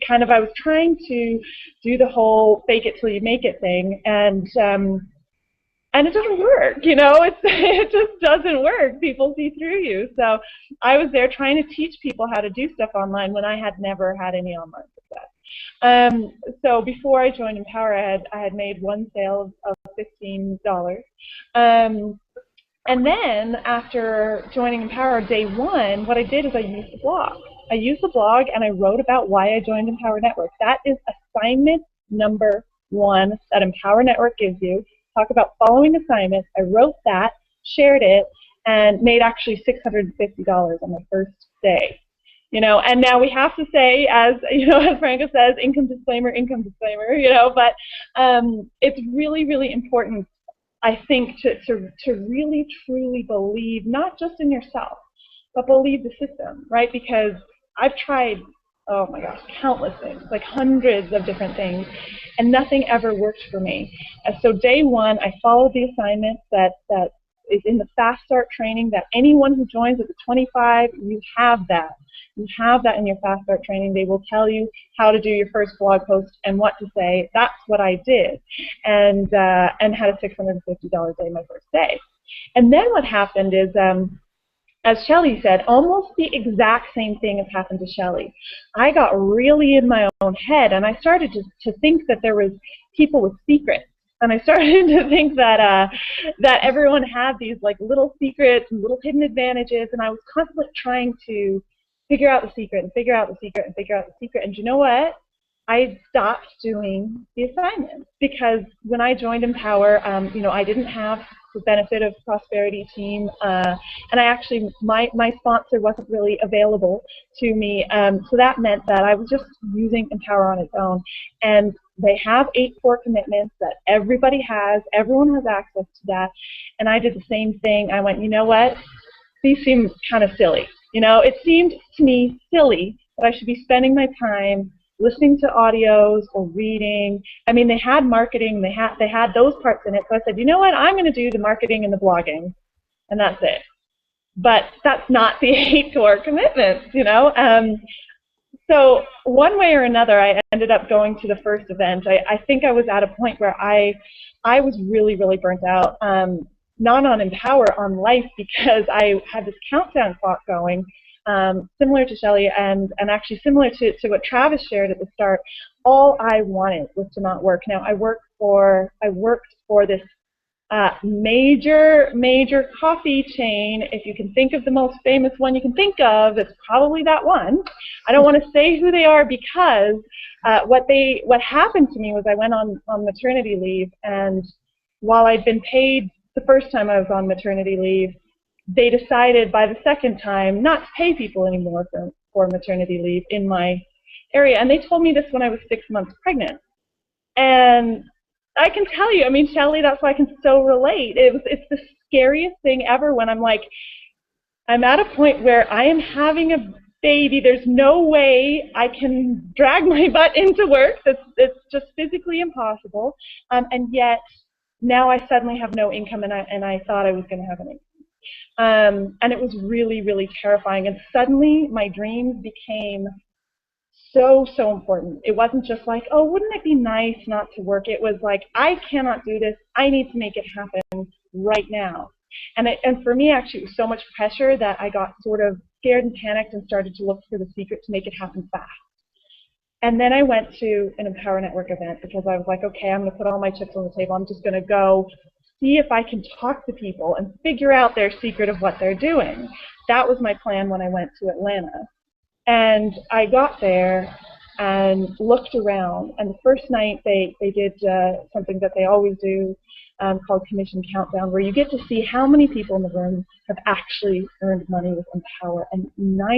kind of, I was trying to do the whole fake it till you make it thing, and it doesn't work, you know, it just doesn't work. People see through you. So I was there trying to teach people how to do stuff online when I had never had any online success. So before I joined Empower, I had made one sale of $15. And then after joining Empower day one, what I did is I used the blog. I used the blog and I wrote about why I joined Empower Network. That is assignment number 1 that Empower Network gives you. Talk about following assignments. I wrote that, shared it, and made actually $650 on my first day. You know, and now we have to say, as you know, as Franco says, income disclaimer, you know, but it's really, really important, I think, to really truly believe not just in yourself, but believe the system, right? Because I've tried, oh my gosh, countless things, like hundreds of different things, and nothing ever worked for me. And so day one, I followed the assignments that is in the Fast Start training, that anyone who joins at the 25, you have that. You have that in your Fast Start training. They will tell you how to do your first blog post and what to say. That's what I did, and had a $650 day my first day. And then what happened is, as Shelly said, almost the exact same thing has happened to Shelly. I got really in my own head, and I started to think that there was people with secrets. And I started to think that that everyone had these like little secrets and little hidden advantages, and I was constantly trying to figure out the secret and figure out the secret and figure out the secret. And you know what? I stopped doing the assignments, because when I joined Empower, you know, I didn't have the benefit of Prosperity Team, and I actually, my sponsor wasn't really available to me, so that meant that I was just using Empower on its own. And they have 8 core commitments that everybody has, everyone has access to that, and I did the same thing. I went, you know what, these seem kind of silly. You know, it seemed to me silly that I should be spending my time listening to audios or reading. I mean, they had marketing, they had those parts in it, so I said, you know what, I'm going to do the marketing and the blogging, and that's it. But that's not the 8 core commitments, you know. So one way or another, I ended up going to the first event. I think I was at a point where I was really, really burnt out, not on Empower, on life, because I had this countdown clock going, similar to Shelly, and actually similar to what Travis shared at the start. All I wanted was to not work. Now, I worked for this major coffee chain. If you can think of the most famous one you can think of, it's probably that one. I don't want to say who they are because what happened to me was I went on maternity leave, and while I'd been paid the first time I was on maternity leave, they decided by the second time not to pay people anymore for maternity leave in my area. And they told me this when I was 6 months pregnant. And I can tell you, I mean, Shelly, that's why I can so relate. It's the scariest thing ever when I'm like, I'm at a point where I am having a baby. There's no way I can drag my butt into work. It's just physically impossible. And yet now I suddenly have no income, and I thought I was going to have an income. And it was really, really terrifying. And suddenly my dreams became so important. It wasn't just like, oh, wouldn't it be nice not to work? It was like, I cannot do this. I need to make it happen right now. And for me, actually, it was so much pressure that I got sort of scared and panicked and started to look for the secret to make it happen fast. And then I went to an Empower Network event because I was like, okay, I'm going to put all my chips on the table. I'm just going to go see if I can talk to people and figure out their secret of what they're doing. That was my plan when I went to Atlanta. And I got there and looked around, and the first night they did something that they always do called Commission Countdown, where you get to see how many people in the room have actually earned money with Empower, and 95%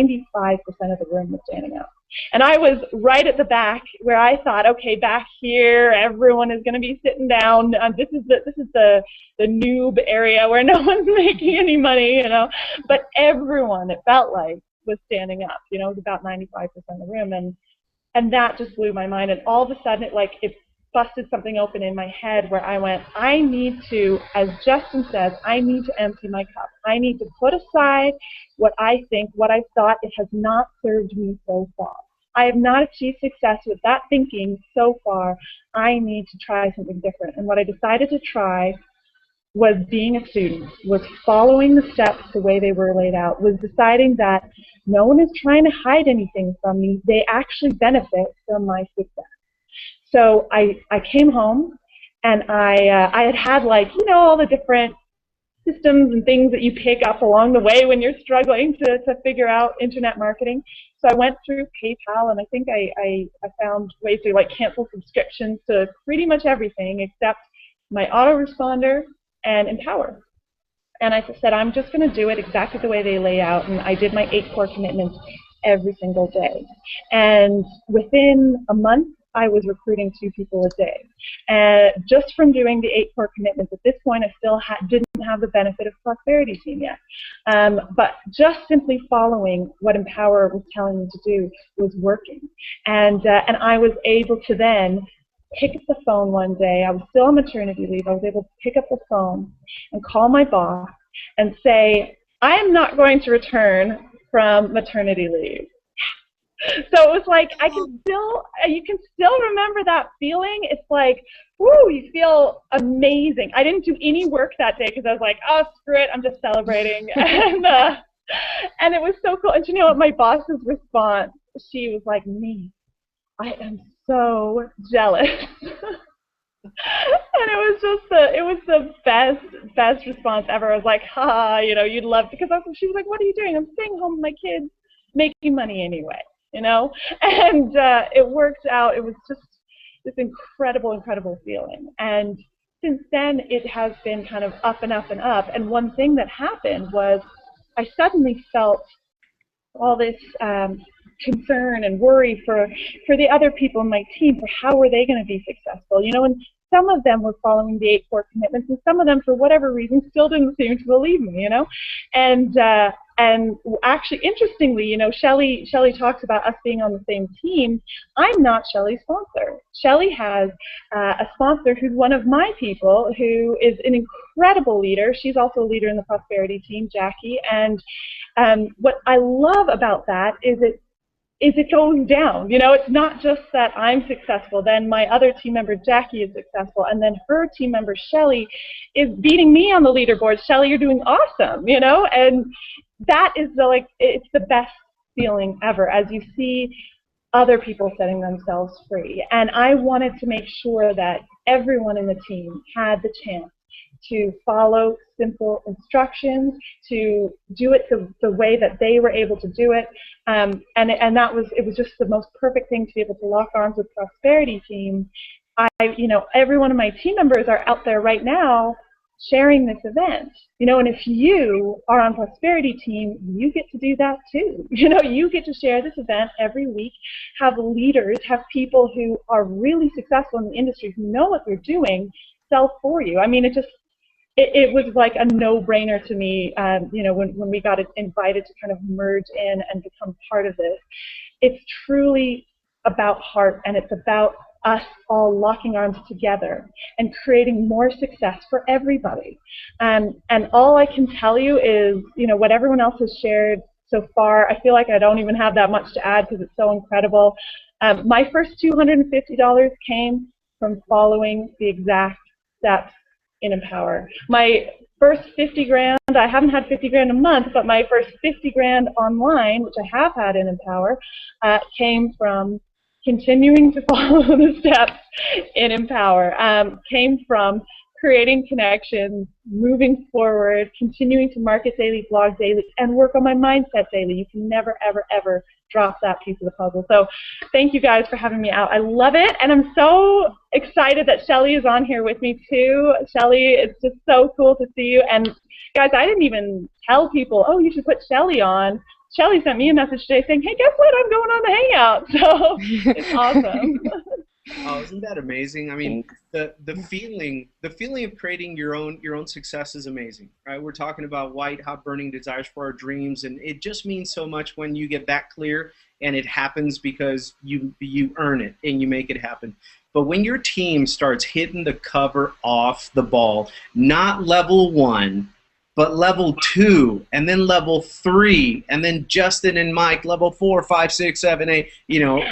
of the room was standing up. And I was right at the back where I thought, okay, back here, everyone is going to be sitting down. This is the noob area where no one's making any money, you know. But everyone, it felt like, was standing up. You know, it was about 95% of the room, and that just blew my mind. And all of a sudden, it busted something open in my head where I went, I need to, as Justin says, I need to empty my cup. I need to put aside what I think, what I thought. It has not served me so far. I have not achieved success with that thinking so far. I need to try something different. And what I decided to try was being a student, was following the steps the way they were laid out, was deciding that no one is trying to hide anything from me. They actually benefit from my success. So I came home, and I had like, you know, all the different systems and things that you pick up along the way when you're struggling to figure out internet marketing. So I went through PayPal, and I think I found ways to like cancel subscriptions to pretty much everything except my autoresponder and Empower. And I said, I'm just going to do it exactly the way they lay out. And I did my 8 core commitments every single day. And within a month, I was recruiting 2 people a day. And just from doing the 8 core commitments, at this point, I still didn't have the benefit of Prosperity Team yet. But just simply following what Empower was telling me to do was working. And I was able to then pick up the phone one day. I was still on maternity leave. I was able to pick up the phone and call my boss and say, I am not going to return from maternity leave. So it was like, you can still remember that feeling. It's like, woo, you feel amazing. I didn't do any work that day because I was like, oh, screw it, I'm just celebrating. And it was so cool. And you know what, my boss's response, she was like, me, I am so jealous. And it was the best response ever. I was like, ha, you know, you'd love, because she was like, what are you doing? I'm staying home with my kids, making money anyway, you know? And it worked out. It was just this incredible feeling. And since then, it has been kind of up and up and up. And one thing that happened was I suddenly felt all this concern and worry for the other people in my team, for how were they going to be successful, you know, and some of them were following the 8 core commitments, and some of them, for whatever reason, still didn't seem to believe me, you know, and actually, interestingly, you know, Shelly talks about us being on the same team. I'm not Shelly's sponsor. Shelly has a sponsor who's one of my people, who is an incredible leader. She's also a leader in the Prosperity Team, Jackie, and what I love about that is is it goes down. You know, it's not just that I'm successful, then my other team member, Jackie, is successful, and then her team member, Shelly, is beating me on the leaderboard. Shelly, you're doing awesome, you know? And that is it's the best feeling ever as you see other people setting themselves free. And I wanted to make sure that everyone in the team had the chance to follow simple instructions, to do it the way that they were able to do it, and it was just the most perfect thing to be able to lock arms with Prosperity Team. Every one of my team members are out there right now sharing this event, and if you are on Prosperity Team, you get to do that too. You get to share this event every week, have leaders, have people who are really successful in the industry who know what they're doing sell for you. I mean, it was like a no-brainer to me, when we got invited to kind of merge in and become part of this. It's truly about heart, and it's about us all locking arms together and creating more success for everybody. And all I can tell you is, what everyone else has shared so far, I feel like I don't even have that much to add because it's so incredible. My first $250 came from following the exact steps in Empower. My first 50 grand, I haven't had 50 grand a month, but my first 50 grand online, which I have had in Empower, came from continuing to follow the steps in Empower, came from creating connections, moving forward, continuing to market daily, blog daily, and work on my mindset daily. You can never, ever, ever drop that piece of the puzzle. So thank you guys for having me out. I love it, and I'm so excited that Shelly is on here with me too. Shelly, it's just so cool to see you. And guys, I didn't even tell people, oh, you should put Shelly on. Shelly sent me a message today saying, hey, guess what? I'm going on the Hangout. So it's awesome. Oh, isn't that amazing? I mean, the feeling of creating your own success is amazing, right? We're talking about white hot burning desires for our dreams, and it just means so much when you get that clear and it happens because you earn it and you make it happen. But when your team starts hitting the cover off the ball, not level 1, but level 2, and then level 3, and then Justin and Mike, level 4, 5, 6, 7, 8,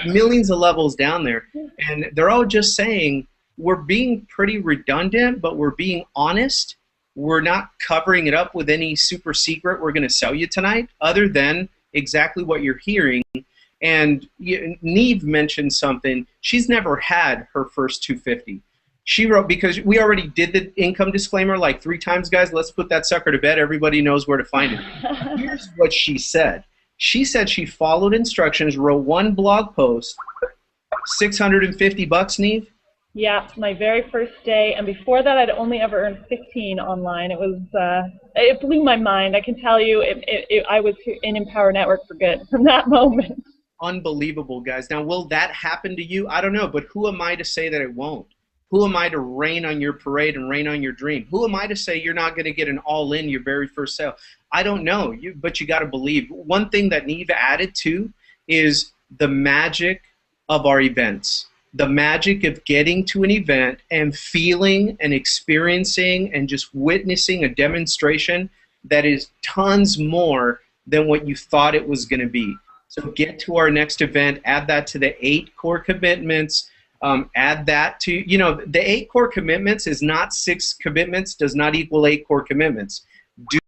millions of levels down there. And they're all just saying, we're being pretty redundant, but we're being honest. We're not covering it up with any super secret we're going to sell you tonight, other than exactly what you're hearing. And Neve mentioned something. She's never had her first 250. She wrote, because we already did the income disclaimer like 3 times, guys. Let's put that sucker to bed. Everybody knows where to find it. Here's what she said. She said she followed instructions, wrote 1 blog post, $650, Neve? Yeah, my very first day. And before that, I'd only ever earned 15 online. It was, it blew my mind. I can tell you, I was in Empower Network for good from that moment. Unbelievable, guys. Now, will that happen to you? I don't know, but who am I to say that it won't? Who am I to rain on your parade and rain on your dream? Who am I to say you're not going to get an all-in your very first sale? I don't know, but you got to believe. One thing that Neve added to is the magic of our events. The magic of getting to an event and feeling and experiencing and just witnessing a demonstration that is tons more than what you thought it was going to be. So get to our next event, add that to the 8 core commitments. Add that to, the 8 core commitments is not 6 commitments, does not equal 8 core commitments.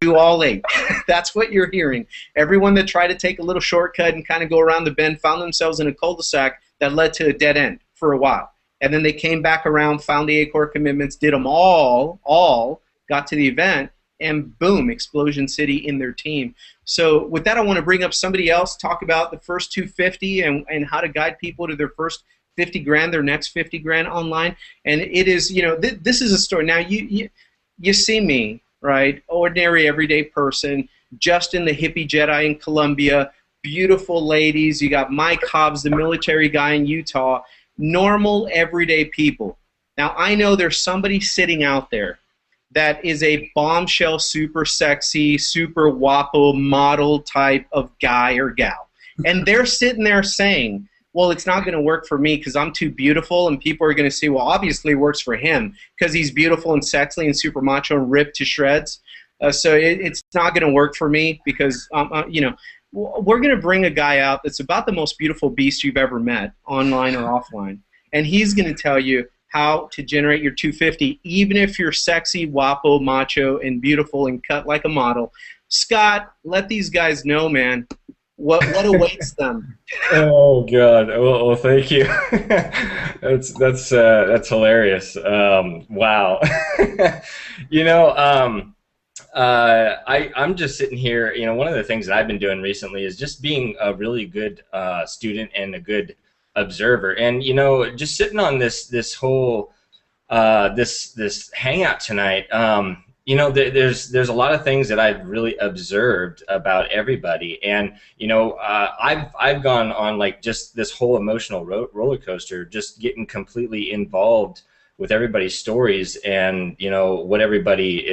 Do all 8. That's what you're hearing. Everyone that tried to take a little shortcut and kind of go around the bend found themselves in a cul-de-sac that led to a dead end for a while. And then they came back around, found the 8 core commitments, did them all, got to the event, and boom, Explosion City in their team. So with that, I want to bring up somebody else, talk about the first 250 and how to guide people to their first 50 grand, their next 50 grand online. And it is, this is a story. Now, you see me, right? Ordinary, everyday person, Justin, the hippie Jedi in Colombia, beautiful ladies. You got Mike Hobbs, the military guy in Utah. Normal, everyday people. Now, I know there's somebody sitting out there that is a bombshell, super sexy, super guapo model type of guy or gal. And they're sitting there saying, well, it's not going to work for me because I'm too beautiful, and people are going to say, well, obviously it works for him because he's beautiful and sexy and super macho and ripped to shreds. So it's not going to work for me because, we're going to bring a guy out that's about the most beautiful beast you've ever met, online or offline, and he's going to tell you how to generate your 250, even if you're sexy, guapo, macho, and beautiful and cut like a model. Scott, let these guys know, man, what awaits them. Oh God! Well, thank you. that's hilarious. Wow. You know, I'm just sitting here. You know, one of the things that I've been doing recently is just being a really good student and a good observer. And you know, just sitting on this whole this hangout tonight. You know, there's a lot of things that I've really observed about everybody, and you know, I've gone on like just this whole emotional roller coaster, just getting completely involved with everybody's stories and you know what everybody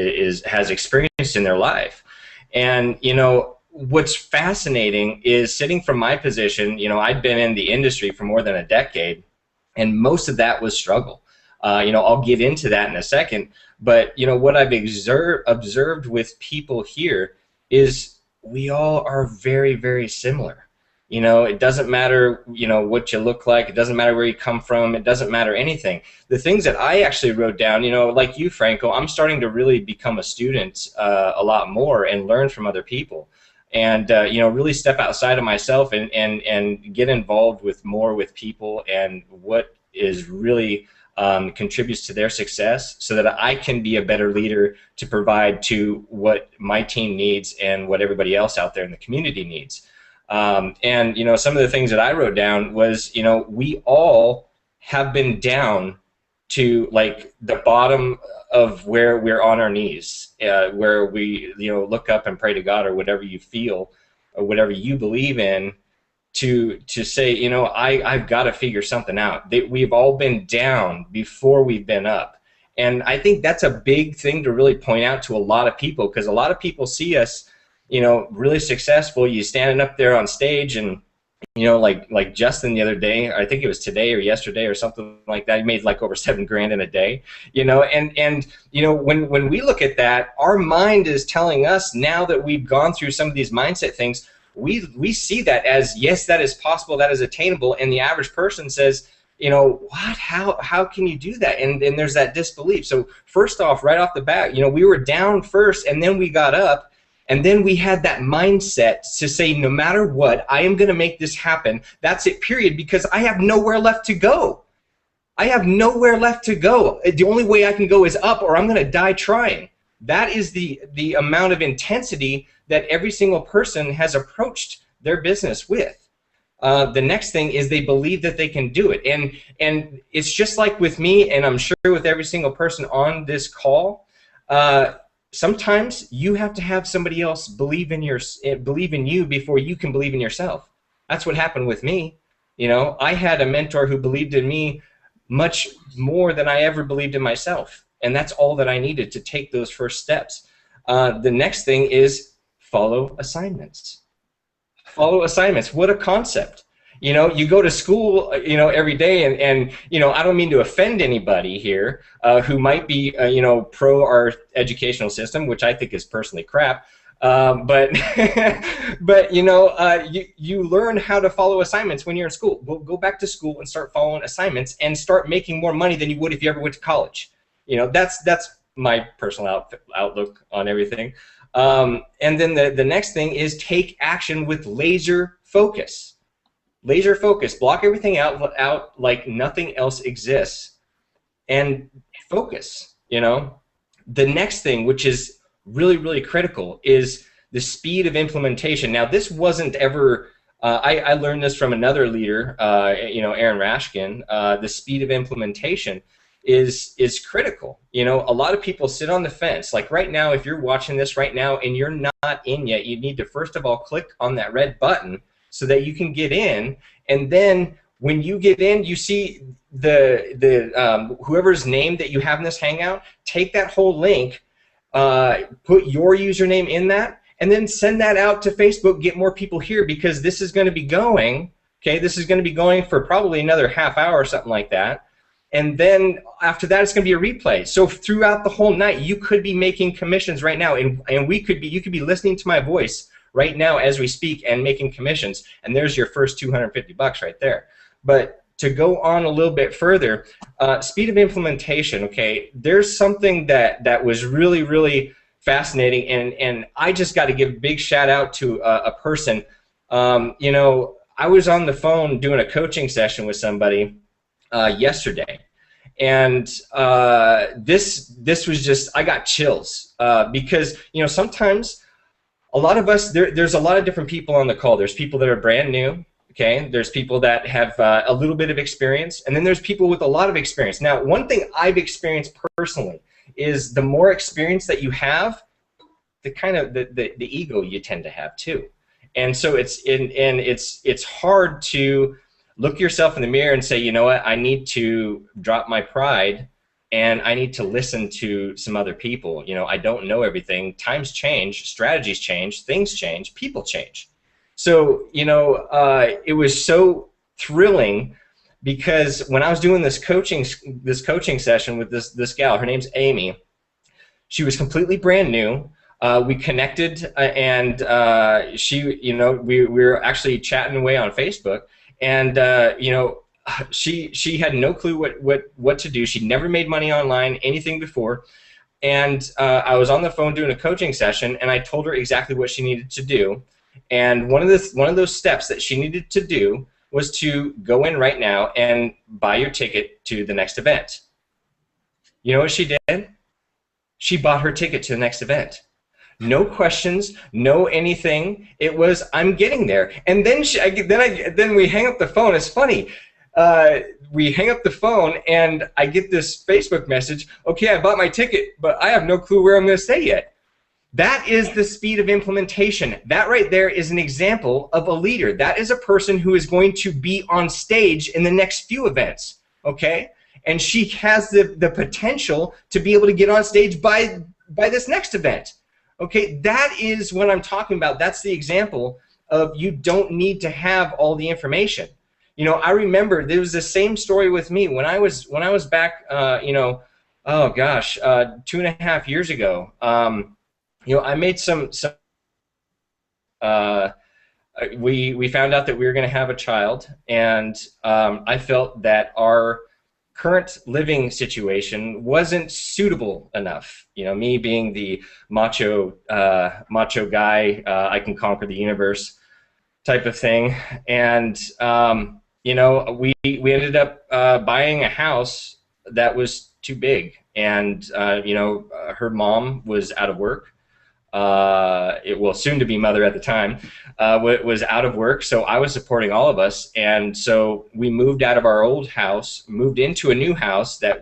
has experienced in their life. And you know, what's fascinating is sitting from my position. You know, I'd been in the industry for more than a decade, and most of that was struggle. You know, I'll get into that in a second. But you know what I've observed with people here is we all are very, very similar. You know, it doesn't matter, you know, what you look like. It doesn't matter where you come from. It doesn't matter anything. The things that I actually wrote down, you know, like you, Franco, I'm starting to really become a student a lot more and learn from other people. And you know, really step outside of myself and get involved with people and what is really contributes to their success, so that I can be a better leader to provide to what my team needs and what everybody else out there in the community needs. And you know, some of the things that I wrote down was, you know, we all have been down to like the bottom of where we're on our knees, where we, you know, look up and pray to God or whatever you feel or whatever you believe in, to say, you know, I've got to figure something out. We've all been down before we've been up. And I think that's a big thing to really point out to a lot of people, because a lot of people see us, you know, really successful. You standing up there on stage and, you know, like Justin the other day, I think it was today or yesterday or something like that, he made like over $7 grand in a day, you know, and you know, when we look at that, our mind is telling us, now that we've gone through some of these mindset things, we see that as, yes, that is possible, that is attainable, and the average person says, you know, what? How can you do that? And there's that disbelief. So first off, right off the bat, you know, we were down first, and then we got up, and then we had that mindset to say, no matter what, I am going to make this happen. That's it, period, because I have nowhere left to go. I have nowhere left to go. The only way I can go is up, or I'm going to die trying. That is the amount of intensity that every single person has approached their business with. The next thing is they believe that they can do it. And it's just like with me, and I'm sure with every single person on this call, sometimes you have to have somebody else believe in you before you can believe in yourself. That's what happened with me. You know, I had a mentor who believed in me much more than I ever believed in myself. And that's all that I needed to take those first steps. The next thing is follow assignments. Follow assignments. What a concept. You know, you go to school, you know, every day, and you know, I don't mean to offend anybody here who might be, you know, pro our educational system, which I think is personally crap. But you know, you learn how to follow assignments when you're in school. Go back to school and start following assignments and start making more money than you would if you ever went to college. You know, that's my personal outlook on everything. And then the next thing is take action with laser focus. Laser focus. Block everything out like nothing else exists, and focus. You know, the next thing, which is really, really critical, is the speed of implementation. Now, this wasn't ever. I learned this from another leader, you know, Aaron Rashkin. The speed of implementation is critical. You know, a lot of people sit on the fence. Like right now, if you're watching this right now and you're not in yet, you need to first of all click on that red button so that you can get in. And then when you get in, you see the whoever's name that you have in this Hangout, take that whole link, put your username in that, and then send that out to Facebook, get more people here, because this is going to be going, okay, this is going to be going for probably another half hour or something like that. And then after that, it's going to be a replay. So throughout the whole night, you could be making commissions right now, and you could be listening to my voice right now as we speak and making commissions, and there's your first $250 right there. But to go on a little bit further, speed of implementation, okay, there's something that was really, really fascinating, and I just got to give a big shout out to a person. You know, I was on the phone doing a coaching session with somebody yesterday, and this was just, I got chills because, you know, sometimes a lot of us, there's a lot of different people on the call. There's people that are brand new, okay? There's people that have a little bit of experience, and then there's people with a lot of experience. Now, one thing I've experienced personally is the more experience that you have, the kind of the ego you tend to have too. And so it's hard to look yourself in the mirror and say, you know what, I need to drop my pride and I need to listen to some other people. You know, I don't know everything. Times change, strategies change, things change, people change. So, you know, it was so thrilling because when I was doing this coaching session with this gal, her name's Amy. She was completely brand new. We connected, and she, you know, we were actually chatting away on Facebook, and you know, she had no clue what to do. She'd never made money online, anything before, and I was on the phone doing a coaching session, and I told her exactly what she needed to do. And one of those steps that she needed to do was to go in right now and buy your ticket to the next event. You know what she did? She bought her ticket to the next event. No questions, no anything. It was, I'm getting there. And then then we hang up the phone. It's funny. We hang up the phone, and I get this Facebook message. Okay, I bought my ticket, but I have no clue where I'm going to stay yet. That is the speed of implementation. That right there is an example of a leader. That is a person who is going to be on stage in the next few events. Okay, and she has the potential to be able to get on stage by this next event. Okay, that is what I'm talking about. That's the example of you don't need to have all the information. You know, I remember there was the same story with me when I was back, you know, oh gosh, 2.5 years ago. You know, I made we found out that we were going to have a child, and I felt that our current living situation wasn't suitable enough. You know, me being the macho guy, I can conquer the universe type of thing, and you know, we ended up buying a house that was too big, and you know, her mom was out of work. Well, soon to be mother at the time, was out of work, so I was supporting all of us, and so we moved out of our old house, moved into a new house that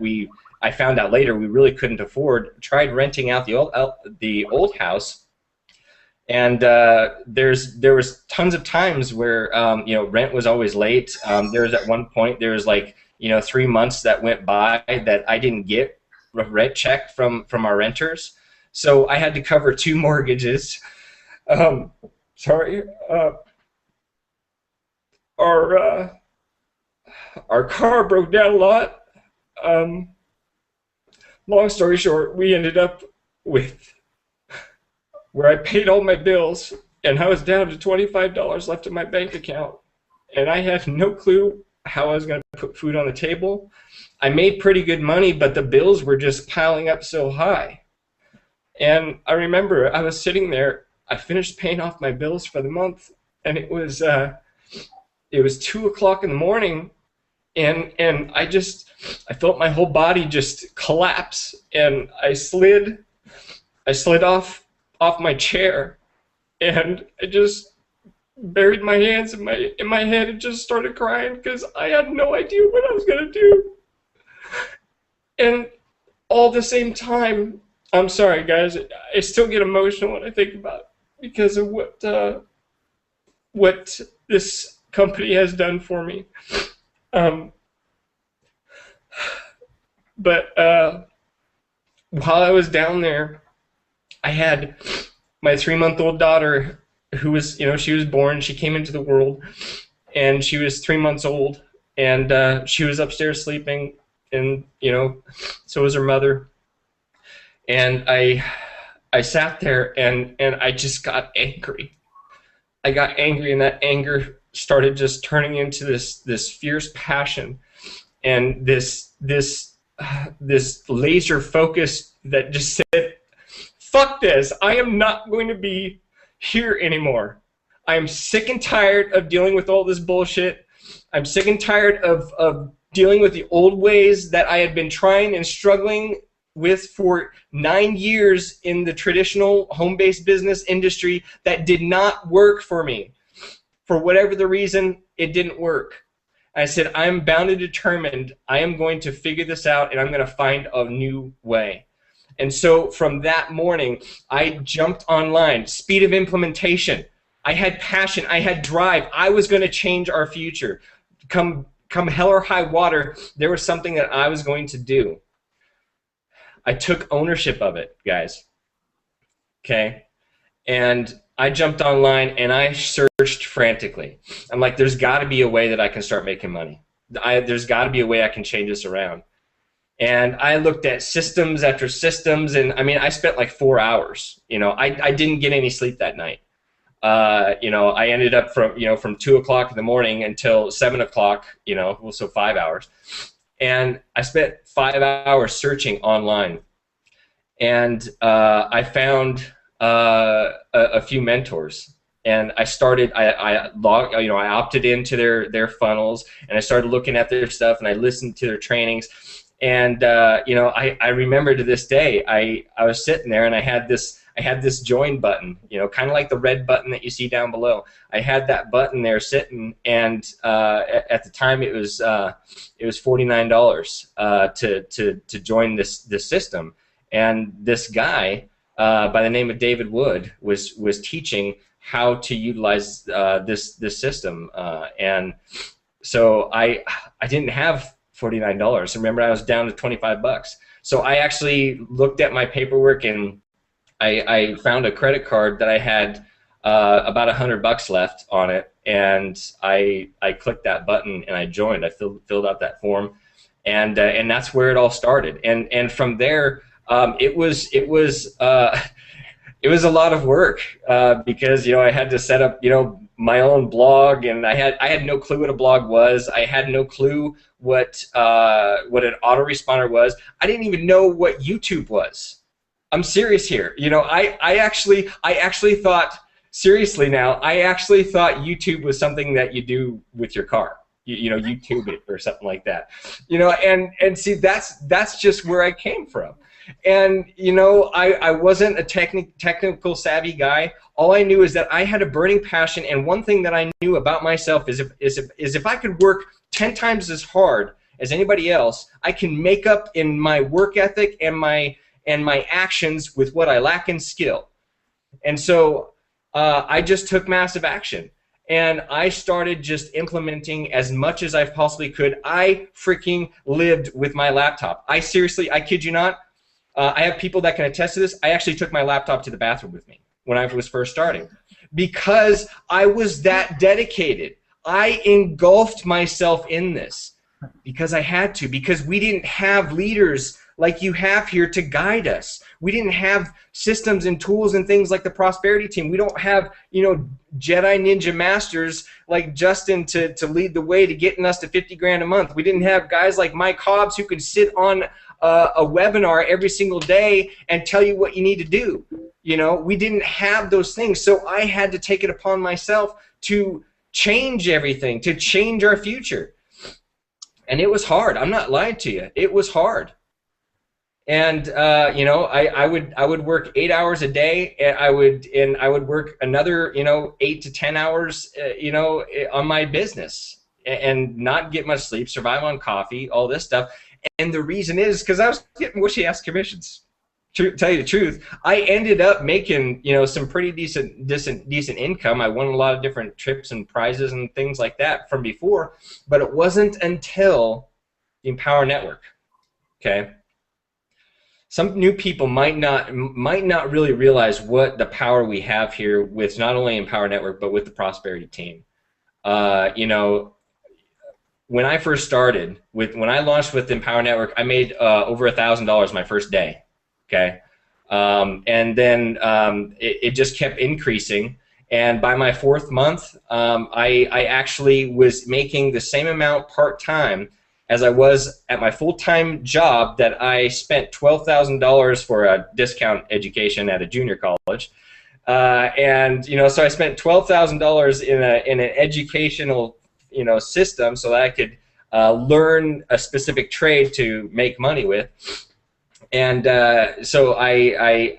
I found out later we really couldn't afford. Tried renting out the old house, and there was tons of times where you know, rent was always late. There was at one point there was like, you know, 3 months that went by that I didn't get a rent check from our renters. So I had to cover 2 mortgages. Sorry. Our car broke down a lot. Long story short, we ended up with where I paid all my bills, and I was down to $25 left in my bank account, and I had no clue how I was going to put food on the table. I made pretty good money, but the bills were just piling up so high. And I remember I was sitting there, I finished paying off my bills for the month, and it was 2 o'clock in the morning, and I felt my whole body just collapse, and I slid off my chair, and I just buried my hands in my head and just started crying because I had no idea what I was gonna do. And all at the same time, I'm sorry, guys. I still get emotional when I think about it because of what this company has done for me. But while I was down there, I had my 3-month-old daughter, who was, you know, she was born. She came into the world, and she was 3 months old, and she was upstairs sleeping, and you know, so was her mother. And I sat there and I just got angry. I got angry, and that anger started just turning into this fierce passion, and this laser focus that just said, "Fuck this! I am not going to be here anymore. I am sick and tired of dealing with all this bullshit. I'm sick and tired of dealing with the old ways that I had been trying and struggling with for 9 years in the traditional home-based business industry that did not work for me. For whatever the reason, it didn't work. I said, I'm bound and determined. I am going to figure this out, and I'm going to find a new way. And so from that morning, I jumped online. Speed of implementation. I had passion. I had drive. I was going to change our future. Come hell or high water, there was something that I was going to do. I took ownership of it, guys. Okay? And I jumped online and I searched frantically. I'm like, there's got to be a way that I can start making money. There's got to be a way I can change this around. And I looked at systems after systems, and I mean, I spent like 4 hours. You know, I didn't get any sleep that night. You know, I ended up from 2 o'clock in the morning until 7 o'clock. You know, well, so 5 hours. And I spent 5 hours searching online, and I found a few mentors. And I started. I opted into their funnels, and I started looking at their stuff, and I listened to their trainings. And you know, I remember to this day, I was sitting there, and I had this join button, you know, kind of like the red button that you see down below. I had that button there sitting, and at the time it was $49 to join this system. And this guy by the name of David Wood was teaching how to utilize this system, and so I didn't have $49. Remember, I was down to 25 bucks. So I actually looked at my paperwork, and I found a credit card that I had about $100 left on it, and I clicked that button and I joined. I filled out that form, and that's where it all started. And from there, it was a lot of work because, you know, I had to set up, you know, my own blog, and I had no clue what a blog was. I had no clue what an autoresponder was. I didn't even know what YouTube was. I'm serious here. You know, I actually thought, seriously now, I actually thought YouTube was something that you do with your car. You know, YouTube it or something like that. You know, and see, that's just where I came from. And, you know, I wasn't a technical savvy guy. All I knew is that I had a burning passion, and one thing that I knew about myself is if I could work 10 times as hard as anybody else, I can make up in my work ethic and my actions with what I lack in skill. And so I just took massive action. And I started just implementing as much as I possibly could. I freaking lived with my laptop. I kid you not, I have people that can attest to this. I actually took my laptop to the bathroom with me when I was first starting because I was that dedicated. I engulfed myself in this because I had to, because we didn't have leaders like you have here to guide us. We didn't have systems and tools and things like the Prosperity Team. We don't have, you know, Jedi Ninja Masters like Justin to lead the way to getting us to 50 grand a month. We didn't have guys like Mike Hobbs who could sit on a webinar every single day and tell you what you need to do. You know, we didn't have those things, so I had to take it upon myself to change everything, to change our future. And it was hard. I'm not lying to you. It was hard. And you know, I would work 8 hours a day, and I would work another, you know, 8 to 10 hours, you know, on my business, and not get much sleep, survive on coffee, all this stuff. And the reason is because I was getting wishy-ass commissions. To tell you the truth, I ended up making, you know, some pretty decent income. I won a lot of different trips and prizes and things like that from before, but it wasn't until the Empower Network. Okay. Some new people might not really realize what the power we have here with not only Empower Network but with the Prosperity Team. You know, when I first started when I launched with Empower Network, I made over $1,000 my first day. Okay, and then it just kept increasing, And by my 4th month, I actually was making the same amount part-time as I was at my full-time job that I spent $12,000 for a discount education at a junior college. And, you know, so I spent $12,000 in an educational, you know, system so that I could learn a specific trade to make money with. And so I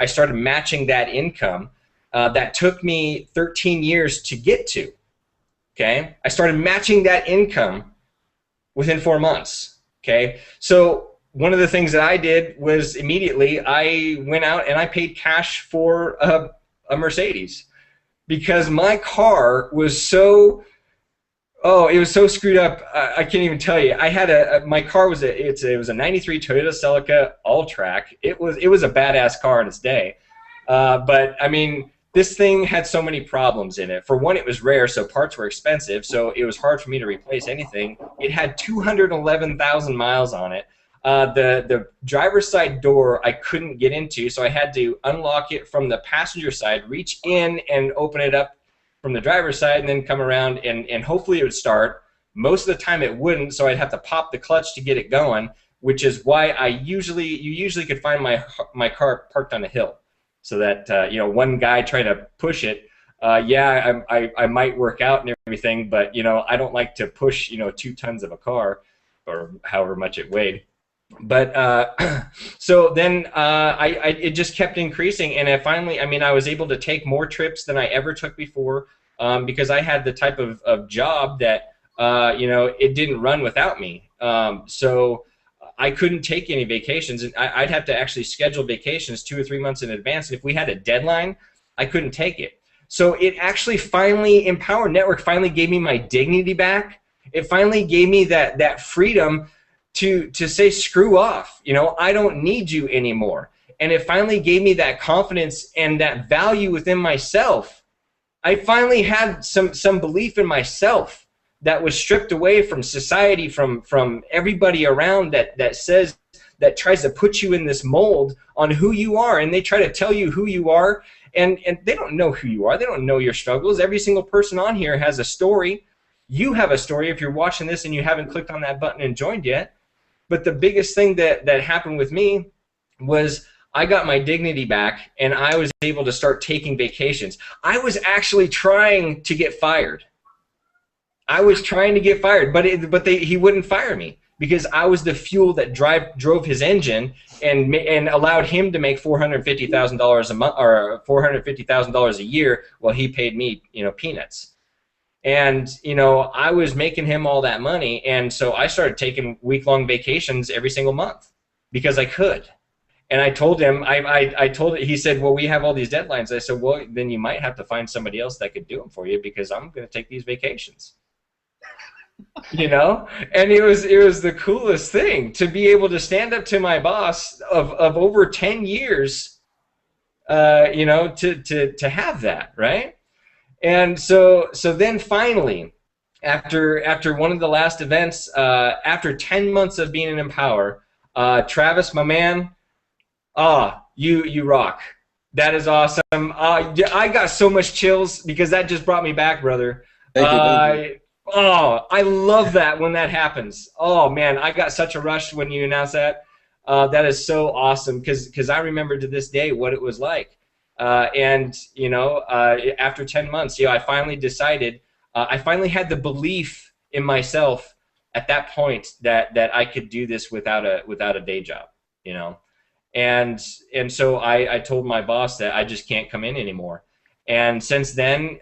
started matching that income. That took me 13 years to get to. Okay, I started matching that income within 4 months. Okay, so one of the things that I did was immediately I went out and I paid cash for a Mercedes, because my car was so, it was so screwed up. I can't even tell you. I had my car was it was a '93 Toyota Celica All-Track. It was a badass car in its day, but I mean, this thing had so many problems in it. For one, it was rare, so parts were expensive, so it was hard for me to replace anything. It had 211,000 miles on it. The driver's side door I couldn't get into, so I had to unlock it from the passenger side, reach in and open it up from the driver's side, and then come around and hopefully it would start. Most of the time it wouldn't, so I'd have to pop the clutch to get it going, which is why you usually could find my car parked on a hill. So that you know, one guy trying to push it, I might work out and everything, but you know, I don't like to push, you know, 2 tons of a car or however much it weighed. But so then it just kept increasing, and I was able to take more trips than I ever took before, because I had the type of job that you know, it didn't run without me. So I couldn't take any vacations, and I'd have to actually schedule vacations 2 or 3 months in advance. And if we had a deadline, I couldn't take it. So it actually finally, Empower Network finally gave me my dignity back. It finally gave me that freedom to say, screw off. You know, I don't need you anymore. And it finally gave me that confidence and that value within myself. I finally had some belief in myself that was stripped away from society, from everybody around that says, that tries to put you in this mold on who you are, and they try to tell you who you are, and they don't know who you are. They don't know your struggles. Every single person on here has a story. You have a story if you're watching this and you haven't clicked on that button and joined yet. But the biggest thing that happened with me was I got my dignity back, and I was able to start taking vacations. I was actually trying to get fired. But he wouldn't fire me, because I was the fuel that drove his engine and allowed him to make $450,000 a month, or $450,000 a year, while he paid me, you know, peanuts. And you know, I was making him all that money, and so I started taking week-long vacations every single month because I could. And I told him, he said, well, we have all these deadlines. I said, well, then you might have to find somebody else that could do them for you, because I'm going to take these vacations. You know, and it was the coolest thing to be able to stand up to my boss of over 10 years, you know, to have that, right? And so then finally, after one of the last events, after 10 months of being in Empower, Travis, my man, you rock. That is awesome. I got so much chills, because that just brought me back, brother. Thank you. Oh, I love that when that happens. Oh man, I got such a rush when you announced that. That is so awesome, because I remember to this day what it was like. And you know, after 10 months, you know, I finally decided. I finally had the belief in myself at that point that I could do this without a day job. You know, and so I told my boss that I just can't come in anymore. And since then,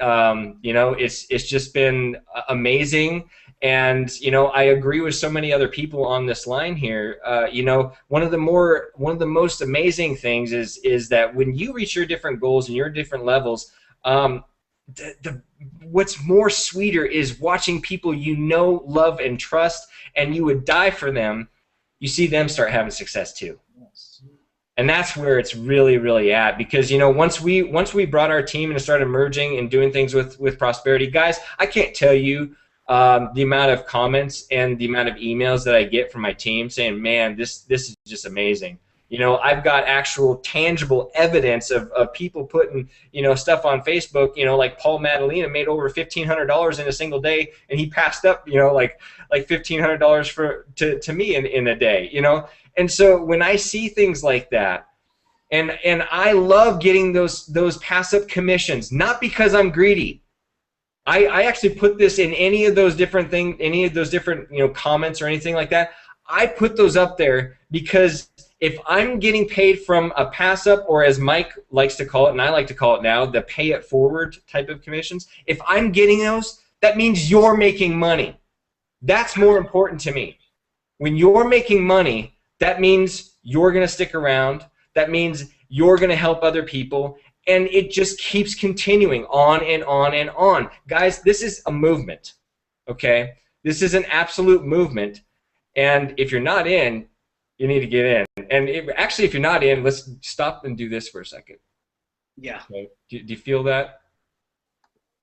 you know, it's just been amazing. And you know, I agree with so many other people on this line here. You know, one of the most amazing things is that when you reach your different goals and your different levels, what's more sweeter is watching people you know, love, and trust, and you would die for them. You see them start having success too. And that's where it's really, really at, because you know, once we brought our team and started merging and doing things with Prosperity, guys, I can't tell you the amount of comments and the amount of emails that I get from my team saying, "Man, this is just amazing." You know, I've got actual tangible evidence of people putting, you know, stuff on Facebook, you know, like Paul Madalena made over $1,500 in a single day, and he passed up, you know, like $1,500 to me in a day, you know. And so when I see things like that, and I love getting those pass-up commissions, not because I'm greedy. I actually put this in any of those different things, any of those different, you know, comments or anything like that. I put those up there because if I'm getting paid from a pass-up, or as Mike likes to call it, and I like to call it now, the pay-it-forward type of commissions, if I'm getting those, that means you're making money. That's more important to me. When you're making money, that means you're going to stick around. That means you're going to help other people. And it just keeps continuing on and on and on. Guys, this is a movement, okay? This is an absolute movement. And if you're not in, you need to get in. And actually, if you're not in, let's stop and do this for a second. Yeah. Okay. Do you feel that?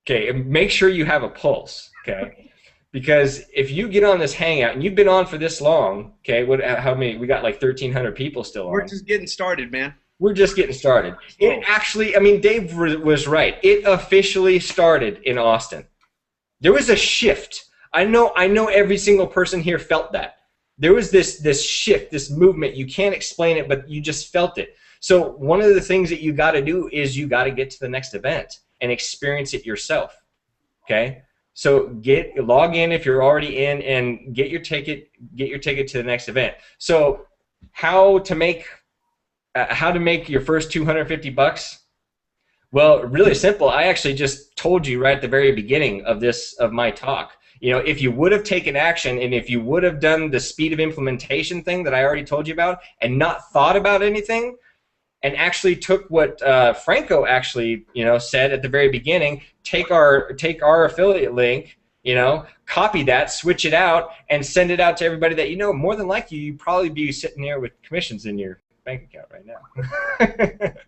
Okay, and make sure you have a pulse, okay? Because if you get on this Hangout, and you've been on for this long, okay, how many? We got like 1,300 people still on. We're just getting started, man. We're just getting started. It actually, I mean, Dave was right. It officially started in Austin. There was a shift. I know every single person here felt that. There was this shift, this movement. You can't explain it, but you just felt it. So one of the things that you got to do is you got to get to the next event and experience it yourself. Okay? So log in if you're already in, and get your ticket to the next event. So how to make your first $250? Well, really simple. I actually just told you right at the very beginning of my talk. You know, if you would have taken action, and if you would have done the speed of implementation thing that I already told you about, and not thought about anything, and actually took what Franco actually, you know, said at the very beginning, take our affiliate link, you know, copy that, switch it out, and send it out to everybody that you know, more than likely you'd probably be sitting there with commissions in your bank account right now.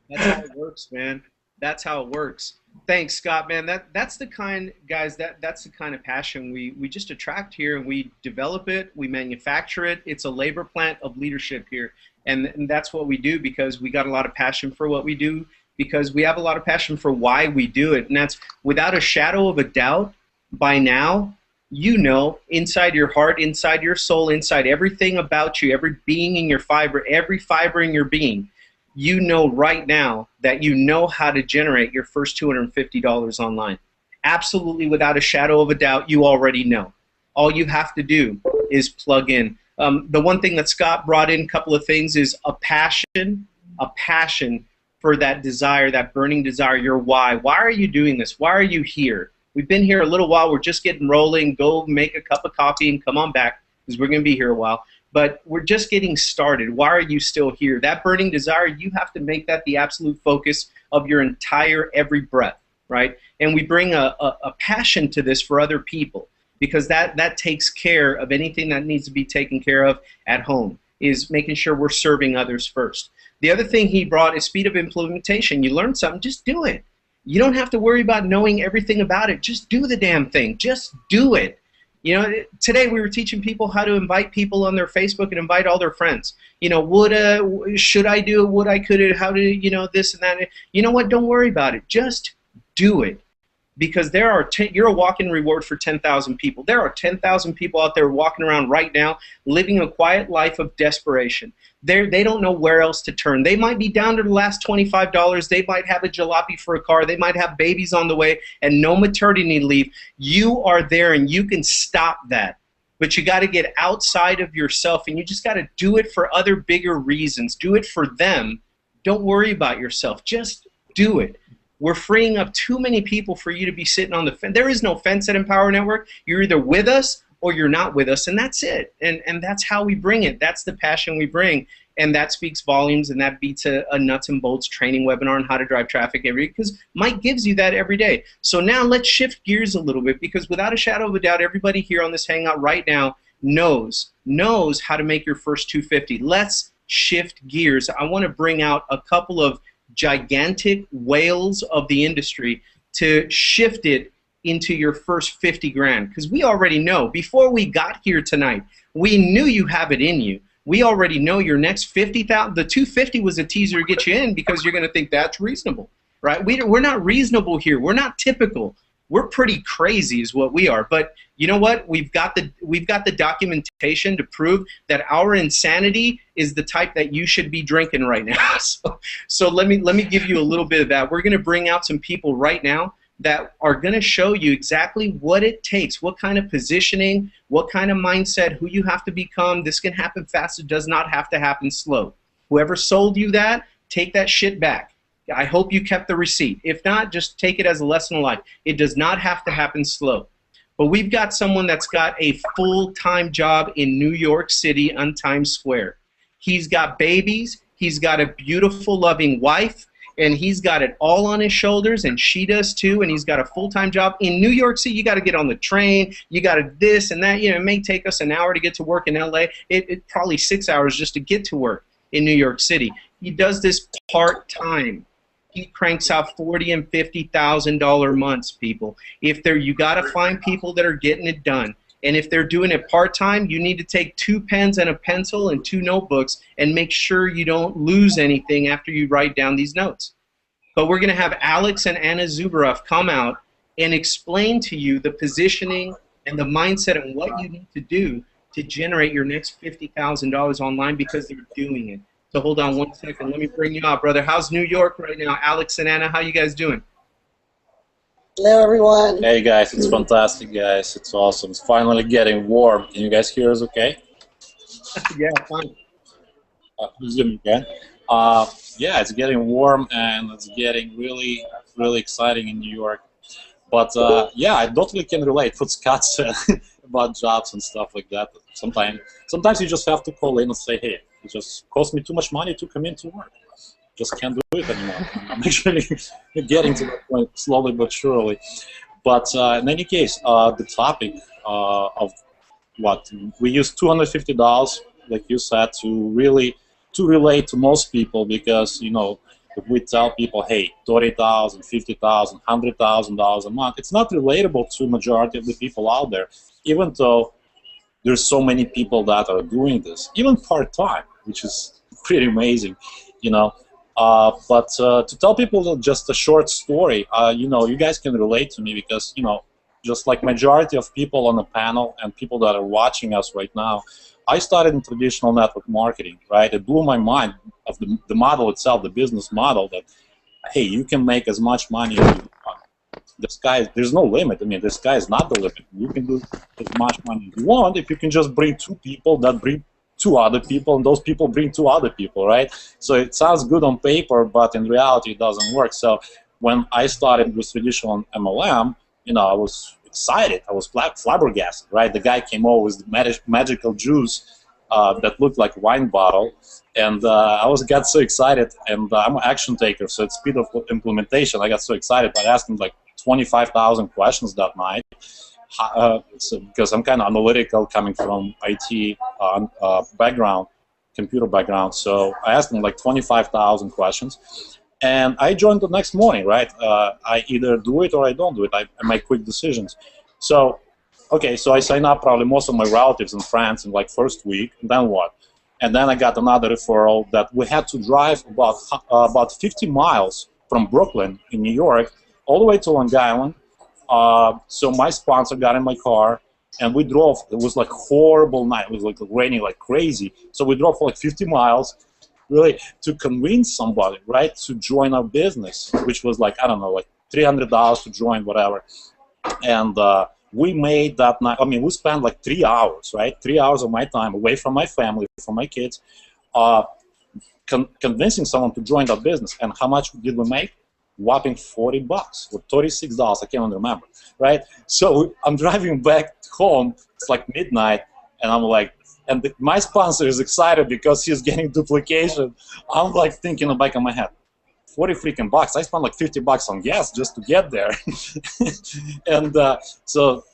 That's how it works, man. That's how it works. Thanks, Scott, man. That's the kind, guys, that's the kind of passion we just attract here, and we develop it, we manufacture it. It's a labor plant of leadership here. And that's what we do, because we got a lot of passion for what we do, because we have a lot of passion for why we do it. And that's without a shadow of a doubt. By now, you know, inside your heart, inside your soul, inside everything about you, every being in your fiber, every fiber in your being, you know right now that you know how to generate your first $250 online. Absolutely, without a shadow of a doubt, you already know. All you have to do is plug in. The one thing that Scott brought in, a couple of things, is a passion for that desire, that burning desire, your why. Why are you doing this? Why are you here? We've been here a little while. We're just getting rolling. Go make a cup of coffee and come on back, because we're going to be here a while. But we're just getting started. Why are you still here? That burning desire, you have to make that the absolute focus of your entire every breath, right? And we bring a passion to this for other people, because that takes care of anything that needs to be taken care of at home, is making sure we're serving others first. The other thing he brought is speed of implementation. You learn something, just do it. You don't have to worry about knowing everything about it. Just do the damn thing. Just do it. You know, today we were teaching people how to invite people on their Facebook and invite all their friends. You know, should I do it? Would I, could it? How do you know this and that? You know what? Don't worry about it. Just do it. Because you're a walk-in reward for 10,000 people. There are 10,000 people out there walking around right now living a quiet life of desperation. They don't know where else to turn. They might be down to the last $25. They might have a jalopy for a car. They might have babies on the way and no maternity leave. You are there, and you can stop that. But you got to get outside of yourself, and you just got to do it for other bigger reasons. Do it for them. Don't worry about yourself. Just do it. We're freeing up too many people for you to be sitting on the fence. There is no fence at Empower Network. You're either with us or you're not with us, and that's it. And that's how we bring it. That's the passion we bring, and that speaks volumes, and that beats a nuts and bolts training webinar on how to drive traffic every day, because Mike gives you that every day. So now let's shift gears a little bit, because without a shadow of a doubt, everybody here on this Hangout right now knows how to make your first 250. Let's shift gears. I want to bring out a couple of gigantic whales of the industry to shift it into your first 50 grand, because we already know, before we got here tonight, we knew you have it in you. We already know your next 50,000. The 250 was a teaser to get you in because you're going to think that's reasonable, right? We're not reasonable here. We're not typical. We're pretty crazy is what we are. But you know what? We've got the documentation to prove that our insanity is the type that you should be drinking right now. So let me give you a little bit of that. We're going to bring out some people right now that are going to show you exactly what it takes, what kind of positioning, what kind of mindset, who you have to become. This can happen fast. It does not have to happen slow. Whoever sold you that, take that shit back. I hope you kept the receipt. If not, just take it as a lesson in life. It does not have to happen slow. But we've got someone that's got a full-time job in New York City on Times Square. He's got babies. He's got a beautiful, loving wife. And he's got it all on his shoulders, and she does too, and he's got a full-time job. In New York City, you got to get on the train, you got to this and that. You know, it may take us an hour to get to work in LA. It probably 6 hours just to get to work in New York City. He does this part-time. He cranks out $40,000 and $50,000 months, people. You got to find people that are getting it done. And if they're doing it part-time, you need to take 2 pens and a pencil and 2 notebooks and make sure you don't lose anything after you write down these notes. But we're going to have Alex and Anna Zubaroff come out and explain to you the positioning and the mindset and what you need to do to generate your next $50,000 online because they're doing it. So hold on one second. Let me bring you out, brother. How's New York right now? Alex and Anna, how you guys doing? Hello, everyone. Hey, guys. It's fantastic, guys. It's awesome. It's finally getting warm. Can you guys hear us okay? Yeah, fine. Zoom again. Yeah, it's getting warm, and it's getting really, really exciting in New York. But, yeah, I totally can relate what Scott said about jobs and stuff like that. Sometimes you just have to call in and say, hey, it just cost me too much money to come into work. Just can't do it anymore. I'm actually getting to that point slowly but surely. But in any case, the topic of what we use $250, like you said, to relate to most people, because you know, if we tell people, hey, $30,000, $50,000, $100,000 a month, it's not relatable to majority of the people out there, even though there's so many people that are doing this, even part-time, which is pretty amazing, you know. But to tell people just a short story, you know, you guys can relate to me because, you know, just like majority of people on the panel and people that are watching us right now, I started in traditional network marketing, right? It blew my mind of the model itself, the business model that, hey, you can make as much money as you want. There's no limit. I mean, the sky is not the limit. You can do as much money as you want if you can just bring 2 people that bring 2 other people, and those people bring 2 other people, right? So it sounds good on paper, but in reality it doesn't work. So when I started with traditional MLM, you know, I was excited. I was flabbergasted, right? The guy came over with the magical juice that looked like a wine bottle, and I got so excited, and I'm an action taker, so at speed of implementation, I got so excited. I asked him like 25,000 questions that night. Because I'm kind of analytical, coming from IT background, computer background. So I asked him like 25,000 questions, and I joined the next morning. Right, I either do it or I don't do it. I make quick decisions. So, okay, so I sign up probably most of my relatives and friends in like first week. And then what? And then I got another referral that we had to drive about 50 miles from Brooklyn in New York all the way to Long Island. So my sponsor got in my car, and we drove. It was like a horrible night. It was like raining like crazy. So we drove for like 50 miles, really, to convince somebody, right, to join our business, which was like, I don't know, like $300 to join, whatever. And we made that night, I mean, we spent like 3 hours, right, 3 hours of my time away from my family, from my kids, convincing someone to join that business. And how much did we make? Whopping $40 or $36, I can't remember, right? So I'm driving back home, it's like midnight, and I'm like, and my sponsor is excited because he's getting duplication. I'm like thinking in the back of my head, 40 freaking bucks, I spent like $50 on gas just to get there. And so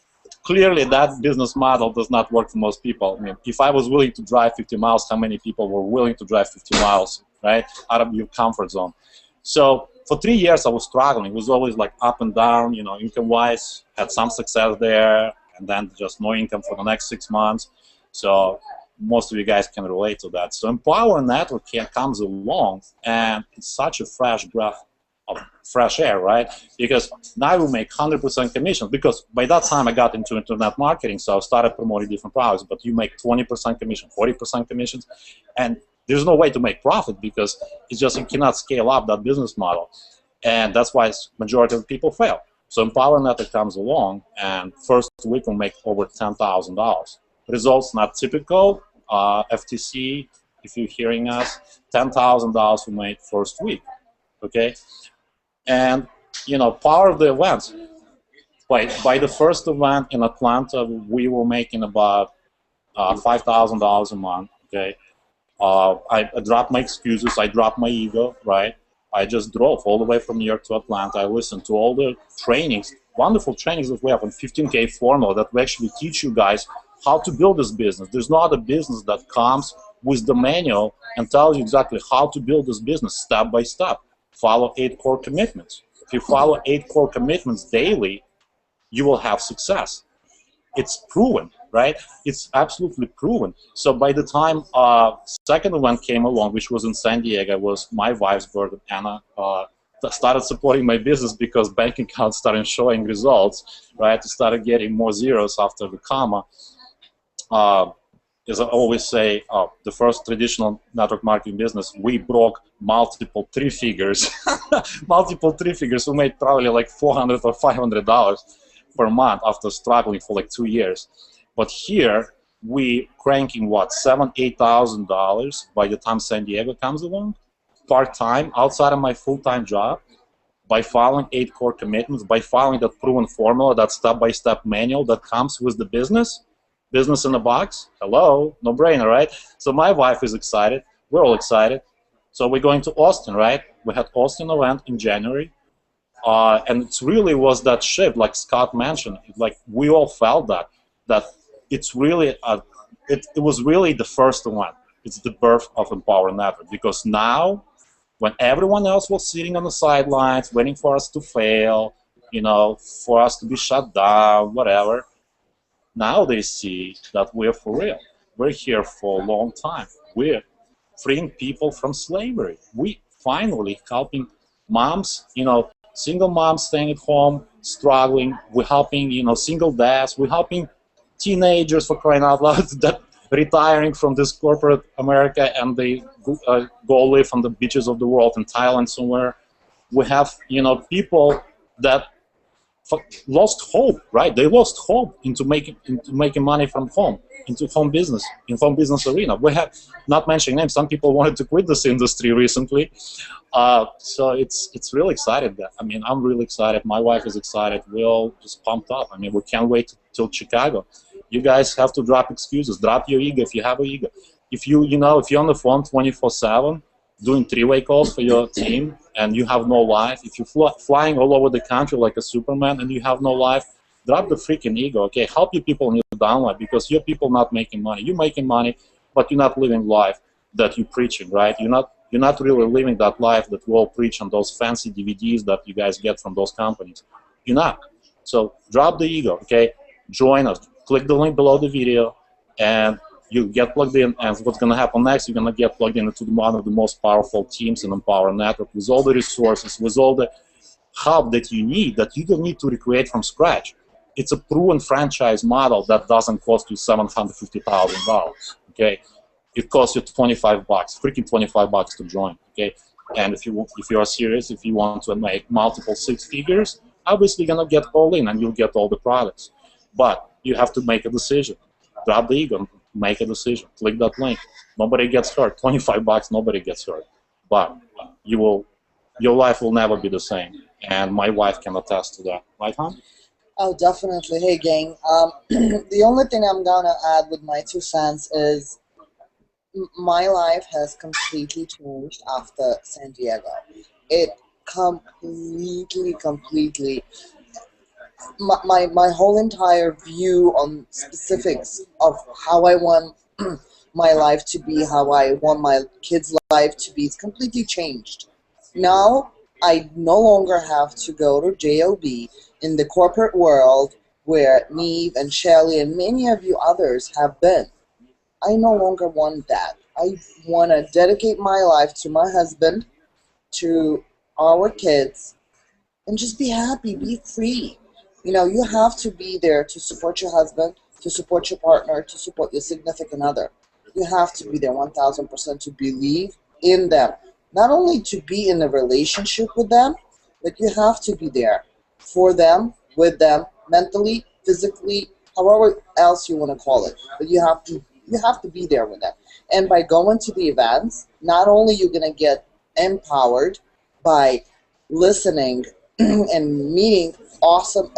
clearly that business model does not work for most people. I mean, if I was willing to drive 50 miles, how many people were willing to drive 50 miles, right, out of your comfort zone? So for 3 years, I was struggling. It was always like up and down, you know, income-wise. Had some success there, and then just no income for the next 6 months. So most of you guys can relate to that. So Empower Network comes along, and it's such a fresh breath of fresh air, right? Because now we make 100% commission, because by that time I got into internet marketing, so I started promoting different products, but you make 20% commission, 40% commissions, and there's no way to make profit because it's just you cannot scale up that business model. And that's why majority of people fail. So Empower Network comes along, and first week we make over $10,000. Results not typical. FTC, if you're hearing us, $10,000 we made first week. Okay, and you know, power of the events. By the first event in Atlanta, we were making about $5,000 a month. Okay, I dropped my excuses. I dropped my ego. Right. I just drove all the way from New York to Atlanta. I listened to all the trainings, wonderful trainings that we have on 15K formula that we actually teach you guys how to build this business. There's no other business that comes with the manual and tells you exactly how to build this business step by step. Follow 8 core commitments. If you follow 8 core commitments daily, you will have success. It's proven, right? It's absolutely proven. So by the time second event came along, which was in San Diego, was my wife's birthday, Anna, started supporting my business because bank accounts started showing results, right? Started getting more zeros after the comma. As I always say, the first traditional network marketing business, we broke multiple 3 figures. Multiple 3 figures. We made probably like $400 or $500 per month after struggling for like 2 years. But here, we cranking what, $7,000, $8,000 by the time San Diego comes along, part-time, outside of my full-time job, by following 8 core commitments, by following that proven formula, that step-by-step manual that comes with the business. Business in the box, hello, no-brainer, right? So my wife is excited, we're all excited. So we're going to Austin, right? We had Austin event in January, and it really was that shift, like Scott mentioned, like we all felt that it's really, it was really the first one. It's the birth of Empower Network, because now, when everyone else was sitting on the sidelines, waiting for us to fail, you know, for us to be shut down, whatever, now they see that we're for real. We're here for a long time. We're freeing people from slavery. We finally helping moms, you know, single moms staying at home, struggling. We're helping, you know, single dads. We're helping teenagers, for crying out loud, that retiring from this corporate America and they go live on the beaches of the world in Thailand somewhere. We have, you know, people that lost hope, right? They lost hope into making money from home, into home business, in home business arena. We have, not mentioning names, some people wanted to quit this industry recently. So it's really excited. I mean, I'm really excited. My wife is excited. We're all just pumped up. I mean, we can't wait till Chicago. You guys have to drop excuses. Drop your ego if you have an ego. If you're on the phone 24/7, doing 3-way calls for your team, and you have no life, if you're flying all over the country like a Superman and you have no life, drop the freaking ego, okay? Help your people in your downline, because your people not making money. You're making money, but you're not living life that you're preaching, right? You're not really living that life that we all preach on those fancy DVDs that you guys get from those companies. You're not. So drop the ego, okay? Join us. Click the link below the video, and you get plugged in, and what's going to happen next, you're going to get plugged into one of the most powerful teams in Empower Network with all the resources, with all the help that you need, that you don't need to recreate from scratch. It's a proven franchise model that doesn't cost you $750,000, okay? It costs you $25, freaking $25 to join, okay? And if you are serious, if you want to make multiple 6 figures, obviously you're going to get all in and you'll get all the products. But you have to make a decision. Drop the ego. Make a decision. Click that link. Nobody gets hurt. $25, nobody gets hurt. But your life will never be the same. And my wife can attest to that. Right, hon? Oh, definitely. Hey, gang. The only thing I'm going to add with my 2 cents is my life has completely changed after San Diego. It completely. My whole entire view on specifics of how I want my life to be, how I want my kids' life to be, is completely changed. Now, I no longer have to go to JOB in the corporate world where Neve and Shelly and many of you others have been. I no longer want that. I want to dedicate my life to my husband, to our kids, and just be happy, be free. You know, you have to be there to support your husband, to support your partner, to support your significant other. You have to be there 1000% to believe in them. Not only to be in a relationship with them, but you have to be there for them, with them, mentally, physically, however else you want to call it. But you have to be there with them. And by going to the events, not only you're going to get empowered by listening and meeting awesome,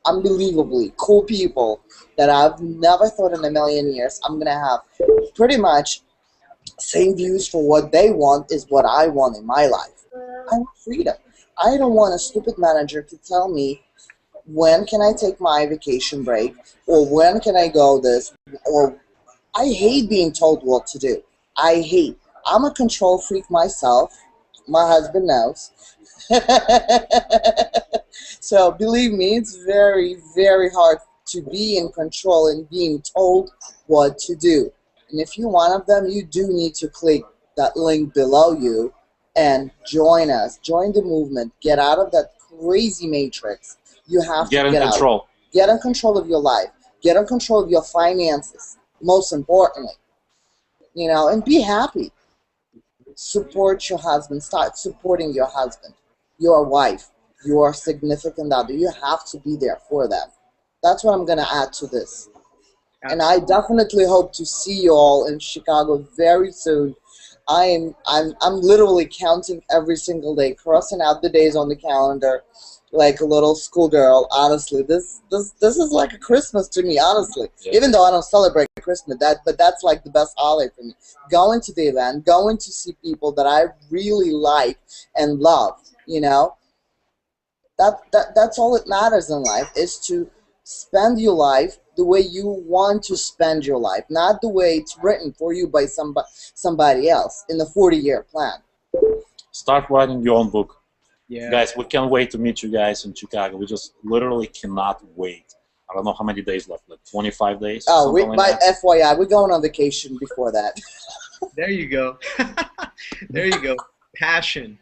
unbelievably cool people that I've never thought in a million years I'm going to have pretty much same views for what they want is what I want in my life. I want freedom. I don't want a stupid manager to tell me when can I take my vacation break or when can I go this, or I hate being told what to do. I hate. I'm a control freak myself. My husband knows. So believe me, it's very, very hard to be in control and being told what to do. And if you're one of them, you do need to click that link below you and join us. Join the movement. Get out of that crazy matrix. You have to get in control. Out. Get in control of your life. Get in control of your finances, most importantly. You know, and be happy. Support your husband. Start supporting your husband, your wife, your significant other. You have to be there for them. That's what I'm going to add to this. And I definitely hope to see you all in Chicago very soon. I'm literally counting every single day, crossing out the days on the calendar like a little schoolgirl. Honestly, this is like a Christmas to me, honestly. Yeah. Even though I don't celebrate Christmas, but that's like the best holiday for me. Going to the event, going to see people that I really like and love, you know. That's all that matters in life, is to spend your life the way you want to spend your life, not the way it's written for you by somebody else in the 40-year plan. Start writing your own book. Yeah. Guys, we can't wait to meet you guys in Chicago. We just literally cannot wait. I don't know how many days left, like 25 days? Oh, FYI, we're going on vacation before that. There you go. There you go. Passion.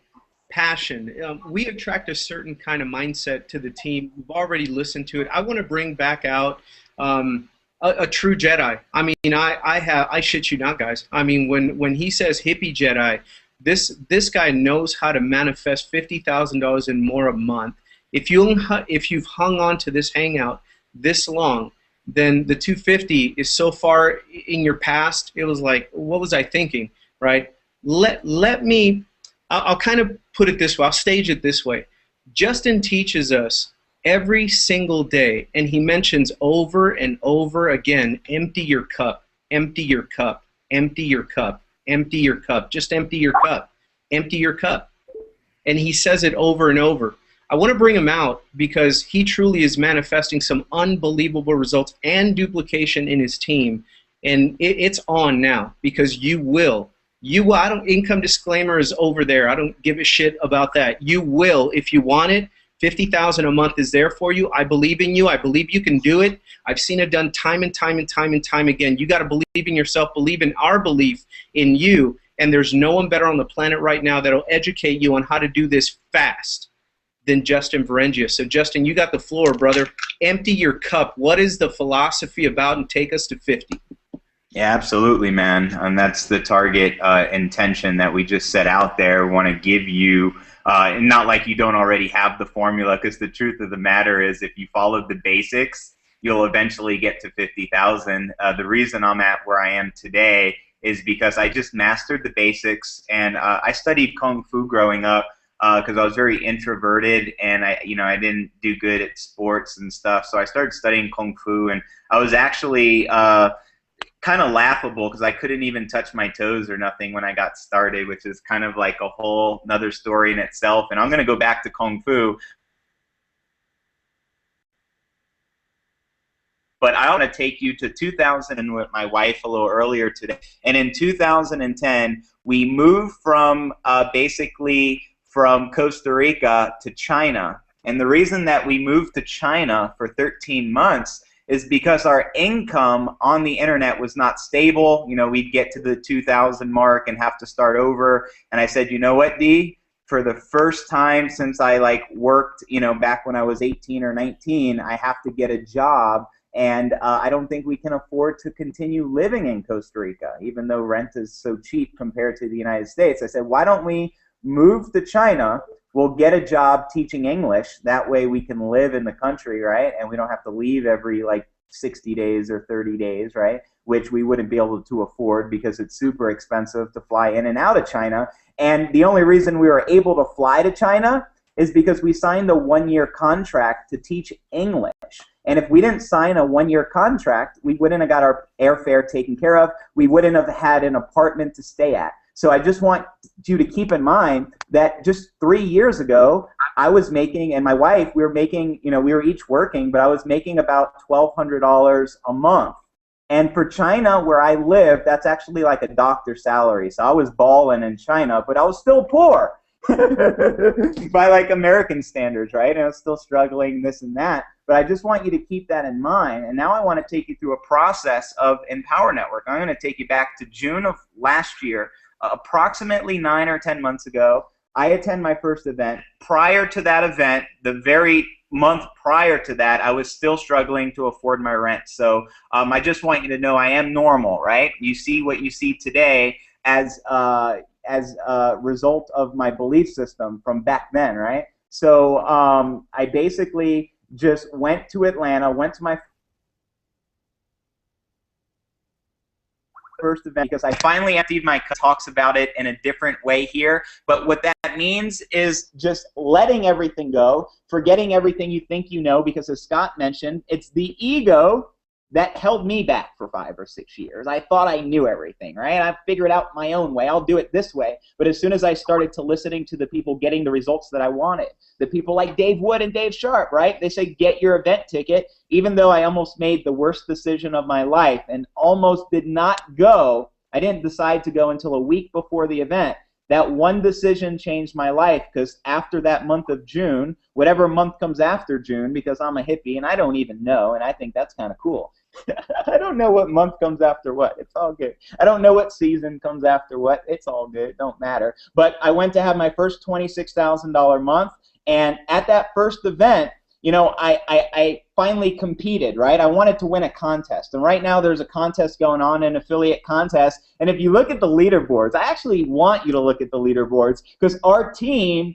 We attract a certain kind of mindset to the team. We've already listened to it. I want to bring back out a true Jedi. I mean, I shit you not, guys. I mean, when he says hippie Jedi, this guy knows how to manifest $50,000 and more a month. If you've hung on to this hangout this long, then the 250 is so far in your past. It was like, what was I thinking, right? Let me. I'll kind of put it this way. I'll stage it this way. Justin teaches us every single day, and he mentions over and over again, empty your cup, empty your cup, empty your cup, empty your cup. Just empty your cup, empty your cup. And he says it over and over. I want to bring him out because he truly is manifesting some unbelievable results and duplication in his team. And it's on now because you will. I don't. Income disclaimer is over there. I don't give a shit about that. You will, if you want it. $50,000 a month is there for you. I believe in you. I believe you can do it. I've seen it done time and time and time and time again. You got to believe in yourself. Believe in our belief in you. And there's no one better on the planet right now that'll educate you on how to do this fast than Justin Varengia. So Justin, you got the floor, brother. Empty your cup. What is the philosophy about, and take us to 50? Yeah, absolutely, man. And that's the target intention that we just set out there. We want to give you, not like you don't already have the formula, because the truth of the matter is if you followed the basics, you'll eventually get to 50,000. The reason I'm at where I am today is because I just mastered the basics, and I studied Kung Fu growing up because I was very introverted, and I didn't do good at sports and stuff. So I started studying Kung Fu, and I was actually kind of laughable because I couldn't even touch my toes or nothing when I got started, which is kind of like a whole another story in itself. And I'm going to go back to Kung Fu. But I want to take you to 2000 with my wife a little earlier today. And in 2010, we moved from basically from Costa Rica to China. And the reason that we moved to China for 13 months is because our income on the internet was not stable. You know, we'd get to the 2,000 mark and have to start over. And I said, you know what, D? For the first time since I worked, you know, back when I was 18 or 19, I have to get a job. And I don't think we can afford to continue living in Costa Rica, even though rent is so cheap compared to the United States. I said, why don't we move to China? We'll get a job teaching English. That way we can live in the country, right? And we don't have to leave every 60 days or 30 days, right? Which we wouldn't be able to afford because it's super expensive to fly in and out of China. And the only reason we were able to fly to China is because we signed a 1-year contract to teach English. And if we didn't sign a 1-year contract, we wouldn't have got our airfare taken care of. We wouldn't have had an apartment to stay at. So I just want you to keep in mind that just 3 years ago, I was making, and my wife, we were making, you know, we were each working, but I was making about $1,200 a month. And for China, where I live, that's actually like a doctor's salary. So I was balling in China, but I was still poor by American standards, right? And I was still struggling, this and that. But I just want you to keep that in mind. And now I want to take you through a process of Empower Network. I'm going to take you back to June of last year. Approximately 9 or 10 months ago, I attend my first event. Prior to that event, the very month prior to that, I was still struggling to afford my rent. So I just want you to know I am normal, right? You see what you see today as a result of my belief system from back then, right? So I basically just went to Atlanta, went to my first event because I finally emptied my cup. Talks about it in a different way here, but what that means is just letting everything go, forgetting everything you think you know, because as Scott mentioned, it's the ego that held me back for 5 or 6 years. I thought I knew everything, right? I figured out my own way. I'll do it this way. But as soon as I started to listening to the people getting the results that I wanted, the people like Dave Wood and Dave Sharp, right? They say, get your event ticket, even though I almost made the worst decision of my life and almost did not go. I didn't decide to go until a week before the event. That one decision changed my life because after that month of June, whatever month comes after June, because I'm a hippie and I don't even know, and I think that's kind of cool. I don't know what month comes after what. It's all good. I don't know what season comes after what. It's all good. It don't matter. But I went to have my first $26,000 month, and at that first event, you know, I finally competed, right? I wanted to win a contest. And right now there's a contest going on, an affiliate contest. And if you look at the leaderboards, I actually want you to look at the leaderboards because our team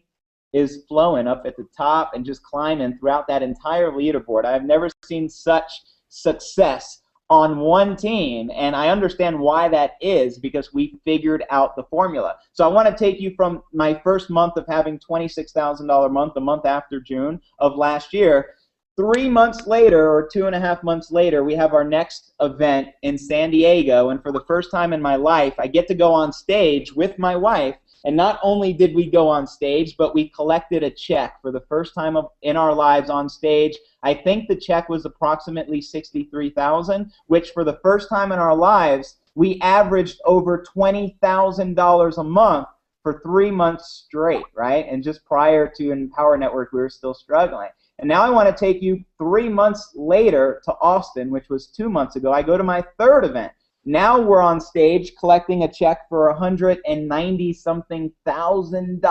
is flowing up at the top and just climbing throughout that entire leaderboard. I've never seen such success on one team, and I understand why that is because we figured out the formula. So I want to take you from my first month of having $26,000 month, the month after June of last year. 3 months later, or 2.5 months later, we have our next event in San Diego, and for the first time in my life, I get to go on stage with my wife. And not only did we go on stage, but we collected a check for the first time in our lives on stage. I think the check was approximately $63,000, which for the first time in our lives, we averaged over $20,000 a month for 3 months straight, right? And just prior to Empower Network, we were still struggling. And now I want to take you 3 months later to Austin, which was 2 months ago. I go to my third event. Now we're on stage collecting a check for $190-something thousand,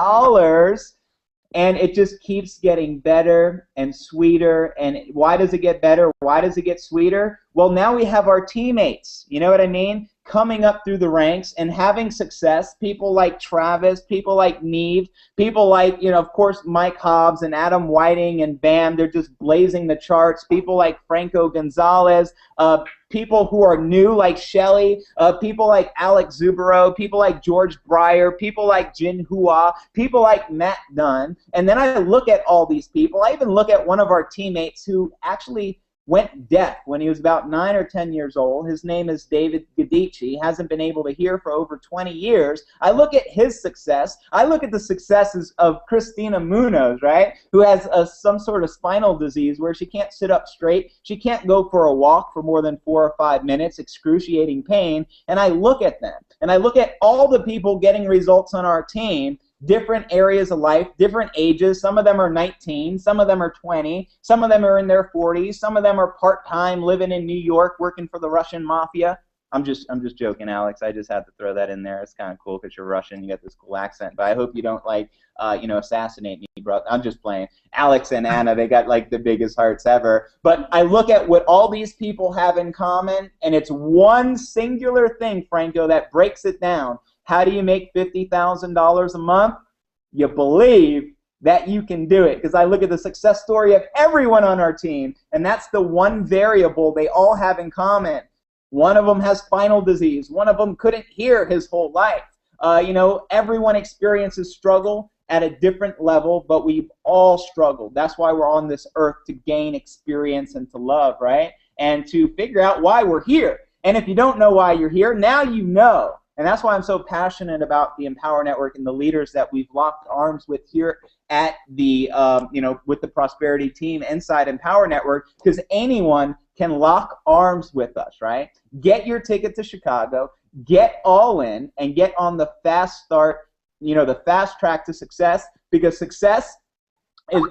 and it just keeps getting better and sweeter. And why does it get better? Why does it get sweeter? Well, now we have our teammates, you know what I mean, coming up through the ranks and having success. People like Travis, people like Neve, people like, you know, of course, Mike Hobbs and Adam Whiting and Bam. They're just blazing the charts. People like Franco Gonzalez, people who are new like Shelly, people like Alex Zubero, people like George Breyer, people like Jin Hua, people like Matt Dunn. And then I look at all these people. I even look at one of our teammates who actually went deaf when he was about 9 or 10 years old. His name is David Gadici. He hasn't been able to hear for over 20 years. I look at his success. I look at the successes of Christina Munoz, right, who has some sort of spinal disease where she can't sit up straight. She can't go for a walk for more than 4 or 5 minutes, excruciating pain. And I look at them, and I look at all the people getting results on our team, different areas of life, different ages. Some of them are 19, some of them are 20, some of them are in their 40s, some of them are part-time living in New York working for the Russian mafia. I'm just joking, Alex. I just had to throw that in there. It's kind of cool because you're Russian. You got this cool accent. But I hope you don't assassinate me, bro. I'm just playing. Alex and Anna, they got like the biggest hearts ever. But I look at what all these people have in common, and it's one singular thing, Franco, that breaks it down. How do you make $50,000 a month? You believe that you can do it. Because I look at the success story of everyone on our team, and that's the one variable they all have in common. One of them has spinal disease. One of them couldn't hear his whole life. Everyone experiences struggle at a different level, but we've all struggled. That's why we're on this earth, to gain experience and to love, right? And to figure out why we're here. And if you don't know why you're here, now you know. And that's why I'm so passionate about the Empower Network and the leaders that we've locked arms with here at the, with the Prosperity team inside Empower Network, because anyone can lock arms with us, right? Get your ticket to Chicago, get all in, and get on the fast start, the fast track to success, because success is,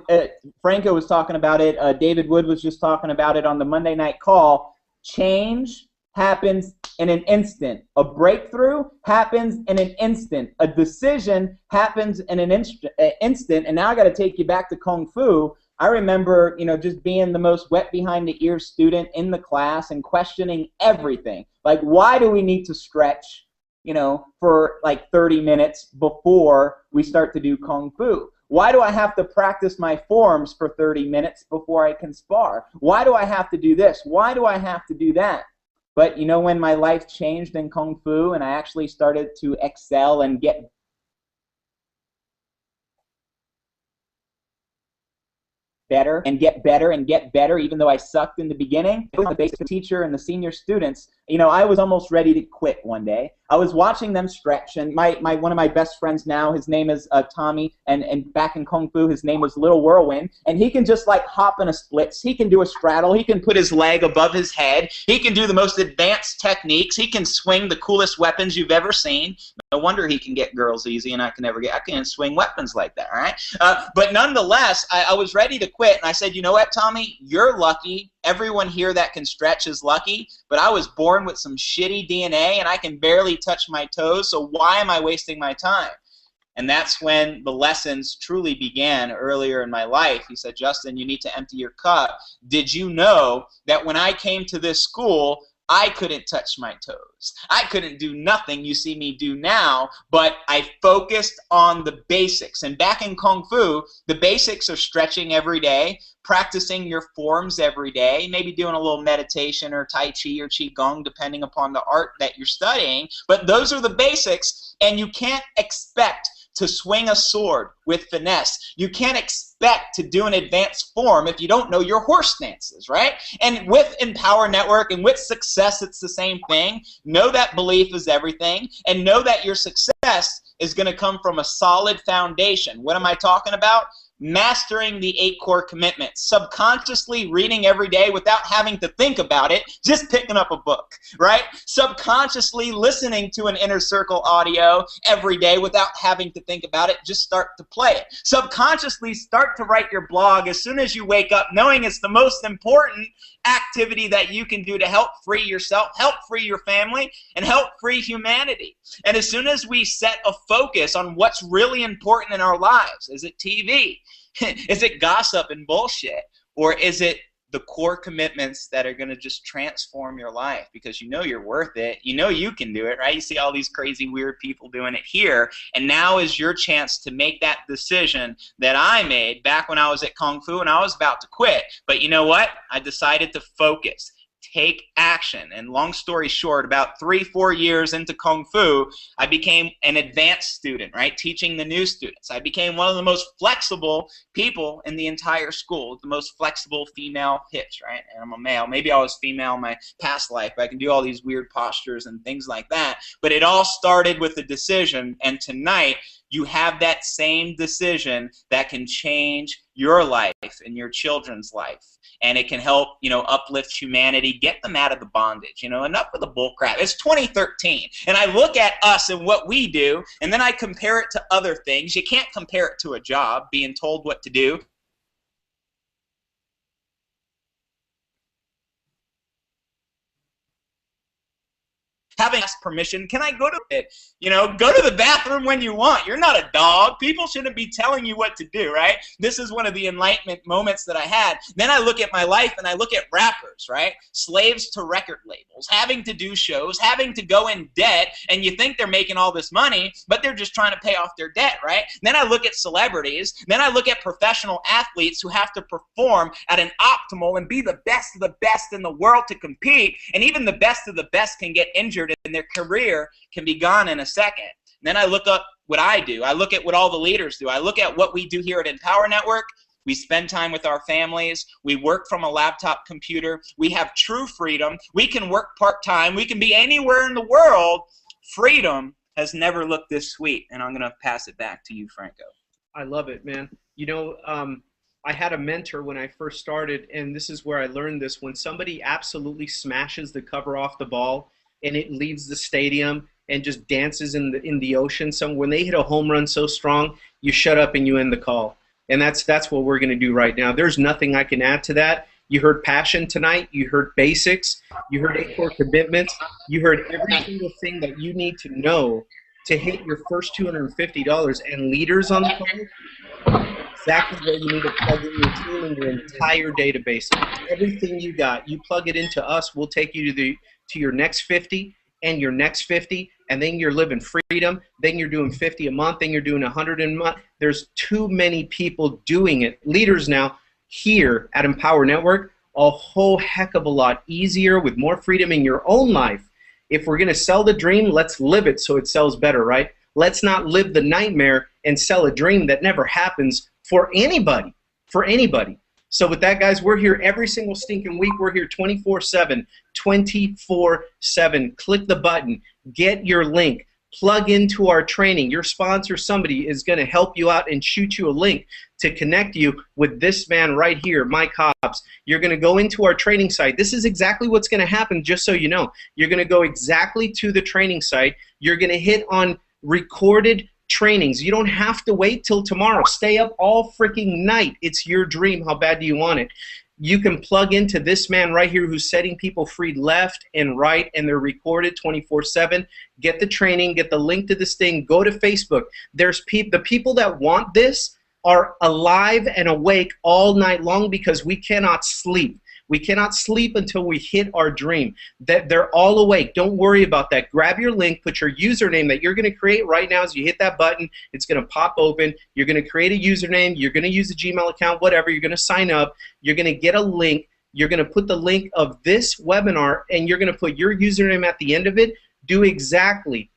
Franco was talking about it, David Wood was just talking about it on the Monday night call. Change happens in an instant. A breakthrough happens in an instant. A decision happens in an instant. And now I got to take you back to Kung Fu. I remember, just being the most wet behind the ears student in the class and questioning everything. Like, why do we need to stretch, for like 30 minutes before we start to do Kung Fu? Why do I have to practice my forms for 30 minutes before I can spar? Why do I have to do this? Why do I have to do that? But when my life changed in Kung Fu and I actually started to excel and get better and get better and get better, even though I sucked in the beginning, the basic teacher and the senior students, I was almost ready to quit one day. I was watching them stretch, and one of my best friends now, his name is Tommy, and back in Kung Fu, his name was Little Whirlwind, and he can just like hop in a splits, he can do a straddle, he can put his leg above his head, he can do the most advanced techniques, he can swing the coolest weapons you've ever seen. No wonder he can get girls easy, and I can't swing weapons like that, all right? But nonetheless, I was ready to quit, and I said, you know what, Tommy, you're lucky. Everyone here that can stretch is lucky, but I was born with some shitty DNA, and I can barely touch my toes, so why am I wasting my time? And that's when the lessons truly began earlier in my life. He said, Justin, you need to empty your cup. Did you know that when I came to this school, I couldn't touch my toes. I couldn't do nothing you see me do now, but I focused on the basics. And back in Kung Fu, the basics are stretching every day, practicing your forms every day, maybe doing a little meditation or Tai Chi or Qigong, depending upon the art that you're studying. But those are the basics, and you can't expect to swing a sword with finesse. You can't expect to do an advanced form if you don't know your horse stances, right? And with Empower Network and with success, it's the same thing. Know that belief is everything, and know that your success is going to come from a solid foundation. What am I talking about? Mastering the 8 core commitments, subconsciously reading every day without having to think about it, just picking up a book, right? Subconsciously listening to an Inner Circle audio every day without having to think about it, just start to play it. Subconsciously start to write your blog as soon as you wake up, knowing it's the most important activity that you can do to help free yourself, help free your family, and help free humanity. And as soon as we set a focus on what's really important in our lives, is it TV? Is it gossip and bullshit? Or is it the core commitments that are going to just transform your life because you know you're worth it? You know you can do it, right? You see all these crazy, weird people doing it here, and now is your chance to make that decision that I made back when I was at Kung Fu and I was about to quit. But you know what? I decided to focus. Take action. And long story short, about 3-4 years into Kung Fu, I became an advanced student, right? Teaching the new students. I became one of the most flexible people in the entire school, the most flexible female hips, right? And I'm a male. Maybe I was female in my past life, but I can do all these weird postures and things like that. But it all started with a decision, and tonight, you have that same decision that can change your life and your children's life. And it can help, you know, uplift humanity, get them out of the bondage. You know, enough of the bull crap. It's 2013, and I look at us and what we do, and then I compare it to other things. You can't compare it to a job, being told what to do. Having asked permission, can I go to it? You know, go to the bathroom when you want. You're not a dog. People shouldn't be telling you what to do, right? This is one of the enlightenment moments that I had. Then I look at my life and I look at rappers, right? Slaves to record labels, having to do shows, having to go in debt, and you think they're making all this money, but they're just trying to pay off their debt, right? Then I look at celebrities. Then I look at professional athletes who have to perform at an optimal and be the best of the best in the world to compete, and even the best of the best can get injured and their career can be gone in a second. And then I look up what I do. I look at what all the leaders do. I look at what we do here at Empower Network. We spend time with our families. We work from a laptop computer. We have true freedom. We can work part-time. We can be anywhere in the world. Freedom has never looked this sweet. And I'm going to pass it back to you, Franco. I love it, man. You know, I had a mentor when I first started, and this is where I learned this. When somebody absolutely smashes the cover off the ball and it leaves the stadium and just dances in the ocean, so when they hit a home run so strong, you shut up and you end the call. And that's what we're going to do right now. There's nothing I can add to that. You heard passion tonight. You heard basics. You heard 8 core commitments. You heard every single thing that you need to know to hit your first $250. And leaders on the call, exactly where you need to plug in your team and your entire database. Everything you got, you plug it into us. We'll take you to your next 50 and your next 50, and then you're living freedom. Then you're doing 50 a month. Then you're doing 100 a month. There's too many people doing it. Leaders now here at Empower Network, a whole heck of a lot easier with more freedom in your own life. If we're going to sell the dream, let's live it so it sells better, right? Let's not live the nightmare and sell a dream that never happens for anybody, So with that, guys, we're here every single stinking week. We're here 24/7, 24/7. Click the button. Get your link. Plug into our training. Your sponsor, somebody, is going to help you out and shoot you a link to connect you with this man right here, Mike Hobbs. You're going to go into our training site. This is exactly what's going to happen, just so you know. You're going to go exactly to the training site. You're going to hit on recorded trainings. You don't have to wait till tomorrow. Stay up all freaking night. It's your dream. How bad do you want it? You can plug into this man right here who's setting people free left and right, and they're recorded 24/7. Get the training. Get the link to this thing. Go to Facebook. There's the people that want this are alive and awake all night long because we cannot sleep. We cannot sleep until we hit our dream. That they're all awake. Don't worry about that. Grab your link, put your username that you're going to create right now. As you hit that button, it's going to pop open. You're going to create a username. You're going to use a Gmail account, whatever. You're going to sign up. You're going to get a link. You're going to put the link of this webinar, and you're going to put your username at the end of it. Do exactly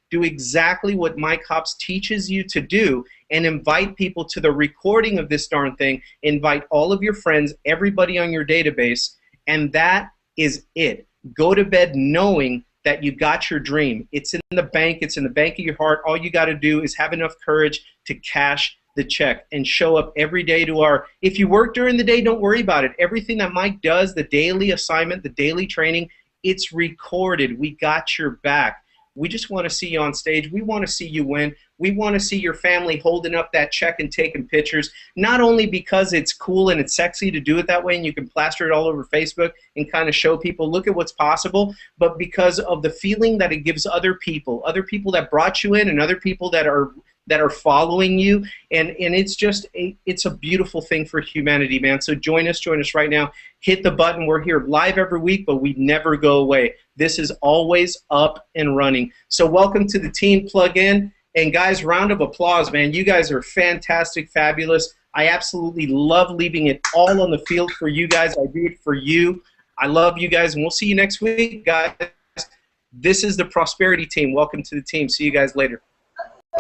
what Mike Hobbs teaches you to do, and invite people to the recording of this darn thing. Invite all of your friends, everybody on your database, and that is it. Go to bed knowing that you got your dream. It's in the bank. It's in the bank of your heart. All you got to do is have enough courage to cash the check and show up every day to our, if you work during the day, don't worry about it. Everything that Mike does, the daily assignment, the daily training, it's recorded. We got your back. We just want to see you on stage. We want to see you win. We want to see your family holding up that check and taking pictures, not only because it's cool and it's sexy to do it that way and you can plaster it all over Facebook and kind of show people, look at what's possible, but because of the feeling that it gives other people that brought you in and other people that are following you, and it's just it's a beautiful thing for humanity, man. So join us right now. Hit the button. We're here live every week, but we never go away. This is always up and running. So welcome to the team. Plug in, and guys, round of applause, man. You guys are fantastic, fabulous. I absolutely love leaving it all on the field for you guys. I do it for you. I love you guys, and we'll see you next week, guys. This is the Prosperity Team. Welcome to the team. See you guys later.